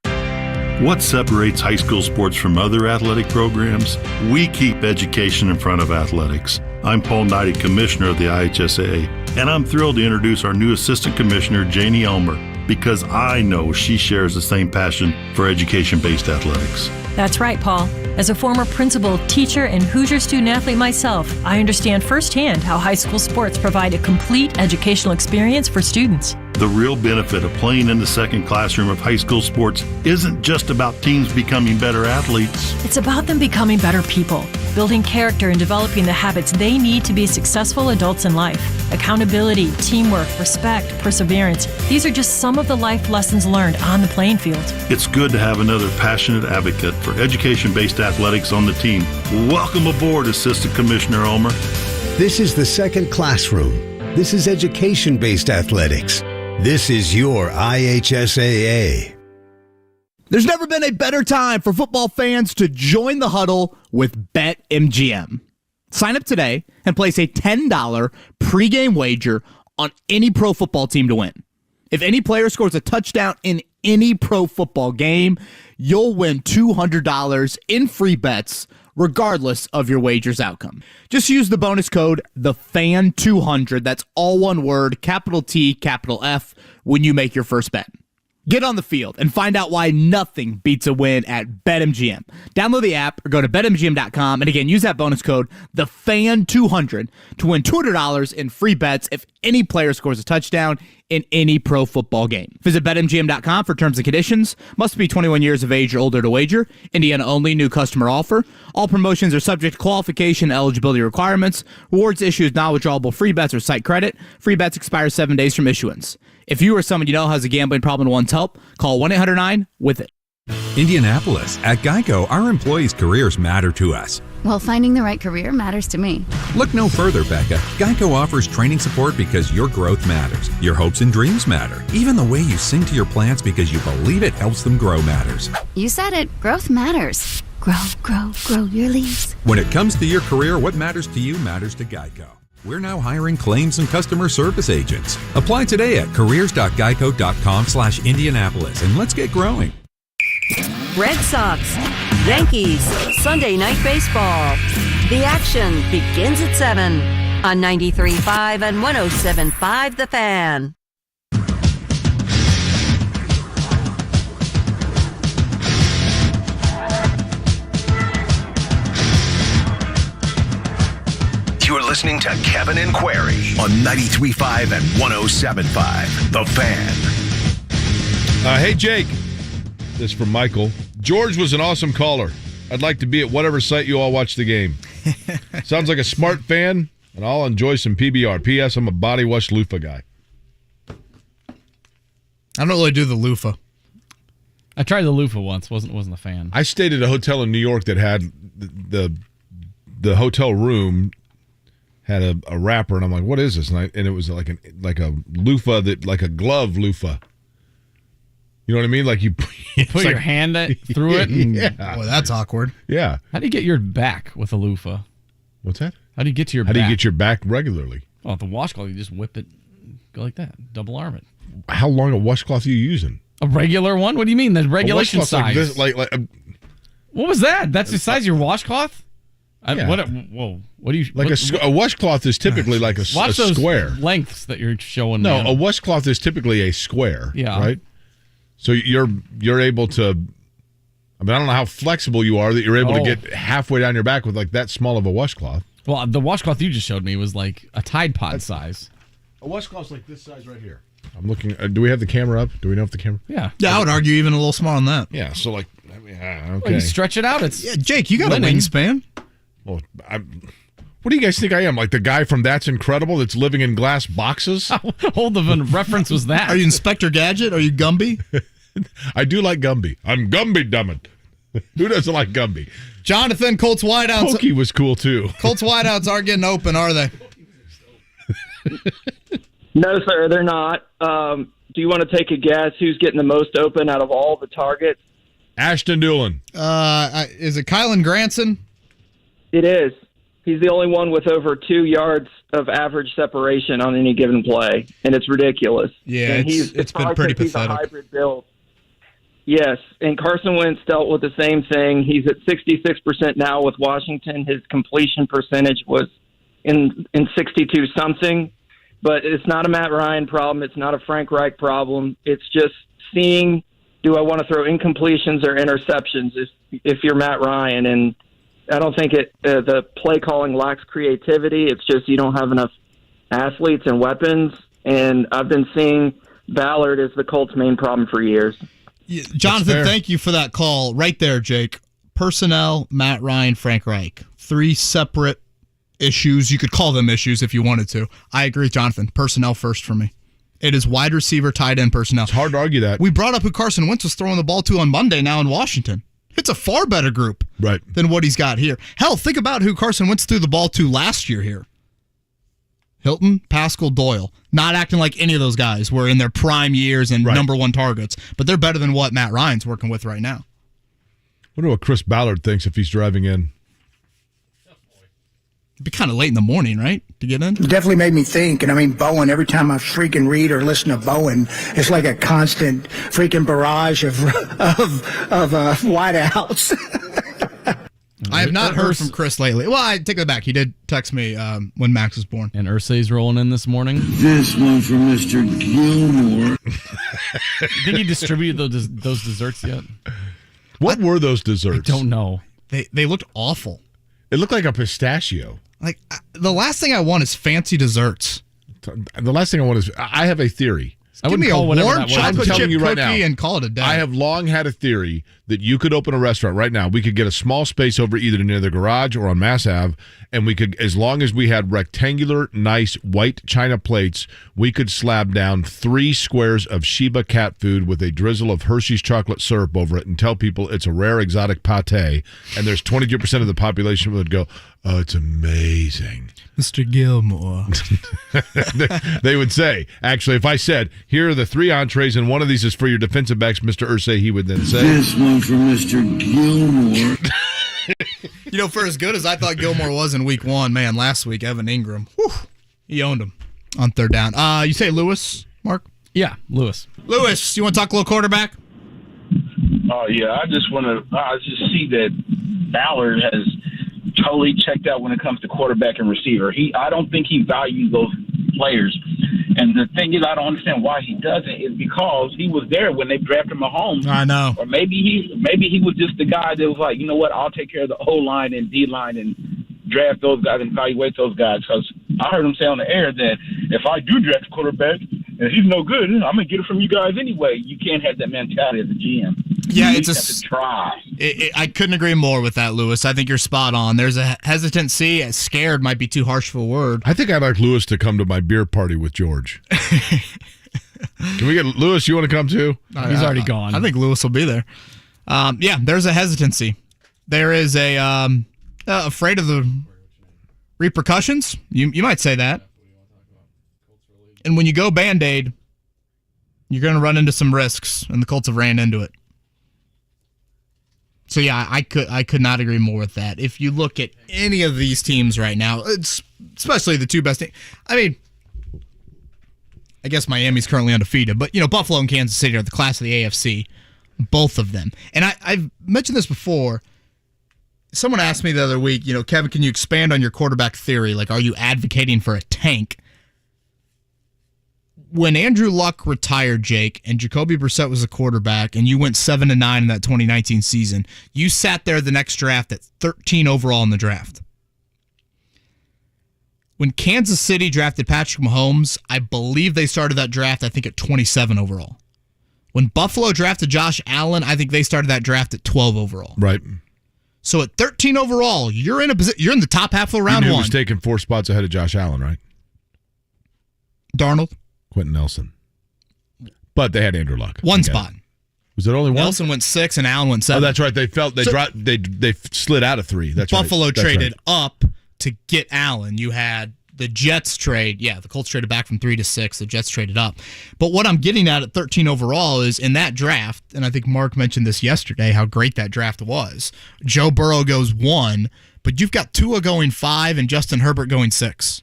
What separates high school sports from other athletic programs? We keep education in front of athletics. I'm Paul Knighty, Commissioner of the IHSAA, and I'm thrilled to introduce our new Assistant Commissioner, Janie Elmer, because I know she shares the same passion for education-based athletics. That's right, Paul. As a former principal, teacher, and Hoosier student-athlete myself, I understand firsthand how high school sports provide a complete educational experience for students. The real benefit of playing in the second classroom of high school sports isn't just about teams becoming better athletes. It's about them becoming better people, building character and developing the habits they need to be successful adults in life. Accountability, teamwork, respect, perseverance. These are just some of the life lessons learned on the playing field. It's good to have another passionate advocate for education-based athletics on the team. Welcome aboard, Assistant Commissioner Elmer. This is the second classroom. This is education-based athletics. This is your IHSAA. There's never been a better time for football fans to join the huddle with BetMGM. Sign up today and place a $10 pregame wager on any pro football team to win. If any player scores a touchdown in any pro football game, you'll win $200 in free bets regardless of your wager's outcome. Just use the bonus code THEFAN200, that's all one word, capital T, capital F, when you make your first bet. Get on the field and find out why nothing beats a win at BetMGM. Download the app or go to BetMGM.com, and again, use that bonus code THEFAN200 to win $200 in free bets if any player scores a touchdown in any pro football game. Visit BetMGM.com for terms and conditions. Must be 21 years of age or older to wager. Indiana only. New customer offer. All promotions are subject to qualification and eligibility requirements. Rewards issued non-withdrawable free bets or site credit. Free bets expire 7 days from issuance. If you or someone you know has a gambling problem and wants help, call 1-800-9-WITH-IT. Indianapolis, at Geico, our employees' careers matter to us. Well, finding the right career matters to me. Look no further, Becca. Geico offers training support because your growth matters. Your hopes and dreams matter. Even the way you sing to your plants because you believe it helps them grow matters. You said it. Growth matters. Grow, grow, grow your leaves. When it comes to your career, what matters to you matters to Geico. We're now hiring claims and customer service agents. Apply today at careers.geico.com/Indianapolis and let's get growing. Red Sox, Yankees, Sunday Night Baseball. The action begins at 7 on 93.5 and 107.5 The Fan. You're listening to Kevin and Query on 93.5 and 107.5 The Fan. Hey, Jake. This is from Michael. George was an awesome caller. I'd like to be at whatever site you all watch the game. Sounds like a smart fan, and I'll enjoy some PBR. P.S. I'm a body wash loofah guy. I don't really do the loofah. I tried the loofah once. Wasn't a fan. I stayed at a hotel in New York that had the hotel room had a wrapper, and I'm like, what is this? And it was like a loofah, like a glove loofah. You know what I mean? Like you put your hand through it. And, yeah. Well, that's awkward. Yeah. How do you get your back with a loofah? What's that? How do you get to your back? How do you get your back regularly? Oh, the washcloth, you just whip it, go like that, double arm it. How long a washcloth are you using? A regular one? What do you mean? The regulation size. Like this, what was that? That's the size of your washcloth? Yeah. What do you like? A washcloth is typically like a square lengths that you're showing. No, man. A washcloth is typically a square. Yeah. Right. So you're able to. I mean, I don't know how flexible you are that you're able to get halfway down your back with like that small of a washcloth. Well, the washcloth you just showed me was like a Tide Pod size. A washcloth's like this size right here. I'm looking. Do we have the camera up? Do we know if the camera? Yeah. Yeah, I would argue even a little small on that. Yeah. So like, okay. Well, you stretch it out. It's Jake, you got a wingspan. Well, what do you guys think I am? Like the guy from That's Incredible that's living in glass boxes? How old of a reference was that? Are you Inspector Gadget? Are you Gumby? I do like Gumby. I'm Gumby, dammit. Who doesn't like Gumby? Jonathan, Colts wideouts. Pokey was cool, too. Colts wideouts aren't getting open, are they? No, sir, they're not. Do you want to take a guess who's getting the most open out of all the targets? Ashton Dulin. Is it Kylan Granson? It is. He's the only one with over 2 yards of average separation on any given play, and it's ridiculous. Yeah, and it's been pretty he's pathetic. a hybrid build. Yes, and Carson Wentz dealt with the same thing. He's at 66% now with Washington. His completion percentage was in 62-something. But it's not a Matt Ryan problem. It's not a Frank Reich problem. It's just seeing, do I want to throw incompletions or interceptions if you're Matt Ryan? And I don't think the play calling lacks creativity. It's just you don't have enough athletes and weapons. And I've been seeing Ballard as the Colts' main problem for years. Yeah, Jonathan, thank you for that call. Right there, Jake. Personnel, Matt Ryan, Frank Reich. 3 separate issues. You could call them issues if you wanted to. I agree, Jonathan. Personnel first for me. It is wide receiver, tight end personnel. It's hard to argue that. We brought up who Carson Wentz was throwing the ball to on Monday now in Washington. It's a far better group than what he's got here. Hell, think about who Carson Wentz threw the ball to last year here. Hilton, Pascal, Doyle. Not acting like any of those guys were in their prime years and number 1 targets, but they're better than what Matt Ryan's working with right now. I wonder what Chris Ballard thinks if he's driving in. It'd be kind of late in the morning, right, to get in? It definitely made me think. And I mean, Bowen, every time I freaking read or listen to Bowen, it's like a constant freaking barrage of wideouts. I have not heard from Chris lately. Well, I take that back. He did text me when Max was born. And Irsay's rolling in this morning. This one for Mr. Gilmore. Did he distribute those desserts yet? What were those desserts? I don't know. They looked awful. It looked like a pistachio. Like, the last thing I want is fancy desserts. The last thing I want is, I have a theory. Give me a warm chocolate chip cookie and call it a day. I have long had a theory that you could open a restaurant right now. We could get a small space over either near the garage or on Mass Ave, and we could, as long as we had rectangular, nice white china plates, we could slab down 3 squares of Sheba cat food with a drizzle of Hershey's chocolate syrup over it and tell people it's a rare exotic pate, and there's 22% of the population would go, oh, it's amazing. Mr. Gilmore. They would say, actually, if I said, here are the 3 entrees and one of these is for your defensive backs, Mr. Irsay, he would then say, this one for Mr. Gilmore. You know, for as good as I thought Gilmore was in week 1, man, last week, Evan Ingram, he owned him on 3rd down. You say Lewis, Mark? Yeah, Lewis. Lewis, you want to talk a little quarterback? Oh, yeah, I just see that Ballard has totally checked out when it comes to quarterback and receiver. I don't think he values those players. And the thing is, I don't understand why he doesn't, is because he was there when they drafted Mahomes. I know. Or maybe he was just the guy that was like, you know what, I'll take care of the O-line and D-line and draft those guys and evaluate those guys. Because I heard him say on the air that if I do draft a quarterback and he's no good, I'm going to get it from you guys anyway. You can't have that mentality as a GM. Yeah, you it's have to try. I couldn't agree more with that, Lewis. I think you're spot on. There's a hesitancy. Scared might be too harsh of a word. I think I'd like Lewis to come to my beer party with George. Can we get Lewis? You want to come too? He's already gone. I think Lewis will be there. Yeah, there's a hesitancy. There is a afraid of the repercussions. You might say that. And when you go Band-Aid, you're going to run into some risks, and the Colts have ran into it. So yeah, I could not agree more with that. If you look at any of these teams right now, especially the 2 best teams, I mean, I guess Miami's currently undefeated, but Buffalo and Kansas City are the class of the AFC, both of them. And I've mentioned this before. Someone asked me the other week, Kevin, can you expand on your quarterback theory? Like, are you advocating for a tank? When Andrew Luck retired, Jake, and Jacoby Brissett was the quarterback, and you went 7-9 in that 2019 season, you sat there the next draft at 13 overall in the draft. When Kansas City drafted Patrick Mahomes, I believe they started that draft, I think, at 27 overall. When Buffalo drafted Josh Allen, I think they started that draft at 12 overall. Right. So at 13 overall, you're in the top half of round 1. He was taken 4 spots ahead of Josh Allen, right? Darnold. Quentin Nelson. But they had Andrew Luck. One spot. Was it only one? Nelson went 6 and Allen went 7. Oh, that's right. They slid out of 3. That's Buffalo right. That's traded right. up to get Allen. You had the Jets trade. Yeah, the Colts traded back from 3 to 6. The Jets traded up. But what I'm getting at 13 overall is in that draft, and I think Mark mentioned this yesterday, how great that draft was. Joe Burrow goes 1, but you've got Tua going 5 and Justin Herbert going 6.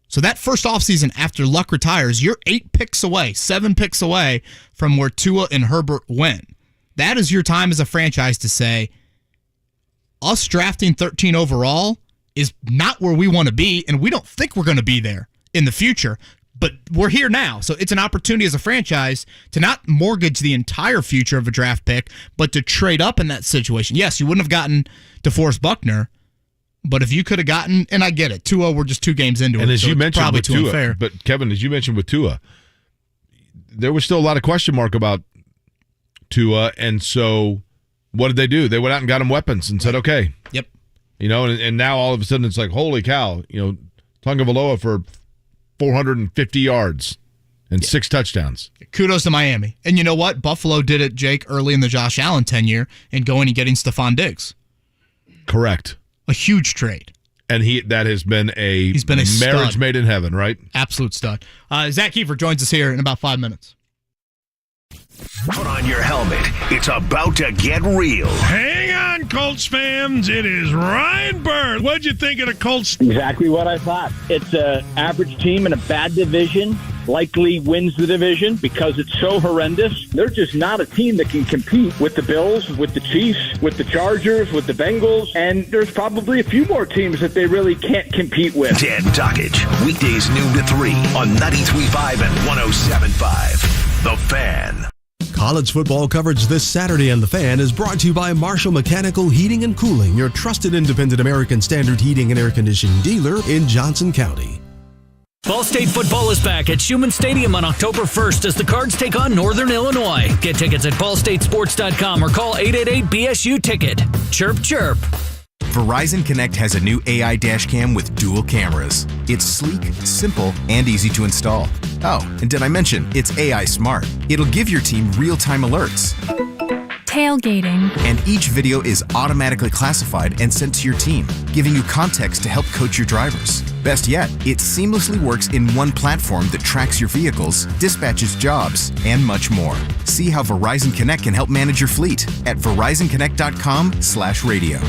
So that first offseason after Luck retires, you're 8 picks away, 7 picks away from where Tua and Herbert went. That is your time as a franchise to say, us drafting 13 overall is not where we want to be, and we don't think we're going to be there in the future, but we're here now. So it's an opportunity as a franchise to not mortgage the entire future of a draft pick, but to trade up in that situation. Yes, you wouldn't have gotten DeForest Buckner, but if you could have gotten, and I get it, Tua, we're just 2 games into it, and as so you it's mentioned probably with too Tua, unfair. but Kevin, as you mentioned with Tua, there was still a lot of question mark about Tua, and so what did they do? They went out and got him weapons and said, okay. Yep. And now all of a sudden it's like, holy cow, Tagovailoa for 450 yards and 6 touchdowns. Kudos to Miami. And you know what? Buffalo did it, Jake, early in the Josh Allen tenure and going and getting Stephon Diggs. Correct. A huge trade. And that has been a marriage stud. made in heaven, right? Absolute stud. Zach Keefer joins us here in about 5 minutes. Put on your helmet. It's about to get real. Hang on, Colts fans. It is Ryan Bird. What'd you think of the Colts? Exactly what I thought. It's an average team in a bad division. Likely wins the division because it's so horrendous. They're just not a team that can compete with the Bills, with the Chiefs, with the Chargers, with the Bengals, and there's probably a few more teams that they really can't compete with. Dan Dockage, weekdays noon to 3 on 93.5 and 107.5. The Fan. College football coverage this Saturday on The Fan is brought to you by Marshall Mechanical Heating and Cooling, your trusted independent American Standard heating and air conditioning dealer in Johnson County. Ball State football is back at Schumann Stadium on October 1st as the Cards take on Northern Illinois. Get tickets at ballstatesports.com or call 888-BSU-TICKET. Chirp, chirp. Verizon Connect has a new AI dash cam with dual cameras. It's sleek, simple, and easy to install. Oh, and did I mention it's AI smart? It'll give your team real-time alerts. Tailgating. And each video is automatically classified and sent to your team, giving you context to help coach your drivers. Best yet, it seamlessly works in one platform that tracks your vehicles, dispatches jobs, and much more. See how Verizon Connect can help manage your fleet at VerizonConnect.com/radio.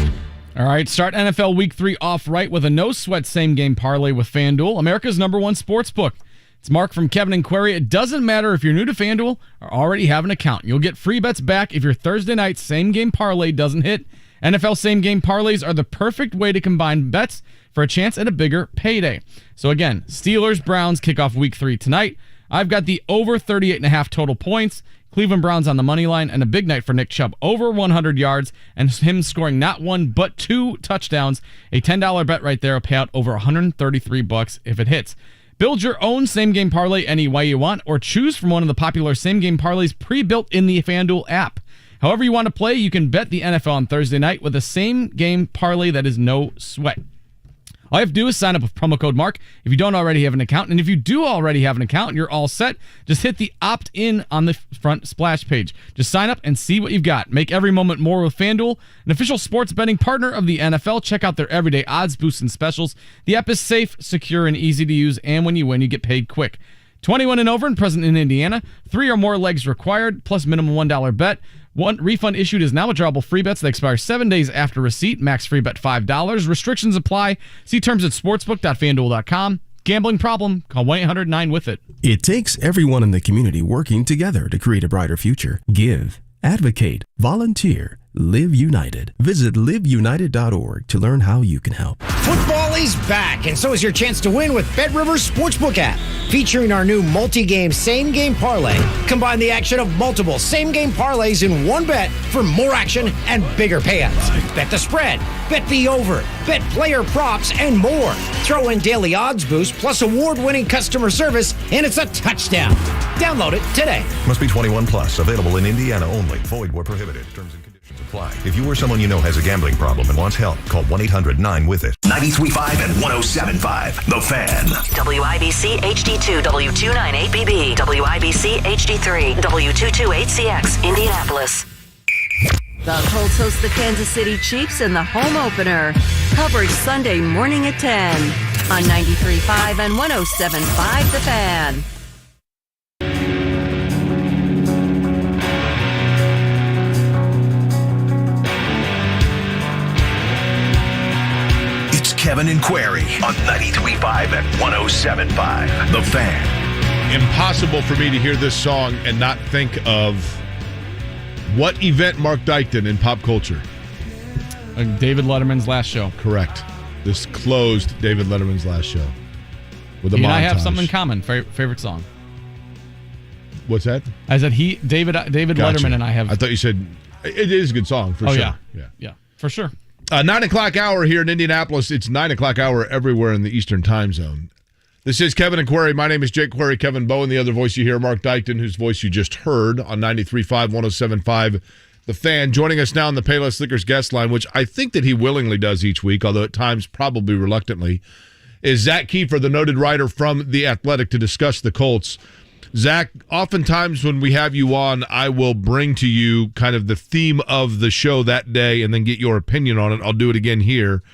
All right, start NFL Week 3 off right with a no-sweat same-game parlay with FanDuel, America's #1 sportsbook. It's Mark from Kevin and Query. It doesn't matter if you're new to FanDuel or already have an account. You'll get free bets back if your Thursday night same-game parlay doesn't hit. NFL same-game parlays are the perfect way to combine bets for a chance at a bigger payday. So again, Steelers-Browns kick off Week 3 tonight. I've got the over 38.5 total points. Cleveland Browns on the money line, and a big night for Nick Chubb, over 100 yards, and him scoring not 1 but 2 touchdowns. A $10 bet right there will pay out over $133 if it hits. Build your own same-game parlay any way you want, or choose from one of the popular same-game parlays pre-built in the FanDuel app. However you want to play, you can bet the NFL on Thursday night with a same-game parlay that is no sweat. All you have to do is sign up with promo code MARK if you don't already have an account. And if you do already have an account and you're all set, just hit the opt-in on the front splash page. Just sign up and see what you've got. Make every moment more with FanDuel, an official sports betting partner of the NFL. Check out their everyday odds, boosts, and specials. The app is safe, secure, and easy to use. And when you win, you get paid quick. 21 and over and present in Indiana. 3 or more legs required, plus minimum $1 bet. One refund issued is now withdrawable free bets that expire 7 days after receipt. Max free bet $5. Restrictions apply. See terms at sportsbook.fanduel.com. Gambling problem? Call 1-800-9-WITH-IT. It takes everyone in the community working together to create a brighter future. Give, advocate, volunteer, live united. Visit liveunited.org to learn how you can help. Football is back, and so is your chance to win with BetRivers Sportsbook app. Featuring our new multi-game same-game parlay. Combine the action of multiple same-game parlays in one bet for more action and bigger payouts. Bet the spread, bet the over, bet player props, and more. Throw in daily odds boost plus award-winning customer service, and it's a touchdown. Download it today. Must be 21 plus. Available in Indiana only. Void where prohibited. Terms and conditions apply. apply. If you or someone you know has a gambling problem and wants help, call 1-800-9-WITH-IT. 93.5 and 107.5. The Fan. WIBC HD2 W298BB. WIBC HD3 W228CX Indianapolis. The Colts host the Kansas City Chiefs in the home opener. Coverage Sunday morning at 10 on 93.5 and 107.5 The Fan. It's Kevin and Query on 93.5 and 107.5 The Fan. Impossible for me to hear this song and not think of what event Mark Dykton in pop culture. David Letterman's last show. Correct. This closed David Letterman's last show with a montage. I have something in common. Favorite song. What's that? I said David Gotcha. Letterman and I have. I thought you said it is a good song for sure. Yeah, for sure. 9 o'clock hour here in Indianapolis. It's 9 o'clock hour everywhere in the Eastern time zone. This is Kevin and Query. My name is Jake Query. Kevin Bowen, the other voice you hear, Mark Dykton, whose voice you just heard on 93.5, 107.5 The Fan. Joining us now on the Payless Liquors guest line, which I think that he willingly does each week, although at times probably reluctantly, is Zach Keefer, the noted writer from The Athletic, to discuss the Colts. Zach, oftentimes when we have you on, I will bring to you kind of the theme of the show that day and then get your opinion on it. I'll do it again here.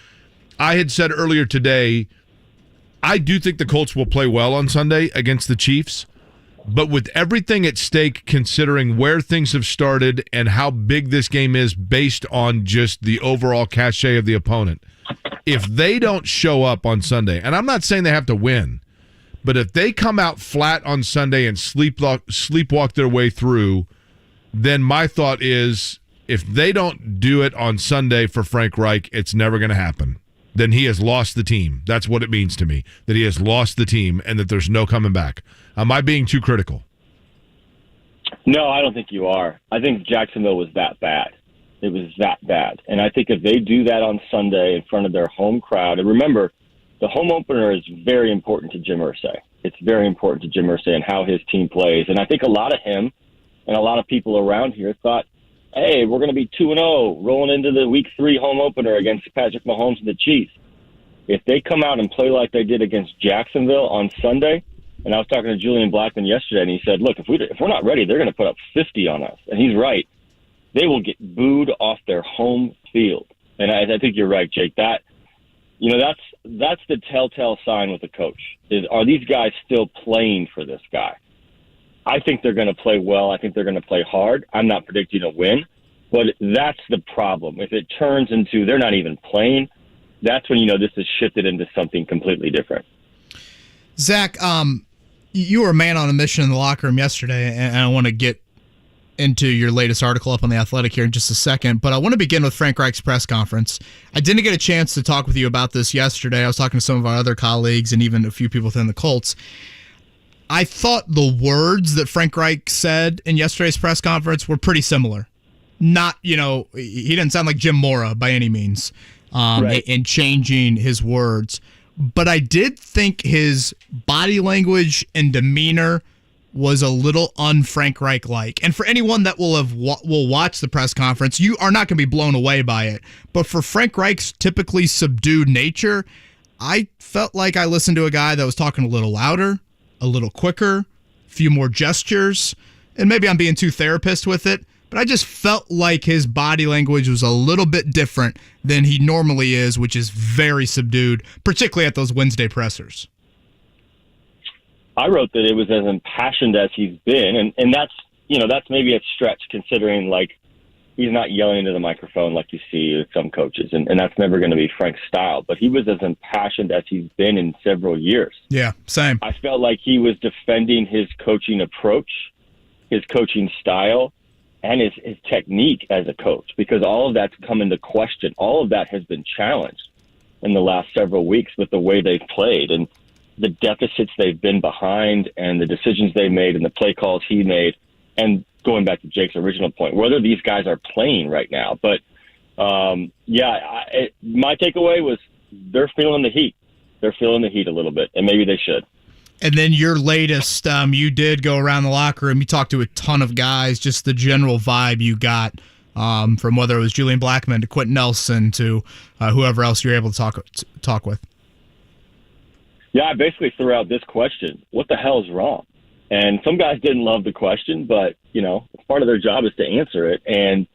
I had said earlier today, I do think the Colts will play well on Sunday against the Chiefs, but with everything at stake, considering where things have started and how big this game is based on just the overall cachet of the opponent, if they don't show up on Sunday, and I'm not saying they have to win, but if they come out flat on Sunday and sleepwalk their way through, then my thought is if they don't do it on Sunday for Frank Reich, it's never going to happen. Then he has lost the team. That's what it means to me, that he has lost the team and that there's no coming back. Am I being too critical? No, I don't think you are. I think Jacksonville was that bad. It was that bad. And I think if they do that on Sunday in front of their home crowd, and remember, the home opener is very important to Jim Irsay. It's very important to Jim Irsay and how his team plays. And I think a lot of him and a lot of people around here thought, hey, we're going to be 2-0 rolling into the Week 3 home opener against Patrick Mahomes and the Chiefs. If they come out and play like they did against Jacksonville on Sunday, and I was talking to Julian Blackman yesterday, and he said, look, if we're not ready, they're going to put up 50 on us. And he's right. They will get booed off their home field. And I think you're right, Jake. That's the telltale sign with the coach. Are these guys still playing for this guy? I think they're going to play well. I think they're going to play hard. I'm not predicting a win, but that's the problem. If it turns into they're not even playing, that's when this has shifted into something completely different. Zach, you were a man on a mission in the locker room yesterday, and I want to get into your latest article up on The Athletic here in just a second, but I want to begin with Frank Reich's press conference. I didn't get a chance to talk with you about this yesterday. I was talking to some of our other colleagues and even a few people within the Colts. I thought the words that Frank Reich said in yesterday's press conference were pretty similar. Not, he didn't sound like Jim Mora by any means in changing his words. But I did think his body language and demeanor was a little un-Frank Reich-like. And for anyone that will watch the press conference, you are not going to be blown away by it. But for Frank Reich's typically subdued nature, I felt like I listened to a guy that was talking a little louder, a little quicker, a few more gestures, and maybe I'm being too therapist with it, but I just felt like his body language was a little bit different than he normally is, which is very subdued, particularly at those Wednesday pressers. I wrote that it was as impassioned as he's been, and that's maybe a stretch considering he's not yelling into the microphone like you see with some coaches, and that's never going to be Frank's style. But he was as impassioned as he's been in several years. Yeah, same. I felt like he was defending his coaching approach, his coaching style, and his technique as a coach, because all of that's come into question. All of that has been challenged in the last several weeks with the way they've played and the deficits they've been behind and the decisions they made and the play calls he made. And going back to Jake's original point, whether these guys are playing right now. But, my takeaway was they're feeling the heat. They're feeling the heat a little bit, and maybe they should. And then your latest, you did go around the locker room. You talked to a ton of guys, just the general vibe you got from whether it was Julian Blackmon to Quentin Nelson to whoever else you're able to talk with? Yeah, I basically threw out this question: what the hell is wrong? And some guys didn't love the question, but part of their job is to answer it. And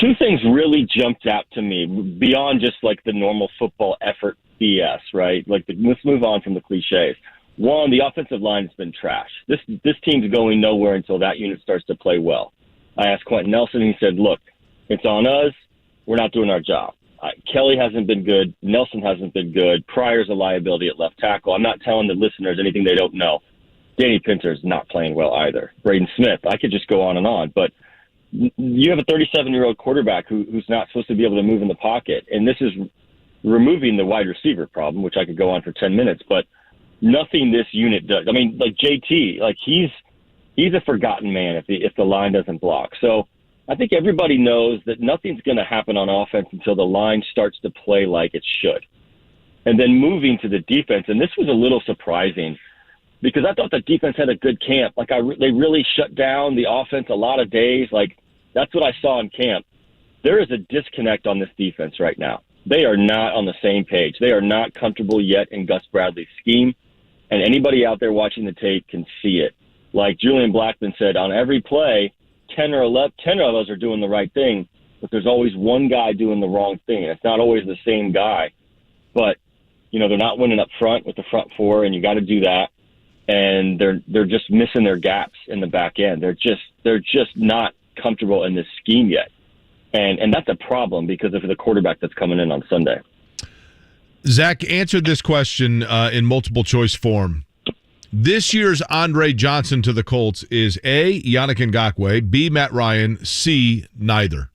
two things really jumped out to me beyond just like the normal football effort BS, right? Let's move on from the cliches. One, the offensive line has been trash. This team's going nowhere until that unit starts to play well. I asked Quentin Nelson, and he said, look, it's on us. We're not doing our job. Kelly hasn't been good. Nelson hasn't been good. Pryor's a liability at left tackle. I'm not telling the listeners anything they don't know. Danny Pinter's not playing well either. Braden Smith, I could just go on and on. But you have a 37-year-old quarterback who's not supposed to be able to move in the pocket. And this is removing the wide receiver problem, which I could go on for 10 minutes. But nothing this unit does. I mean, like JT, he's a forgotten man if the line doesn't block. So I think everybody knows that nothing's going to happen on offense until the line starts to play like it should. And then moving to the defense, and this was a little surprising because I thought the defense had a good camp. They really shut down the offense a lot of days. That's what I saw in camp. There is a disconnect on this defense right now. They are not on the same page. They are not comfortable yet in Gus Bradley's scheme, and anybody out there watching the tape can see it. Like Julian Blackmon said, on every play, 10 of us are doing the right thing, but there's always one guy doing the wrong thing. And it's not always the same guy, but they're not winning up front with the front four, and you got to do that. And they're just missing their gaps in the back end. They're just not comfortable in this scheme yet, and that's a problem because of the quarterback that's coming in on Sunday. Zach answered this question in multiple choice form. This year's Andre Johnson to the Colts is A, Yannick Ngakoue, B, Matt Ryan, C, neither.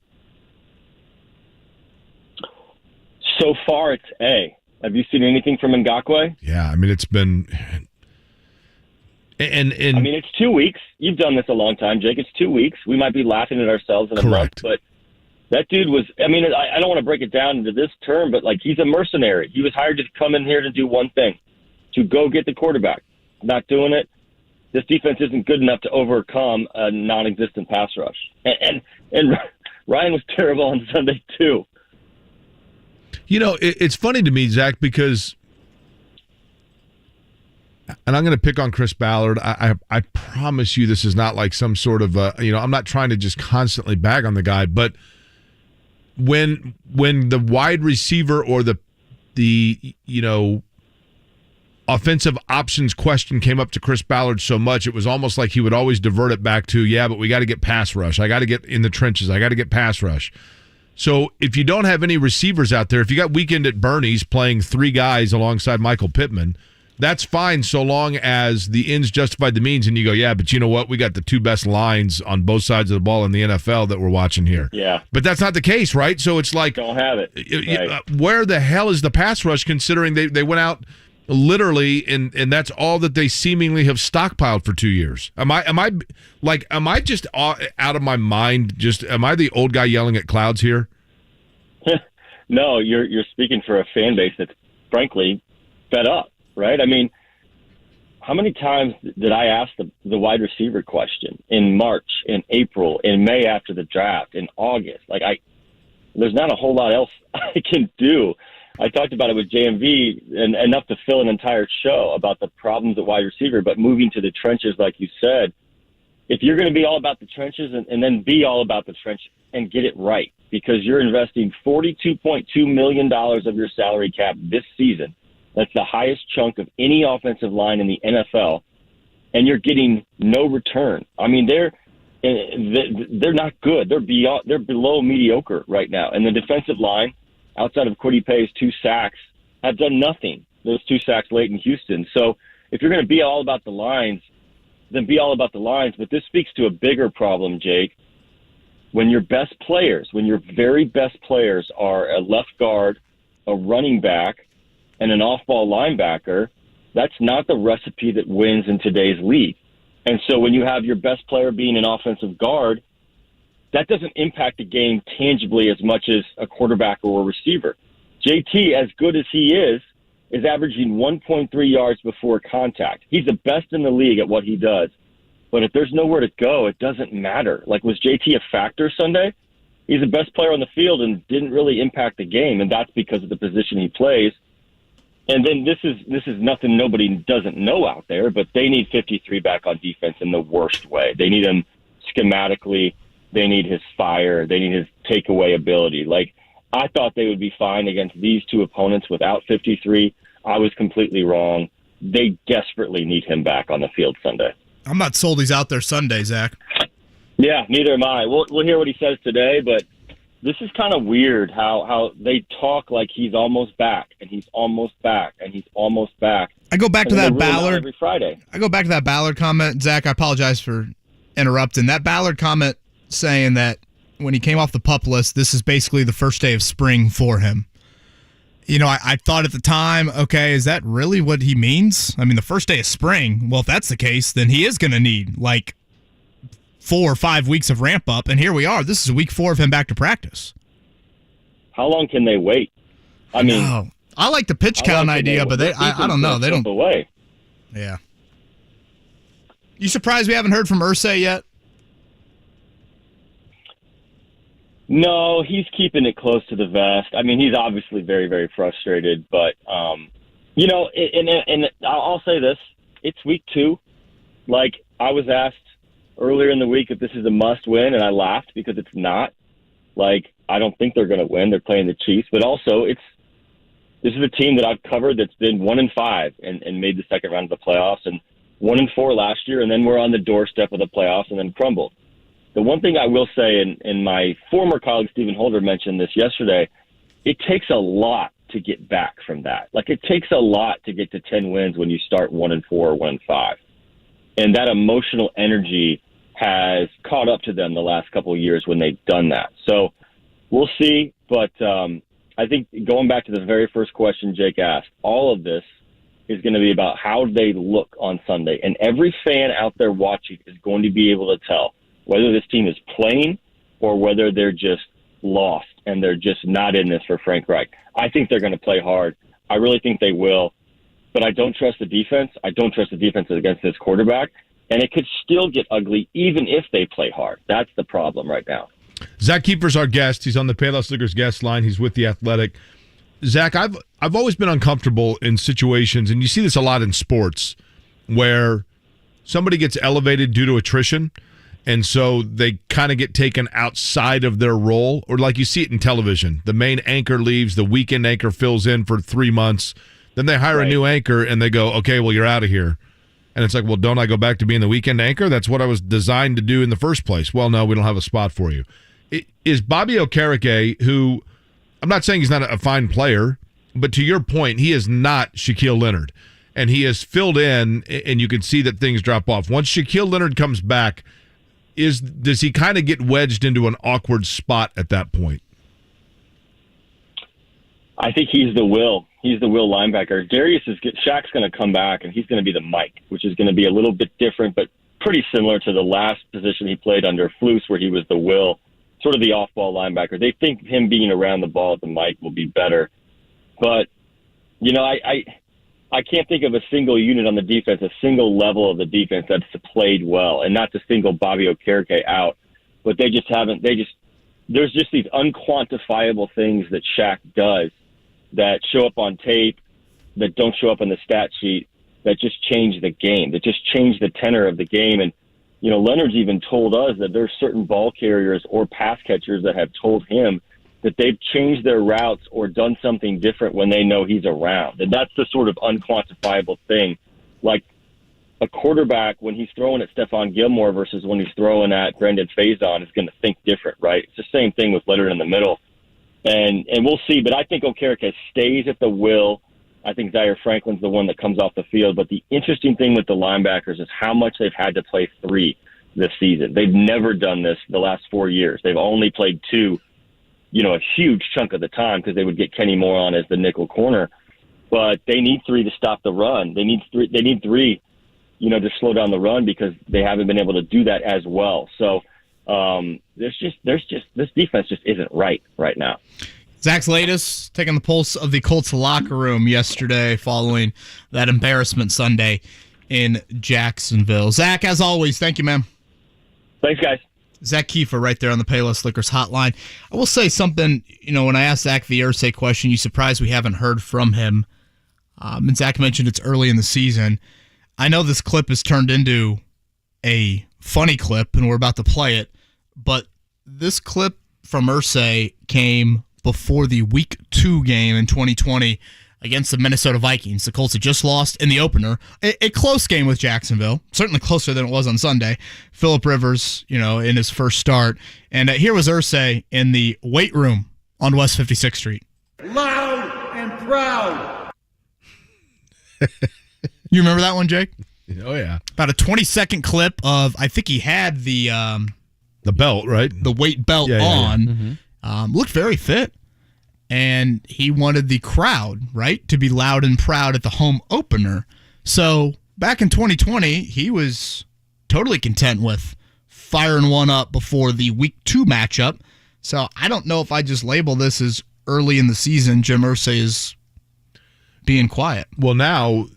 So far, it's A. Have you seen anything from Ngakoue? Yeah, I mean, it's been... And I mean, it's 2 weeks. You've done this a long time, Jake. It's 2 weeks. We might be laughing at ourselves in a month, but that dude was, I mean, I don't want to break it down into this term, but he's a mercenary. He was hired to come in here to do one thing, to go get the quarterback. Not doing it. This defense isn't good enough to overcome a non-existent pass rush. And Ryan was terrible on Sunday, too. It's funny to me, Zach, because... And I'm going to pick on Chris Ballard. I promise you this is not like some sort of, I'm not trying to just constantly bag on the guy, but when the wide receiver or the offensive options question came up to Chris Ballard so much, it was almost like he would always divert it back to, but we got to get pass rush. I got to get in the trenches. I got to get pass rush. So if you don't have any receivers out there, if you got Weekend at Bernie's playing three guys alongside Michael Pittman, that's fine so long as the ends justify the means and you go, but you know what? We got the two best lines on both sides of the ball in the NFL that we're watching here. Yeah. But that's not the case, right? So it's like... Don't have it. Right. Where the hell is the pass rush considering they went out literally and that's all that they seemingly have stockpiled for 2 years? Am I just out of my mind? Am I the old guy yelling at clouds here? No, you're speaking for a fan base that's frankly fed up. Right? I mean, how many times did I ask the wide receiver question in March, in April, in May after the draft, in August? There's not a whole lot else I can do. I talked about it with JMV and enough to fill an entire show about the problems at wide receiver, but moving to the trenches, like you said, if you're going to be all about the trenches and then be all about the trench and get it right, because you're investing $42.2 million of your salary cap this season. That's the highest chunk of any offensive line in the NFL, and you're getting no return. I mean, they're not good. They're below mediocre right now. And the defensive line, outside of Kwity Paye's 2 sacks, have done nothing. Those 2 sacks late in Houston. So if you're going to be all about the lines, then be all about the lines. But this speaks to a bigger problem, Jake. When your very best players are a left guard, a running back, and an off-ball linebacker, that's not the recipe that wins in today's league. And so when you have your best player being an offensive guard, that doesn't impact the game tangibly as much as a quarterback or a receiver. JT, as good as he is averaging 1.3 yards before contact. He's the best in the league at what he does. But if there's nowhere to go, it doesn't matter. Like, was JT a factor Sunday? He's the best player on the field and didn't really impact the game, and that's because of the position he plays. And then this is nothing nobody doesn't know out there, but they need 53 back on defense in the worst way. They need him schematically. They need his fire. They need his takeaway ability. Like, I thought they would be fine against these two opponents without 53. I was completely wrong. They desperately need him back on the field Sunday. I'm not sold he's out there Sunday, Zach. Yeah, neither am I. We'll hear what he says today, but this is kind of weird how they talk like he's almost back, and he's almost back, and he's almost back. I go back to that Ballard every Friday. I go back to that Ballard comment, Zach. I apologize for interrupting. That Ballard comment saying that when he came off the PUP list, this is basically the first day of spring for him. You know, I thought at the time, okay, is that really what he means? I mean, the first day of spring. Well, if that's the case, then he is going to need like 4 or 5 weeks of ramp up, and here we are. This is week 4 of him back to practice. How long can they wait? I mean, I like the pitch count idea, but I don't know. They don't. Away. Yeah. You surprised we haven't heard from Irsay yet? No, he's keeping it close to the vest. I mean, he's obviously very, very frustrated, but you know, and I'll say this: it's week 2. Like, I was asked earlier in the week if this is a must-win, and I laughed because it's not. Like, I don't think they're going to win. They're playing the Chiefs, but also this is a team that I've covered that's been 1-5 and made the second round of the playoffs, and 1-4 last year, and then we're on the doorstep of the playoffs and then crumbled. The one thing I will say, and my former colleague Stephen Holder mentioned this yesterday, it takes a lot to get back from that. Like, it takes a lot to get to 10 wins when you start 1-4 or 1-5. And that emotional energy has caught up to them the last couple of years when they've done that. So we'll see. But I think going back to the very first question Jake asked, all of this is going to be about how they look on Sunday. And every fan out there watching is going to be able to tell whether this team is playing or whether they're just lost and they're just not in this for Frank Reich. I think they're going to play hard. I really think they will. But I don't trust the defense. I don't trust the defense against this quarterback. And it could still get ugly even if they play hard. That's the problem right now. Zach Keefer's our guest. He's on the Payless Liquors guest line. He's with The Athletic. Zach, I've always been uncomfortable in situations, and you see this a lot in sports, where somebody gets elevated due to attrition, and so they kind of get taken outside of their role. Or like you see it in television. The main anchor leaves, the weekend anchor fills in for 3 months. Then they hire a new anchor, and they go, okay, well, you're out of here. And it's like, well, don't I go back to being the weekend anchor? That's what I was designed to do in the first place. Well, no, we don't have a spot for you. Is Bobby Okereke, who I'm not saying he's not a fine player, but to your point, he is not Shaquille Leonard. And he has filled in, and you can see that things drop off. Once Shaquille Leonard comes back, does he kind of get wedged into an awkward spot at that point? I think he's the will. He's the will linebacker. Shaq's going to come back, and he's going to be the Mike, which is going to be a little bit different, but pretty similar to the last position he played under Flus, where he was the will, sort of the off-ball linebacker. They think him being around the ball at the Mike will be better. But, you know, I can't think of a single unit on the defense, a single level of the defense that's played well, and not to single Bobby Okereke out, but they just haven't. There's just these unquantifiable things that Shaq does that show up on tape, that don't show up in the stat sheet, that just change the game, that just change the tenor of the game. And, you know, Leonard's even told us that there's certain ball carriers or pass catchers that have told him that they've changed their routes or done something different when they know he's around. And that's the sort of unquantifiable thing. Like a quarterback, when he's throwing at Stephon Gilmore versus when he's throwing at Brendan Faison, is going to think different, right? It's the same thing with Leonard in the middle. And we'll see, but I think Okereke stays at the will. I think Zaire Franklin's the one that comes off the field. But the interesting thing with the linebackers is how much they've had to play 3 this season. They've never done this the last 4 years. They've only played 2, you know, a huge chunk of the time because they would get Kenny Moore on as the nickel corner. But they need 3 to stop the run. They need 3, you know, to slow down the run because they haven't been able to do that as well. So this defense just isn't right now. Zach's latest, taking the pulse of the Colts locker room yesterday following that embarrassment Sunday. in Jacksonville. Zach, as always, thank you, man. Thanks, guys. Zach Keefer right there on the Payless Liquors hotline. I will say something, when I asked Zach the Irsay question, you surprised we haven't heard from him. And Zach mentioned it's early in the season. I know this clip has turned into a funny clip, and we're about to play it, but this clip from Irsay came before the Week 2 game in 2020 against the Minnesota Vikings. The Colts had just lost in the opener. A close game with Jacksonville, certainly closer than it was on Sunday. Phillip Rivers, in his first start. And here was Irsay in the weight room on West 56th Street. Loud and proud. You remember that one, Jake? Oh, yeah. About a 20-second clip of, I think he had the belt, right? The weight belt on. Mm-hmm. Looked very fit. And he wanted the crowd, right, to be loud and proud at the home opener. So back in 2020, he was totally content with firing one up before the Week 2 matchup. So I don't know if I just label this as early in the season, Jim Irsay is being quiet. Well, now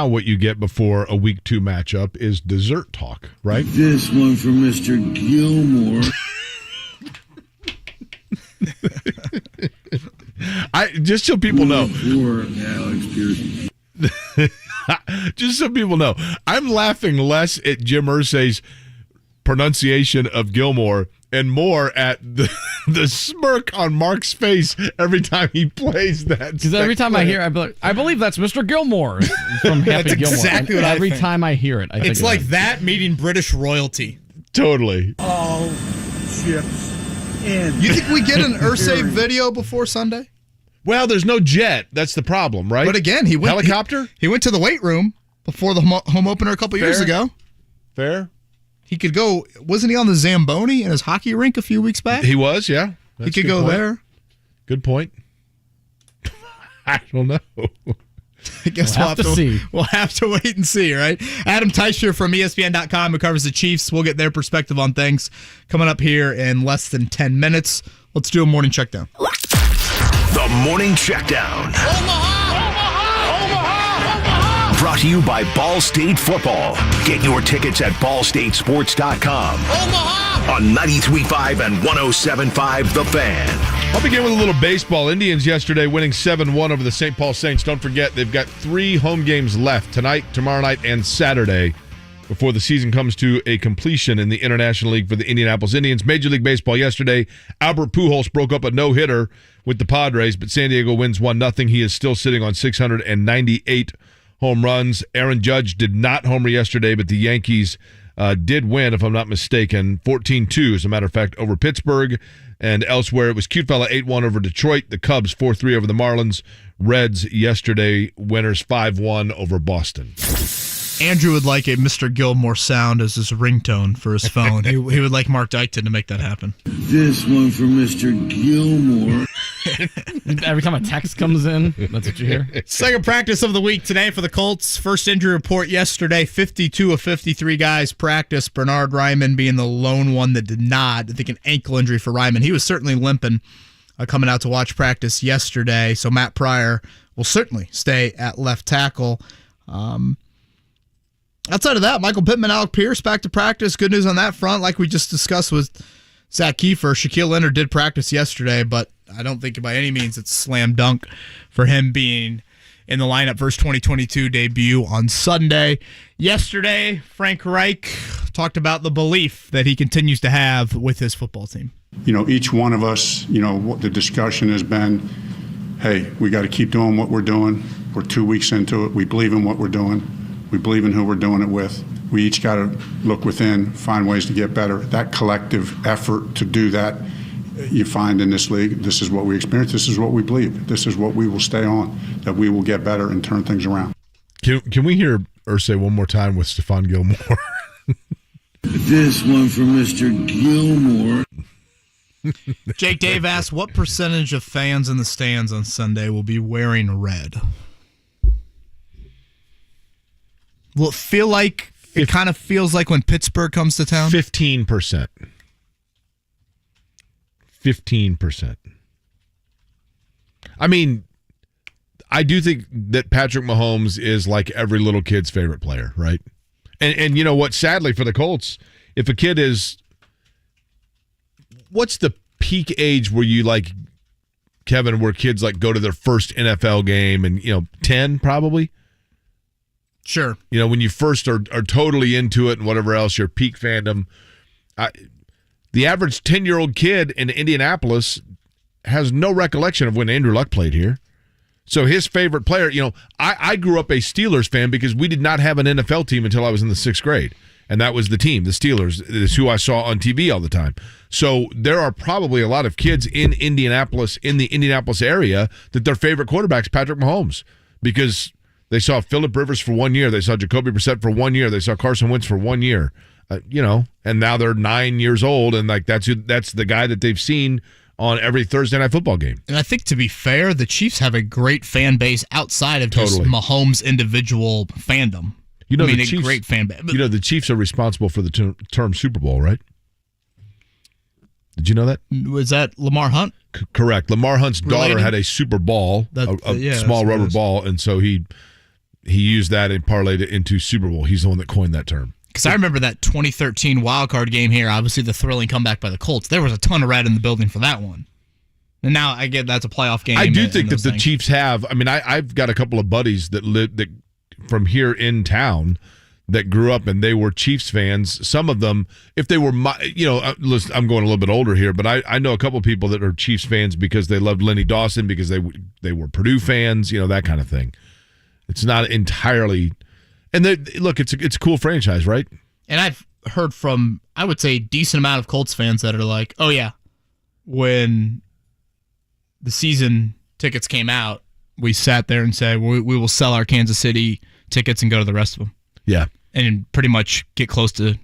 what you get before a Week 2 matchup is dessert talk, right? This one for Mr. Gilmore. Just so people know. Poor Alex Pearson. Just so people know, I'm laughing less at Jim Irsay's pronunciation of Gilmore and more at the smirk on Mark's face every time he plays that. Because every time I hear it, I believe that's Mr. Gilmore from Happy That's Gilmore. exactly what I every think. time I hear it, I think It's like that meeting British royalty. Totally. All chips in. You think we get an Irsay video before Sunday? Well, there's no jet. That's the problem, right? But again, he went helicopter. He went to the weight room before the home opener a couple years ago. Fair. He could go. Wasn't he on the Zamboni in his hockey rink a few weeks back? He was, yeah. He That's could a good go point. there. Good point. I don't know. I guess We'll have to see. We'll have to wait and see, right? Adam Teicher from ESPN.com, who covers the Chiefs. We'll get their perspective on things coming up here in less than 10 minutes. Let's do a morning check down. The Morning Checkdown. Brought to you by Ball State Football. Get your tickets at ballstatesports.com. On 93.5 and 107.5 The Fan. I'll begin with a little baseball. Indians yesterday winning 7-1 over the St. Paul Saints. Don't forget, they've got 3 home games left tonight, tomorrow night, and Saturday before the season comes to a completion in the International League for the Indianapolis Indians. Major League Baseball yesterday, Albert Pujols broke up a no-hitter with the Padres, but San Diego wins 1-0. He is still sitting on 698 home runs. Aaron Judge did not homer yesterday, but the Yankees did win, if I'm not mistaken, 14-2, as a matter of fact, over Pittsburgh. And elsewhere, it was cute fella 8-1 over Detroit. The Cubs 4-3 over the Marlins. Reds yesterday, winners 5-1 over Boston. Andrew would like a Mr. Gilmore sound as his ringtone for his phone. he would like Mark Dykton to make that happen. This one for Mr. Gilmore. Every time a text comes in, that's what you hear. Second practice of the week today for the Colts. First injury report yesterday. 52 of 53 guys practiced. Bernard Ryman being the lone one that did not. I think an ankle injury for Ryman. He was certainly limping coming out to watch practice yesterday. So Matt Pryor will certainly stay at left tackle. Outside of that, Michael Pittman, Alec Pierce back to practice. Good news on that front. Like we just discussed with Zach Keefer, Shaquille Leonard did practice yesterday, but I don't think by any means it's a slam dunk for him being in the lineup for his 2022 debut on Sunday. Yesterday, Frank Reich talked about the belief that he continues to have with his football team. Each one of us, what the discussion has been, hey, we got to keep doing what we're doing. We're 2 weeks into it. We believe in what we're doing. We believe in who we're doing it with. We each got to look within, find ways to get better. That collective effort to do that, you find in this league, this is what we experience, this is what we believe, this is what we will stay on, that we will get better and turn things around. Can we hear Irsay one more time with Stephon Gilmore? This one for Mr. Gilmore. Jake Dave asks, what percentage of fans in the stands on Sunday will be wearing red? Will it feel like, it kind of feels like when Pittsburgh comes to town? 15%. 15%. I mean, I do think that Patrick Mahomes is like every little kid's favorite player, right? And you know what? Sadly for the Colts, if a kid is, what's the peak age where you like, Kevin, where kids like go to their first NFL game and 10 probably? Sure. When you first are totally into it and whatever else, your peak fandom. The average 10-year-old kid in Indianapolis has no recollection of when Andrew Luck played here. So his favorite player, I grew up a Steelers fan because we did not have an NFL team until I was in the 6th grade. And that was the team, the Steelers, is who I saw on TV all the time. So there are probably a lot of kids in Indianapolis, in the Indianapolis area, that their favorite quarterback's Patrick Mahomes because they saw Phillip Rivers for 1 year. They saw Jacoby Brissett for 1 year. They saw Carson Wentz for 1 year. And now they're 9 years old, and like that's the guy that they've seen on every Thursday night football game. And I think, to be fair, the Chiefs have a great fan base outside of just Mahomes' individual fandom. The Chiefs, a great fan base. The Chiefs are responsible for the term Super Bowl, right? Did you know that? Was that Lamar Hunt? Correct. Lamar Hunt's daughter had a Super Ball, a small rubber ball, and so he used that and parlayed it into Super Bowl. He's the one that coined that term. Because I remember that 2013 wildcard game here, obviously the thrilling comeback by the Colts. There was a ton of red in the building for that one. And now I get that's a playoff game. I do think that the Chiefs have. I mean, I've got a couple of buddies that from here in town that grew up and they were Chiefs fans. Some of them, if they were, listen, I'm going a little bit older here, but I know a couple of people that are Chiefs fans because they loved Lenny Dawson, because they were Purdue fans, that kind of thing. It's not entirely. And look, it's a cool franchise, right? And I've heard from, I would say, a decent amount of Colts fans that are like, oh, yeah, when the season tickets came out, we sat there and said, we will sell our Kansas City tickets and go to the rest of them. Yeah. And pretty much get close to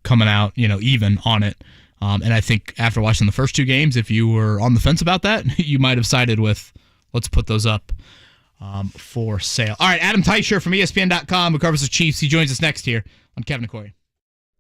coming out, even on it. And I think after watching the first two games, if you were on the fence about that, you might have sided with, let's put those up for sale. All right, Adam Teicher from ESPN.com, who covers the Chiefs. He joins us next here on Kevin Ngakoue.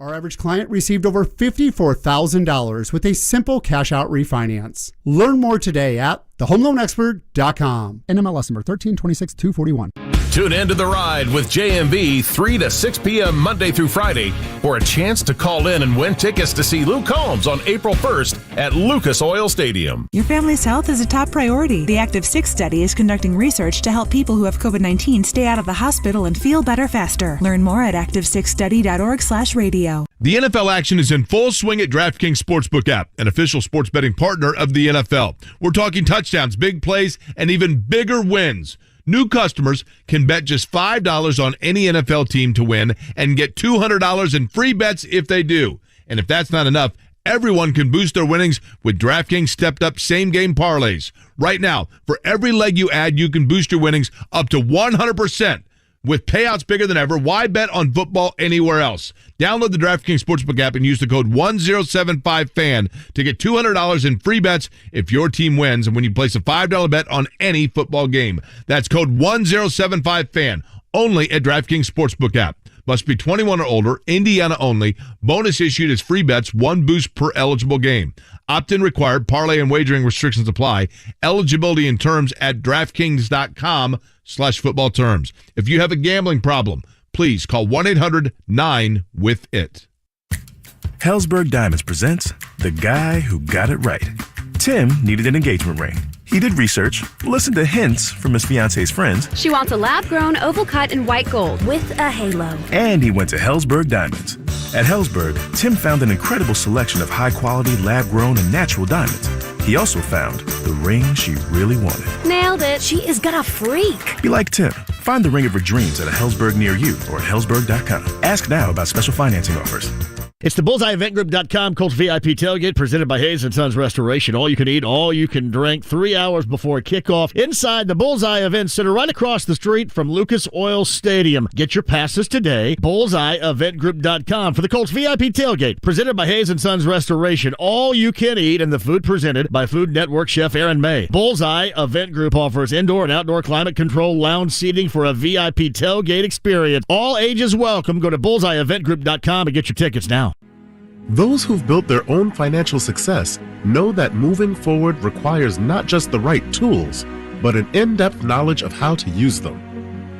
Our average client received over $54,000 with a simple cash-out refinance. Learn more today at thehomeloanexpert.com. NMLS number 1326241. Tune in to The Ride with JMV 3 to 6 p.m. Monday through Friday for a chance to call in and win tickets to see Luke Combs on April 1st at Lucas Oil Stadium. Your family's health is a top priority. The Active 6 study is conducting research to help people who have COVID-19 stay out of the hospital and feel better faster. Learn more at active6study.org/radio. The NFL action is in full swing at DraftKings Sportsbook app, an official sports betting partner of the NFL. We're talking touchdowns, big plays, and even bigger wins. New customers can bet just $5 on any NFL team to win and get $200 in free bets if they do. And if that's not enough, everyone can boost their winnings with DraftKings stepped-up same-game parlays. Right now, for every leg you add, you can boost your winnings up to 100%. With payouts bigger than ever, why bet on football anywhere else? Download the DraftKings Sportsbook app and use the code 1075FAN to get $200 in free bets if your team wins and when you place a $5 bet on any football game. That's code 1075FAN, only at DraftKings Sportsbook app. Must be 21 or older, Indiana only. Bonus issued as free bets, one boost per eligible game. Opt-in required. Parlay and wagering restrictions apply. Eligibility and terms at DraftKings.com/football terms. If you have a gambling problem, please call 1-800-9-WITH-IT. Hellsberg Diamonds presents The Guy Who Got It Right. Tim needed an engagement ring. He did research, listened to hints from his fiance's friends. She wants a lab-grown, oval-cut, and white gold with a halo. And he went to Hellsberg Diamonds. At Hellsberg, Tim found an incredible selection of high-quality, lab-grown, and natural diamonds. He also found the ring she really wanted. Nailed it. She is gonna freak. Be like Tim. Find the ring of her dreams at a Hellsberg near you or at Hellsberg.com. Ask now about special financing offers. It's the BullseyeEventGroup.com Colts VIP Tailgate presented by Hayes & Sons Restoration. All you can eat, all you can drink, 3 hours before kickoff inside the Bullseye Event Center right across the street from Lucas Oil Stadium. Get your passes today. BullseyeEventGroup.com for the Colts VIP Tailgate presented by Hayes & Sons Restoration. All you can eat and the food presented by Food Network Chef Aaron May. Bullseye Event Group offers indoor and outdoor climate control lounge seating for a VIP tailgate experience. All ages welcome. Go to BullseyeEventGroup.com and get your tickets now. Those who've built their own financial success know that moving forward requires not just the right tools, but an in-depth knowledge of how to use them.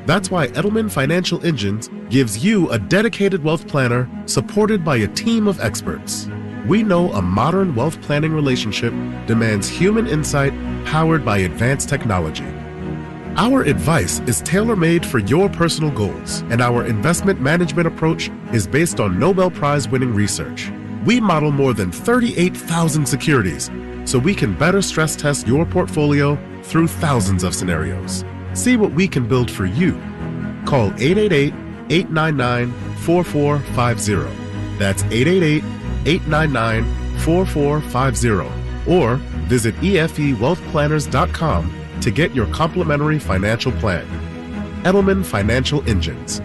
That's why Edelman Financial Engines gives you a dedicated wealth planner supported by a team of experts. We know a modern wealth planning relationship demands human insight powered by advanced technology. Our advice is tailor-made for your personal goals, and our investment management approach is based on Nobel Prize-winning research. We model more than 38,000 securities, so we can better stress test your portfolio through thousands of scenarios. See what we can build for you. Call 888-899-4450. That's 888-899-4450. Or visit efewealthplanners.com to get your complimentary financial plan. Edelman Financial Engines.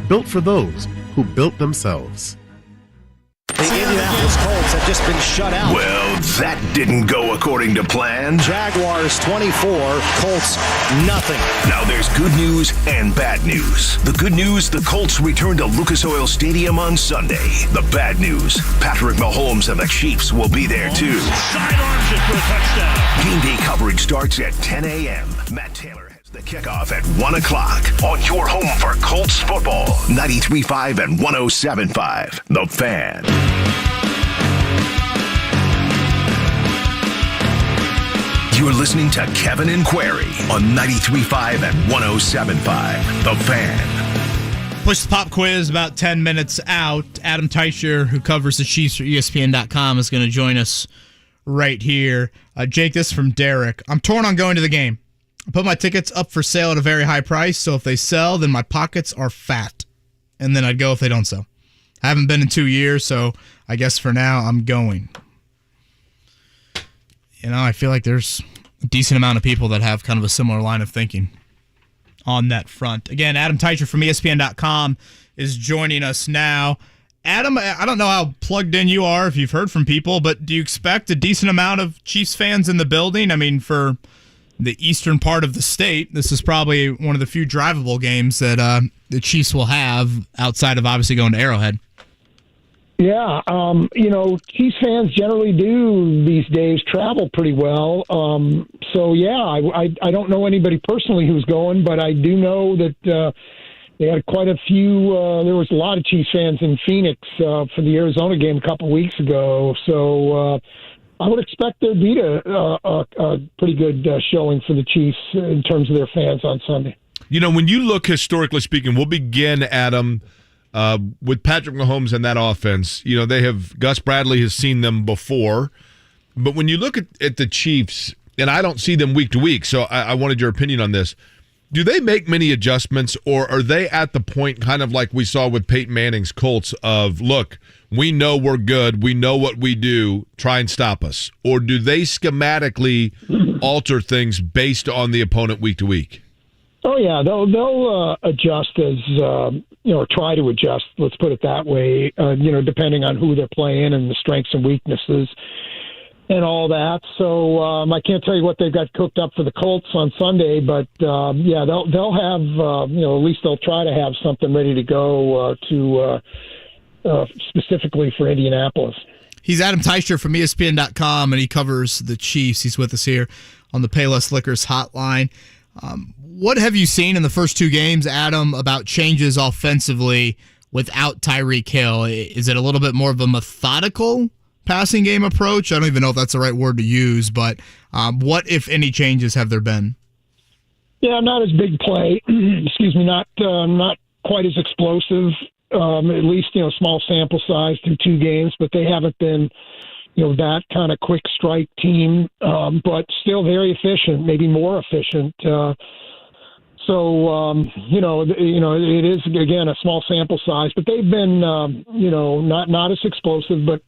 Built for those who built themselves. The Indianapolis Colts have just been shut out. Well, that didn't go according to plan. Jaguars 24, Colts nothing. Now there's good news and bad news. The good news, the Colts return to Lucas Oil Stadium on Sunday. The bad news, Patrick Mahomes and the Chiefs will be there too. Sidearms it for a touchdown. Game day coverage starts at 10 a.m. Matt Taylor has the kickoff at 1 o'clock on your home for Colts football. 93.5 and 107.5. The Fan. You're listening to Kevin and Query on 93.5 and 107.5. The Fan. Push the pop quiz about 10 minutes out. Adam Teicher, who covers the Chiefs for ESPN.com, is going to join us right here. Jake, this is from Derek. I'm torn on going to the game. I put my tickets up for sale at a very high price, so if they sell, then my pockets are fat. And then I'd go if they don't sell. I haven't been in 2 years, so I guess for now I'm going. You know, I feel like there's a decent amount of people that have kind of a similar line of thinking on that front. Again, Adam Teicher from ESPN.com is joining us now. Adam, I don't know how plugged in you are if you've heard from people, but do you expect a decent amount of Chiefs fans in the building? I mean, for the eastern part of the state, this is probably one of the few drivable games that the Chiefs will have outside of obviously going to Arrowhead. Yeah, Chiefs fans generally do these days travel pretty well. So, yeah, I don't know anybody personally who's going, but I do know that they had quite a few. There was a lot of Chiefs fans in Phoenix for the Arizona game a couple weeks ago. So I would expect there'd be a pretty good showing for the Chiefs in terms of their fans on Sunday. You know, when you look historically speaking, we'll begin, Adam, with Patrick Mahomes and that offense. You know, Gus Bradley has seen them before. But when you look at the Chiefs, and I don't see them week to week, so I wanted your opinion on this. Do they make many adjustments, or are they at the point kind of like we saw with Peyton Manning's Colts of, look, we know we're good, we know what we do, try and stop us? Or do they schematically alter things based on the opponent week to week? Oh, yeah, they'll adjust as, or try to adjust, let's put it that way, depending on who they're playing and the strengths and weaknesses and all that. So I can't tell you what they've got cooked up for the Colts on Sunday, but they'll have, at least they'll try to have something ready to go specifically for Indianapolis. He's Adam Teicher from ESPN.com, and he covers the Chiefs. He's with us here on the Payless Liquors hotline. What have you seen in the first two games, Adam, about changes offensively without Tyreek Hill? Is it a little bit more of a methodical passing game approach? I don't even know if that's the right word to use, but what, if any, changes have there been? Yeah, not as big play. Excuse me, not quite as explosive. At least, small sample size through two games, but they haven't been, that kind of quick strike team, but still very efficient, maybe more efficient. It is, again, a small sample size, but they've been, not as explosive, but,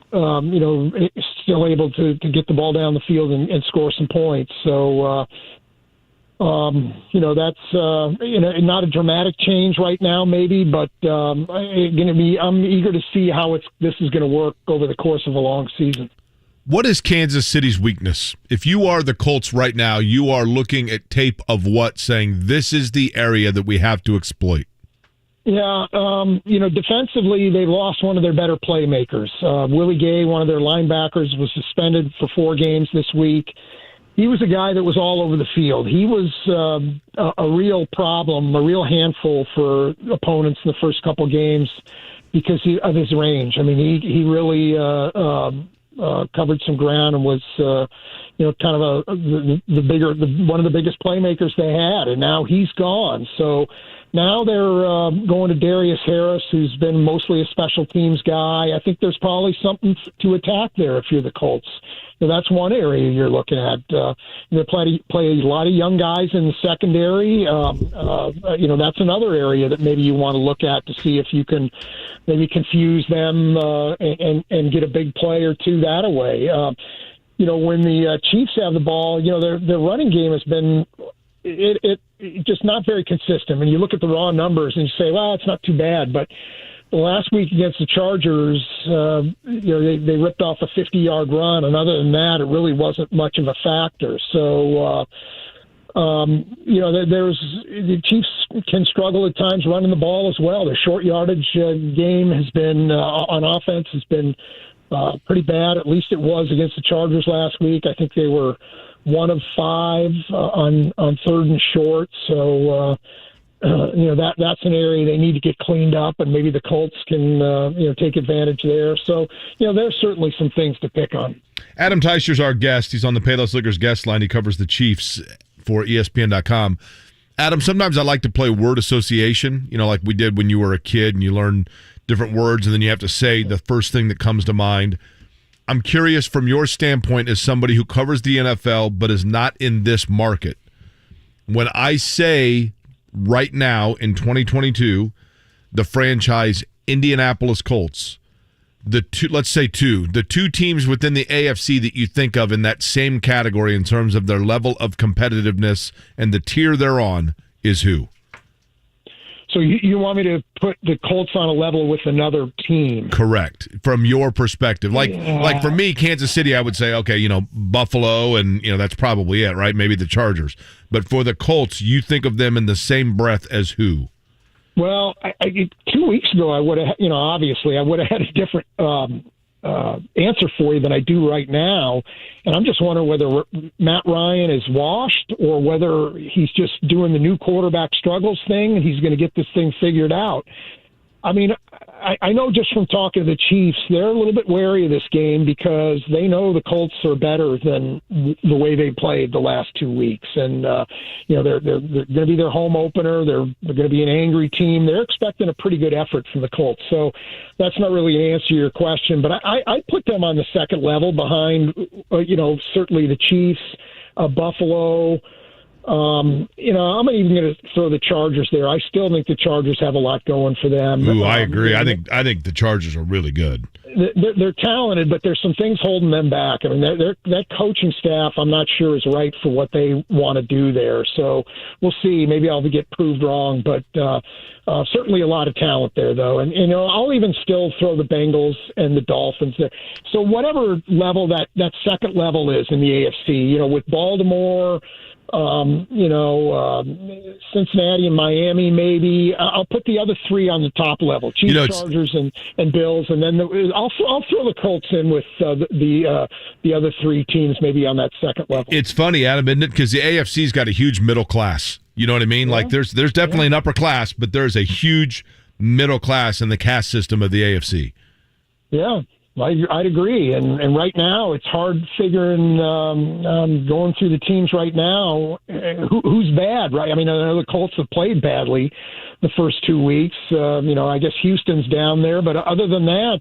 still able to get the ball down the field and score some points. So, that's, not a dramatic change right now, maybe, but I'm eager to see how this is going to work over the course of a long season. What is Kansas City's weakness? If you are the Colts right now, you are looking at tape of what, saying this is the area that we have to exploit. Yeah, defensively, they lost one of their better playmakers. Willie Gay, one of their linebackers, was suspended for 4 games this week. he was a guy that was all over the field. He was a real problem, a real handful for opponents in the first couple games because of his range. I mean, he really covered some ground and was, kind of one of the biggest playmakers they had, and now he's gone. So now they're going to Darius Harris, who's been mostly a special teams guy. I think there's probably something to attack there if you're the Colts. So that's one area you're looking at. They play a lot of young guys in the secondary. That's another area that maybe you want to look at to see if you can maybe confuse them and get a big play or two that away. When the Chiefs have the ball, their running game has been it just not very consistent. When you look at the raw numbers and you say, well, it's not too bad, but last week against the Chargers, they ripped off a 50-yard run, and other than that, it really wasn't much of a factor. So, the Chiefs can struggle at times running the ball as well. Their short yardage game has been on offense has been pretty bad. At least it was against the Chargers last week. I think they were 1 of 5 on 3rd and short. So. That's an area they need to get cleaned up, and maybe the Colts can, take advantage there. So, there's certainly some things to pick on. Adam Teicher's our guest. He's on the Payless Liquors guest line. He covers the Chiefs for ESPN.com. Adam, sometimes I like to play word association, like we did when you were a kid and you learn different words and then you have to say the first thing that comes to mind. I'm curious from your standpoint as somebody who covers the NFL but is not in this market. When I say right now in 2022, the franchise Indianapolis Colts, the two teams within the AFC that you think of in that same category in terms of their level of competitiveness and the tier they're on is who? So you want me to put the Colts on a level with another team? Correct. From your perspective. Like for me, Kansas City, I would say, okay, Buffalo, and that's probably it, right? Maybe the Chargers. But for the Colts, you think of them in the same breath as who? Well, 2 weeks ago, I would have, obviously, I would have had a different answer for you than I do right now. And I'm just wondering whether Matt Ryan is washed or whether he's just doing the new quarterback struggles thing and he's going to get this thing figured out. I mean, I know just from talking to the Chiefs, they're a little bit wary of this game because they know the Colts are better than the way they played the last 2 weeks. And, they're going to be their home opener. They're going to be an angry team. They're expecting a pretty good effort from the Colts. So that's not really an answer to your question. But I put them on the second level behind, certainly the Chiefs, Buffalo. I'm not even going to throw the Chargers there. I still think the Chargers have a lot going for them. Ooh, I agree. I think the Chargers are really good. They're talented, but there's some things holding them back. I mean, that coaching staff, I'm not sure is right for what they want to do there. So we'll see. Maybe I'll get proved wrong, but certainly a lot of talent there, though. And I'll even still throw the Bengals and the Dolphins there. So whatever level that second level is in the AFC, with Baltimore. Cincinnati and Miami, maybe. I'll put the other three on the top level: Chiefs, Chargers, and Bills, and then I'll throw the Colts in with the other three teams, maybe on that second level. It's funny, Adam, isn't it? Because the AFC's got a huge middle class. You know what I mean? Yeah. Like there's definitely an upper class, but there's a huge middle class in the caste system of the AFC. Yeah. I'd agree, and right now it's hard figuring going through the teams right now who's bad, right? I mean, I know the Colts have played badly the first 2 weeks. I guess Houston's down there, but other than that,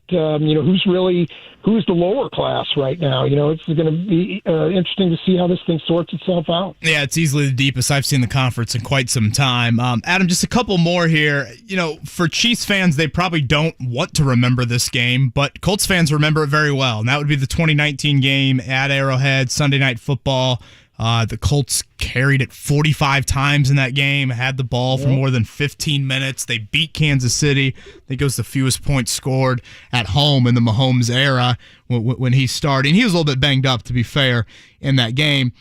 who's the lower class right now? It's going to be interesting to see how this thing sorts itself out. Yeah, it's easily the deepest I've seen the conference in quite some time. Adam, just a couple more here. For Chiefs fans, they probably don't want to remember this game, but Colts fans remember it very well, and that would be the 2019 game at Arrowhead, Sunday Night Football. The Colts carried it 45 times in that game, had the ball for more than 15 minutes. They beat Kansas City. I think it was the fewest points scored at home in the Mahomes era when he started. And he was a little bit banged up, to be fair, in that game.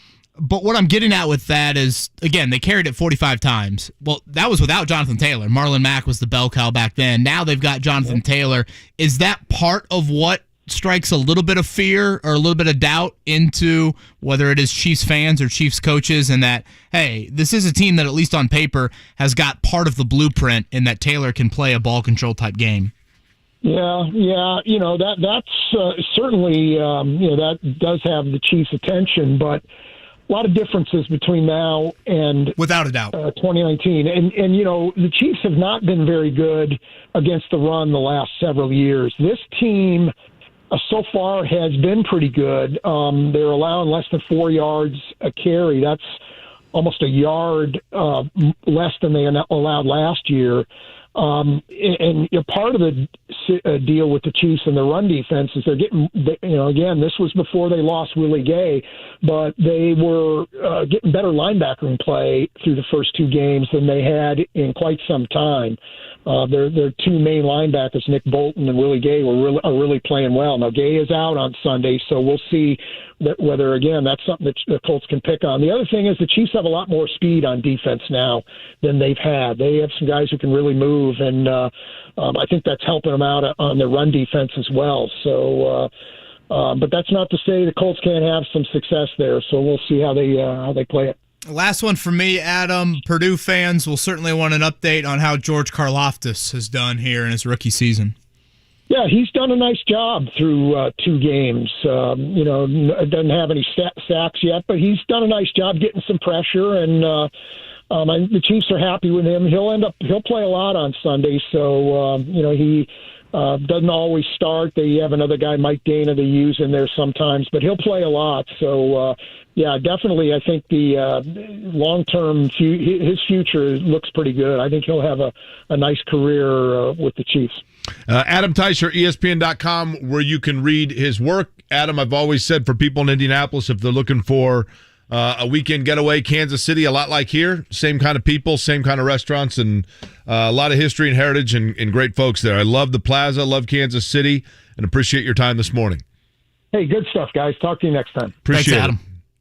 But what I'm getting at with that is, again, they carried it 45 times. Well, that was without Jonathan Taylor. Marlon Mack was the bell cow back then. Now they've got Jonathan Taylor. Is that part of what strikes a little bit of fear or a little bit of doubt into whether it is Chiefs fans or Chiefs coaches, and that, hey, this is a team that at least on paper has got part of the blueprint in that Taylor can play a ball control type game. Yeah, that's certainly that does have the Chiefs' attention, but a lot of differences between now and without a doubt 2019, and the Chiefs have not been very good against the run the last several years. This team so far has been pretty good. They're allowing less than 4 yards a carry. That's almost a yard less than they allowed last year. And part of the deal with the Chiefs and the run defense is they're getting, again, this was before they lost Willie Gay, but they were getting better linebacker play through the first 2 games than they had in quite some time. Their 2 main linebackers, Nick Bolton and Willie Gay, are really playing well. Now, Gay is out on Sunday, so we'll see whether, again, that's something that the Colts can pick on. The other thing is the Chiefs have a lot more speed on defense now than they've had. They have some guys who can really move, and I think that's helping them out on their run defense as well. So, but that's not to say the Colts can't have some success there, so we'll see how they play it. Last one for me, Adam. Purdue fans will certainly want an update on how George Karlaftis has done here in his rookie season. Yeah, he's done a nice job through 2 games. Doesn't have any sacks yet, but he's done a nice job getting some pressure, and the Chiefs are happy with him. He'll play a lot on Sunday, so he doesn't always start. They have another guy, Mike Dana, they use in there sometimes, but he'll play a lot. So definitely, I think the long-term his future looks pretty good. I think he'll have a nice career with the Chiefs. Adam Teicher, ESPN.com, where you can read his work. Adam, I've always said for people in Indianapolis, if they're looking for a weekend getaway, Kansas City, a lot like here, same kind of people, same kind of restaurants, and a lot of history and heritage and great folks there. I love the Plaza, love Kansas City, and appreciate your time this morning. Hey, good stuff, guys. Talk to you next time. Appreciate Thanks, Adam. it.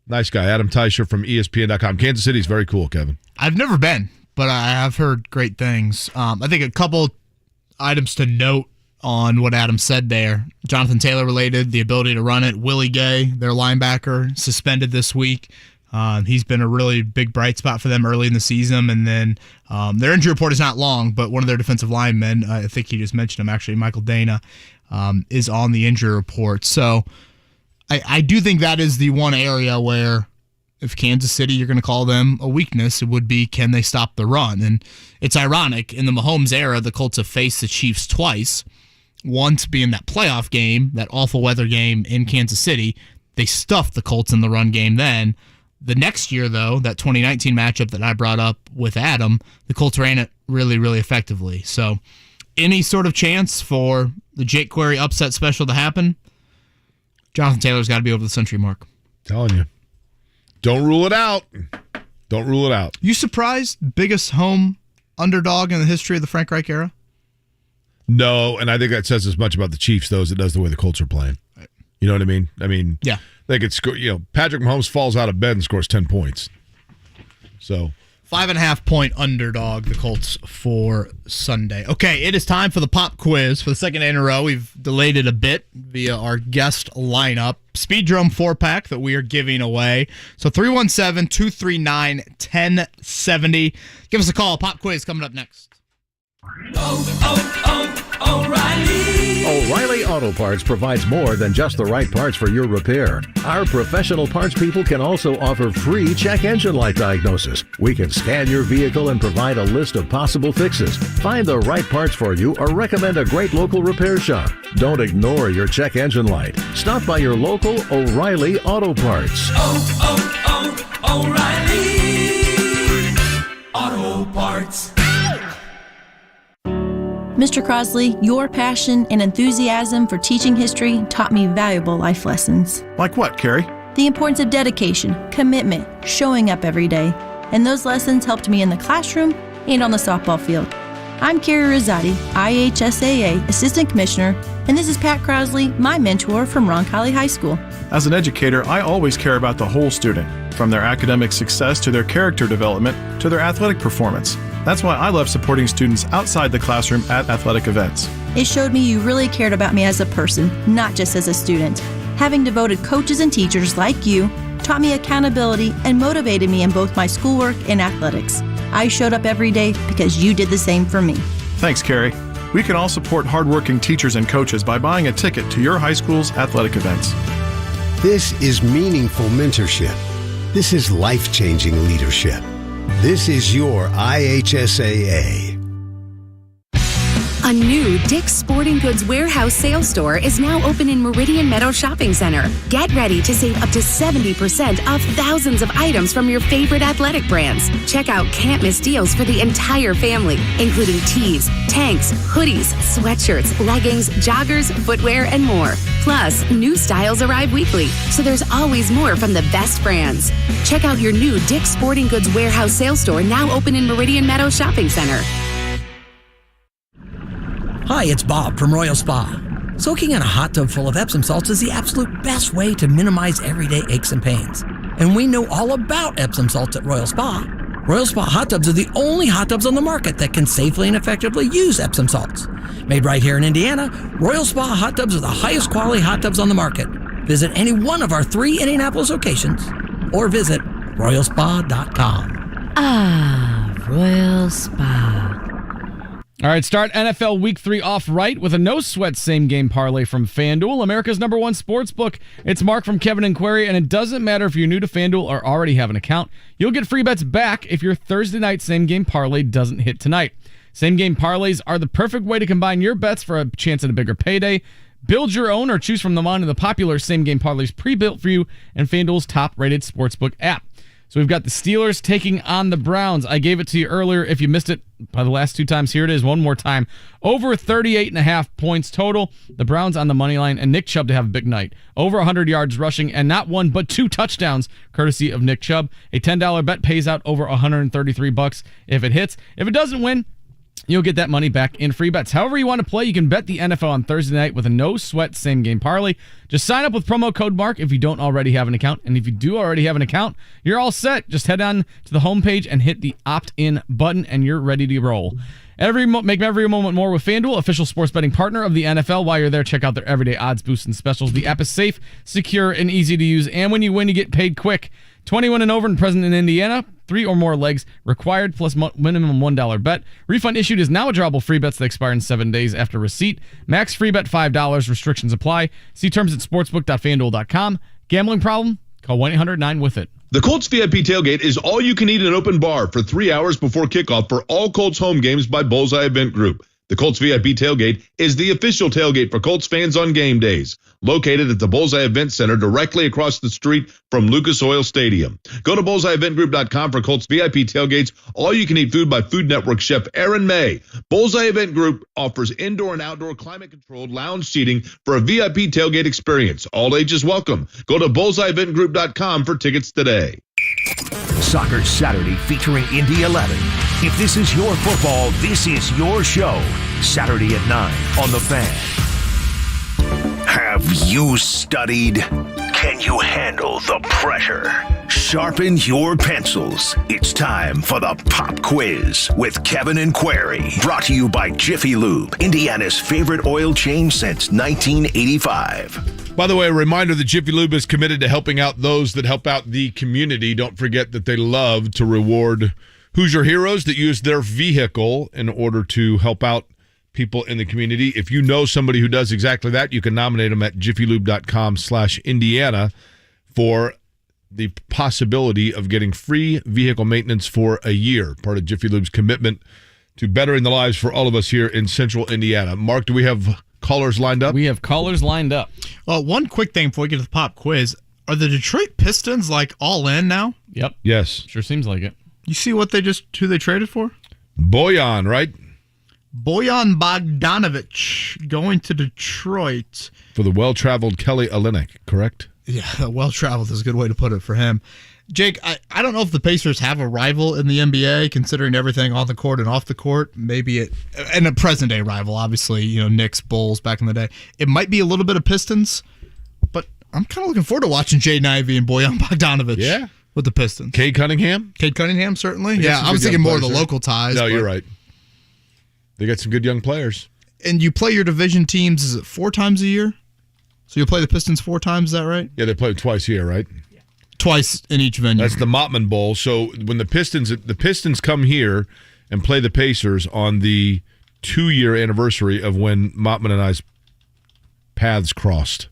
Nice guy. Adam Teicher from ESPN.com. Kansas City is very cool, Kevin. I've never been, but I have heard great things. I think a couple items to note on what Adam said there. Jonathan Taylor related, the ability to run it. Willie Gay, their linebacker, suspended this week. He's been a really big bright spot for them early in the season. And then their injury report is not long, but one of their defensive linemen, I think he just mentioned him, actually, Michael Dana, is on the injury report. So I do think that is the one area where if Kansas City, you're going to call them a weakness, it would be, can they stop the run? And it's ironic, in the Mahomes era, the Colts have faced the Chiefs twice. Once being that playoff game, that awful weather game in Kansas City. They stuffed the Colts in the run game then. The next year, though, that 2019 matchup that I brought up with Adam, the Colts ran it really, really effectively. So any sort of chance for the Jake Query upset special to happen, Jonathan Taylor's got to be over the century mark. Telling you. Don't rule it out. Don't rule it out. You surprised? Biggest home underdog in the history of the Frank Reich era? No, and I think that says as much about the Chiefs, though, as it does the way the Colts are playing. Right. You know what I mean? Yeah. They could score. Patrick Mahomes falls out of bed and scores 10 points. So 5.5 point underdog, the Colts for Sunday. Okay, it is time for the pop quiz for the second day in a row. We've delayed it a bit via our guest lineup. Speedrome 4-pack that we are giving away. So 317-239-1070. Give us a call. Pop quiz coming up next. O'Reilly Auto Parts provides more than just the right parts for your repair. Our professional parts people can also offer free check engine light diagnosis. We can scan your vehicle and provide a list of possible fixes. Find the right parts for you or recommend a great local repair shop. Don't ignore your check engine light. Stop by your local O'Reilly Auto Parts. O'Reilly Auto Parts. Mr. Crosley, your passion and enthusiasm for teaching history taught me valuable life lessons. Like what, Carrie? The importance of dedication, commitment, showing up every day. And those lessons helped me in the classroom and on the softball field. I'm Carrie Rosati, IHSAA Assistant Commissioner, and this is Pat Crosley, my mentor from Roncalli High School. As an educator, I always care about the whole student, from their academic success to their character development to their athletic performance. That's why I love supporting students outside the classroom at athletic events. It showed me you really cared about me as a person, not just as a student. Having devoted coaches and teachers like you taught me accountability and motivated me in both my schoolwork and athletics. I showed up every day because you did the same for me. Thanks, Carrie. We can all support hardworking teachers and coaches by buying a ticket to your high school's athletic events. This is meaningful mentorship. This is life-changing leadership. This is your IHSAA. A new Dick's Sporting Goods warehouse sales store is now open in Meridian Meadow Shopping Center. Get ready to save up to 70% off thousands of items from your favorite athletic brands. Check out can't miss deals for the entire family, including tees, tanks, hoodies, sweatshirts, leggings, joggers, footwear, and more. Plus, new styles arrive weekly, so there's always more from the best brands. Check out your new Dick's Sporting Goods warehouse sales store now open in Meridian Meadow Shopping Center. Hi, it's Bob from Royal Spa. Soaking in a hot tub full of Epsom salts is the absolute best way to minimize everyday aches and pains. And we know all about Epsom salts at Royal Spa. Royal Spa hot tubs are the only hot tubs on the market that can safely and effectively use Epsom salts. Made right here in Indiana, Royal Spa hot tubs are the highest quality hot tubs on the market. Visit any one of our 3 Indianapolis locations or visit royalspa.com. Ah, Royal Spa. All right, start NFL Week 3 off right with a no-sweat same-game parlay from FanDuel, America's #1 sportsbook. It's Mark from Kevin and Query, and it doesn't matter if you're new to FanDuel or already have an account. You'll get free bets back if your Thursday night same-game parlay doesn't hit tonight. Same-game parlays are the perfect way to combine your bets for a chance at a bigger payday. Build your own or choose from among the popular same-game parlays pre-built for you in FanDuel's top-rated sportsbook app. So we've got the Steelers taking on the Browns. I gave it to you earlier. If you missed it by the last 2 times, here it is one more time. Over 38.5 points total. The Browns on the money line, and Nick Chubb to have a big night. Over 100 yards rushing, and not 1 but 2 touchdowns, courtesy of Nick Chubb. A $10 bet pays out over $133 if it hits. If it doesn't win, you'll get that money back in free bets. However you want to play, you can bet the NFL on Thursday night with a no-sweat same-game parlay. Just sign up with promo code MARK if you don't already have an account. And if you do already have an account, you're all set. Just head on to the homepage and hit the opt-in button, and you're ready to roll. Make every moment more with FanDuel, official sports betting partner of the NFL. While you're there, check out their everyday odds, boosts, and specials. The app is safe, secure, and easy to use. And when you win, you get paid quick. 21 and over and present in Indiana. 3 or more legs required, plus minimum $1 bet. Refund issued is now withdrawable free bets that expire in 7 days after receipt. Max free bet $5. Restrictions apply. See terms at sportsbook.fanduel.com. Gambling problem? Call 1-800-9-WITH-IT. The Colts VIP Tailgate is all you can eat an open bar for 3 hours before kickoff for all Colts home games by Bullseye Event Group. The Colts VIP Tailgate is the official tailgate for Colts fans on game days. Located at the Bullseye Event Center directly across the street from Lucas Oil Stadium. Go to bullseyeeventgroup.com for Colts VIP tailgates. All-you-can-eat food by Food Network chef Aaron May. Bullseye Event Group offers indoor and outdoor climate-controlled lounge seating for a VIP tailgate experience. All ages welcome. Go to bullseyeeventgroup.com for tickets today. Soccer Saturday featuring Indy 11. If this is your football, this is your show. Saturday at 9 on The Fan. Have you studied? Can you handle the pressure? Sharpen your pencils. It's time for the Pop Quiz with Kevin and Query. Brought to you by Jiffy Lube, Indiana's favorite oil change since 1985. By the way, a reminder that Jiffy Lube is committed to helping out those that help out the community. Don't forget that they love to reward Hoosier heroes that use their vehicle in order to help out people in the community. If you know somebody who does exactly that, you can nominate them at jiffylube.com/Indiana for the possibility of getting free vehicle maintenance for a year. Part of Jiffy Lube's commitment to bettering the lives for all of us here in central Indiana. Mark, do we have callers lined up? We have callers lined up. Well, one quick thing before we get to the pop quiz. Are the Detroit Pistons like all in now? Yep. Yes. Sure seems like it. You see what who they traded for? Bojan, right? Bojan Bogdanovic going to Detroit. For the well-traveled Kelly Olynyk, correct? Yeah, well-traveled is a good way to put it for him. Jake, I don't know if the Pacers have a rival in the NBA, considering everything on the court and off the court. Maybe and a present-day rival, obviously, Knicks, Bulls back in the day. It might be a little bit of Pistons, but I'm kind of looking forward to watching Jaden Ivey and Bojan Bogdanovic with the Pistons. Cade Cunningham? Cade Cunningham, certainly. Yeah, I was thinking more of the local ties. No, you're right. They got some good young players. And you play your division teams, is it 4 times a year? So you'll play the Pistons 4 times, is that right? Yeah, they play twice a year, right? Twice in each venue. That's the Mottman Bowl. So when the Pistons come here and play the Pacers on the 2-year anniversary of when Mottman and I's paths crossed.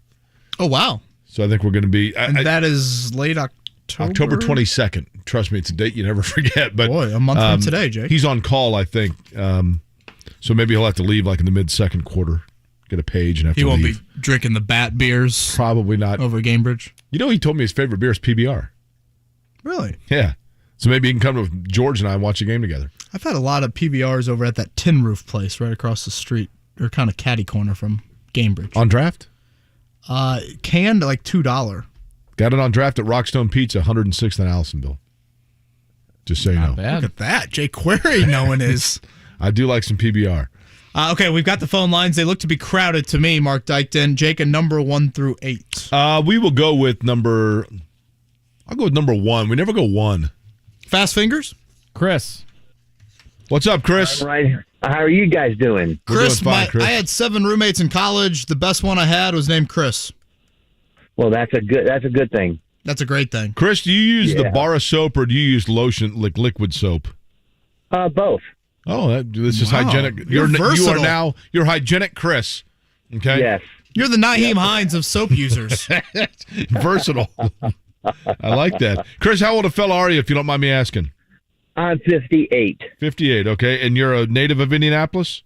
Oh, wow. So I think we're going to be... that is late October? October 22nd. Trust me, it's a date you never forget. But boy, a month from today, Jake. He's on call, I think. So maybe he'll have to leave like in the mid-second quarter. Get a page and have to leave. He won't be drinking the bat beers? Probably not. Over Gamebridge? You know, he told me his favorite beer is PBR. Really? Yeah. So maybe he can come with George and I and watch a game together. I've had a lot of PBRs over at that Tin Roof place right across the street, or kind of catty corner from Gamebridge. On draft? Canned, like $2. Got it on draft at Rockstone Pizza, 106th and Allisonville. Just so you know. Look at that. Jay Query knowing his. I do like some PBR. Okay, we've got the phone lines. They look to be crowded to me, Mark Dykton. Jake, a number 1 through 8. We will go with number 1. We never go 1. Fast fingers? Chris. What's up, Chris? All right. How are you guys doing? Chris, Chris. I had 7 roommates in college. The best one I had was named Chris. Well, that's a good thing. That's a great thing. Chris, do you use the bar of soap or do you use lotion, like liquid soap? Both. Oh, this is hygienic. You're versatile. You're hygienic, Chris. Okay. Yes. You're the Naheem Hines of soap users. Versatile. I like that. Chris, how old a fella are you, if you don't mind me asking? I'm 58. 58, okay. And you're a native of Indianapolis?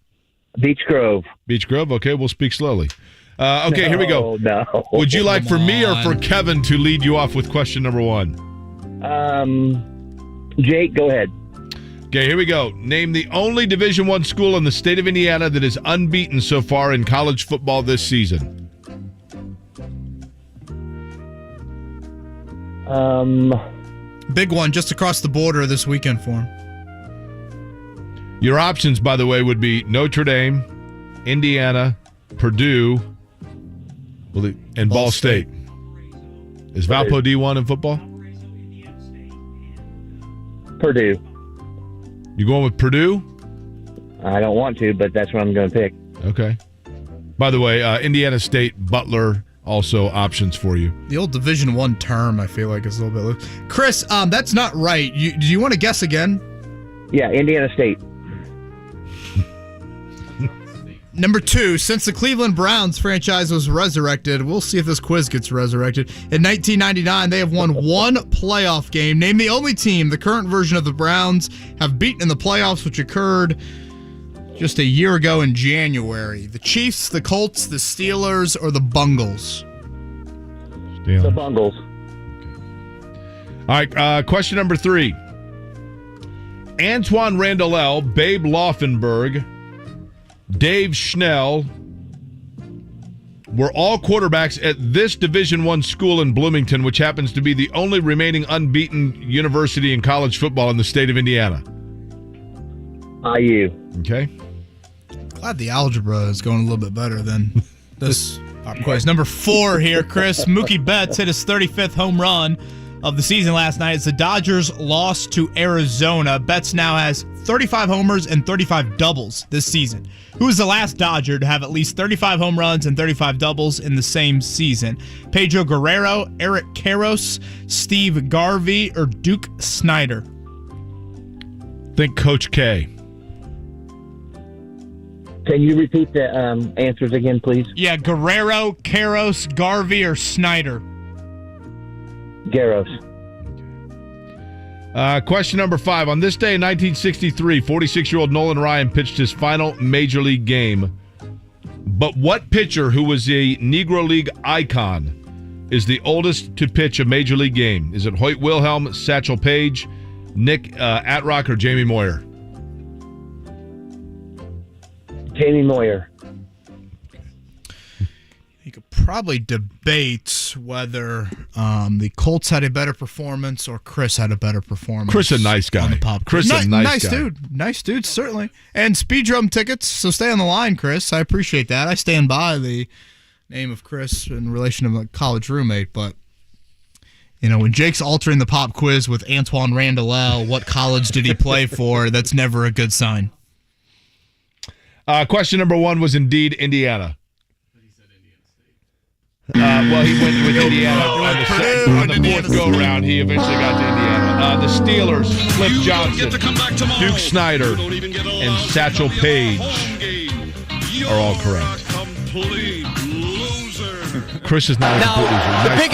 Beech Grove. Beech Grove, okay. We'll speak slowly. Okay, here we go. No. Would you like for me or for Kevin to lead you off with question number 1? Jake, go ahead. Okay, here we go. Name the only Division I school in the state of Indiana that is unbeaten so far in college football this season. Big one just across the border this weekend for him. Your options, by the way, would be Notre Dame, Indiana, Purdue, and Ball State. Is Valpo D1 in football? Purdue. You going with Purdue? I don't want to, but that's what I'm going to pick. Okay. By the way, Indiana State, Butler, also options for you. The old Division I term, I feel like, is a little bit loose. Chris, that's not right. Do you want to guess again? Yeah, Indiana State. Number 2, since the Cleveland Browns franchise was resurrected, we'll see if this quiz gets resurrected. In 1999, they have won 1 playoff game. Name the only team the current version of the Browns have beaten in the playoffs, which occurred just a year ago in January. The Chiefs, the Colts, the Steelers, or the Bungles? The Bungles. All right, question number 3. Antoine Randall, Babe Laufenberg, Dave Schnell were all quarterbacks at this Division I school in Bloomington, which happens to be the only remaining unbeaten university in college football in the state of Indiana. IU. Okay. Glad the algebra is going a little bit better than this quiz. Number 4 here, Chris. Mookie Betts hit his 35th home run of the season last night as the Dodgers lost to Arizona. Betts now has 35 homers and 35 doubles this season. Who is the last Dodger to have at least 35 home runs and 35 doubles in the same season? Pedro Guerrero, Eric Karros, Steve Garvey, or Duke Snyder? Think Coach K. Can you repeat the answers again, please? Yeah, Guerrero, Karros, Garvey, or Snyder? Garros. Question number 5. On this day in 1963, 46-year-old Nolan Ryan pitched his final Major League game. But what pitcher who was a Negro League icon is the oldest to pitch a Major League game? Is it Hoyt Wilhelm, Satchel Paige, Nick Atrock, or Jamie Moyer? Jamie Moyer. You could probably debate whether the Colts had a better performance or Chris had a better performance. Chris a nice guy. On the pop Chris a nice guy. Dude. Nice dude, certainly. And speed drum tickets, so stay on the line, Chris. I appreciate that. I stand by the name of Chris in relation to my college roommate, but you know, when Jake's altering the pop quiz with Antoine Randall, what college did he play for? That's never a good sign. Question number 1 was indeed Indiana. Well, he went with Indiana on the fourth go-round. He eventually got to Indiana. The Steelers, Cliff Johnson, Duke Snyder, and Satchel Paige are all correct. Chris is not a complete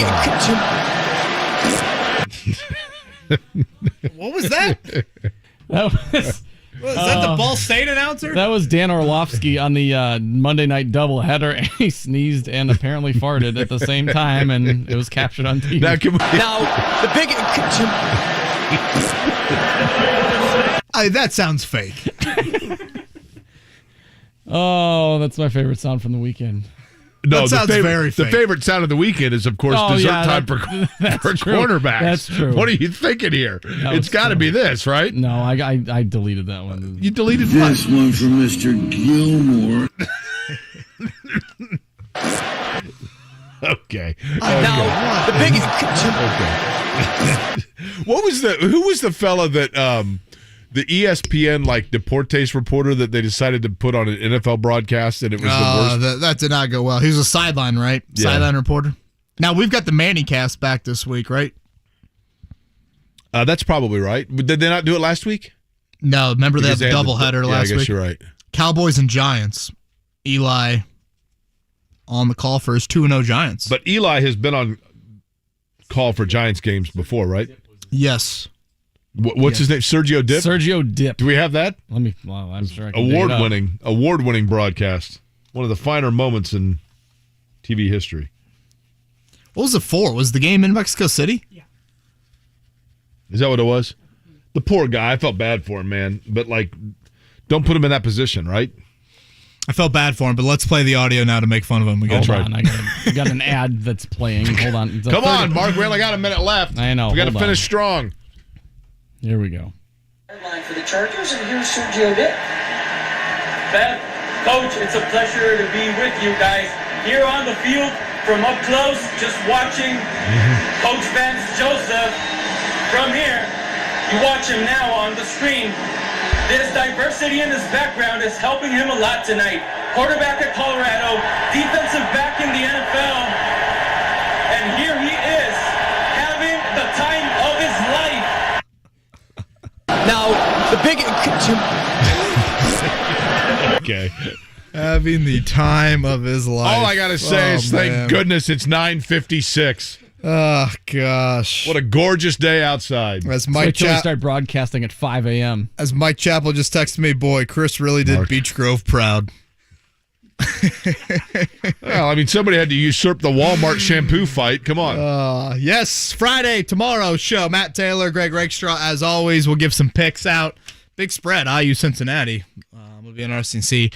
loser. What was that? Was that the Ball State announcer? That was Dan Orlovsky on the Monday night doubleheader, and he sneezed and apparently farted at the same time, and it was captured on TV. Now, the big. That sounds fake. Oh, that's my favorite sound from the weekend. No, that sounds very fake. The favorite sound of the weekend is, of course, dessert time for cornerbacks. That's true. What are you thinking here? It's got to be this, right? No, I deleted that one. You deleted this one from Mr. Gilmore. Okay. Now, the big. Okay. Who was the fella that the ESPN Deportes reporter that they decided to put on an NFL broadcast, and it was the worst? That did not go well. He was a sideline, right? Yeah. Sideline reporter. Now, we've got the Manny cast back this week, right? That's probably right. Did they not do it last week? No, remember they had the doubleheader last week? Yeah, I guess you're right. Cowboys and Giants. Eli on the call for his 2-0 Giants. But Eli has been on call for Giants games before, right? Yes. What's his name? Sergio Dip? Sergio Dip. Do we have that? Well, I'm sure I can Award-winning broadcast. One of the finer moments in TV history. What was it for? Was the game in Mexico City? Yeah. Is that what it was? The poor guy. I felt bad for him, man. But, don't put him in that position, right? I felt bad for him, but let's play the audio now to make fun of him. Hold on. I got an ad that's playing. Hold on. Come on, Mark. We only got a minute left. I know. We got to finish strong. Here we go. Line for the Chargers, and here's Sergio Dip. Ben, Coach, it's a pleasure to be with you guys here on the field from up close, just watching Coach Vance Joseph from here. You watch him now on the screen. This diversity in his background is helping him a lot tonight. Quarterback at Colorado, defensive back in the NFL, and here he is having the time of his life. Now, the big. Okay. Having the time of his life. All I got to say is thank goodness it's 9:56. Oh, gosh. What a gorgeous day outside. As Mike start broadcasting at 5 a.m. As Mike Chappell just texted me, boy, Chris really did Beech Grove proud. Well, somebody had to usurp the Walmart shampoo fight. Come on. Yes, Friday, tomorrow's show. Matt Taylor, Greg Rakestraw, as always. We'll give some picks out. Big spread, IU Cincinnati. Will be interesting to see.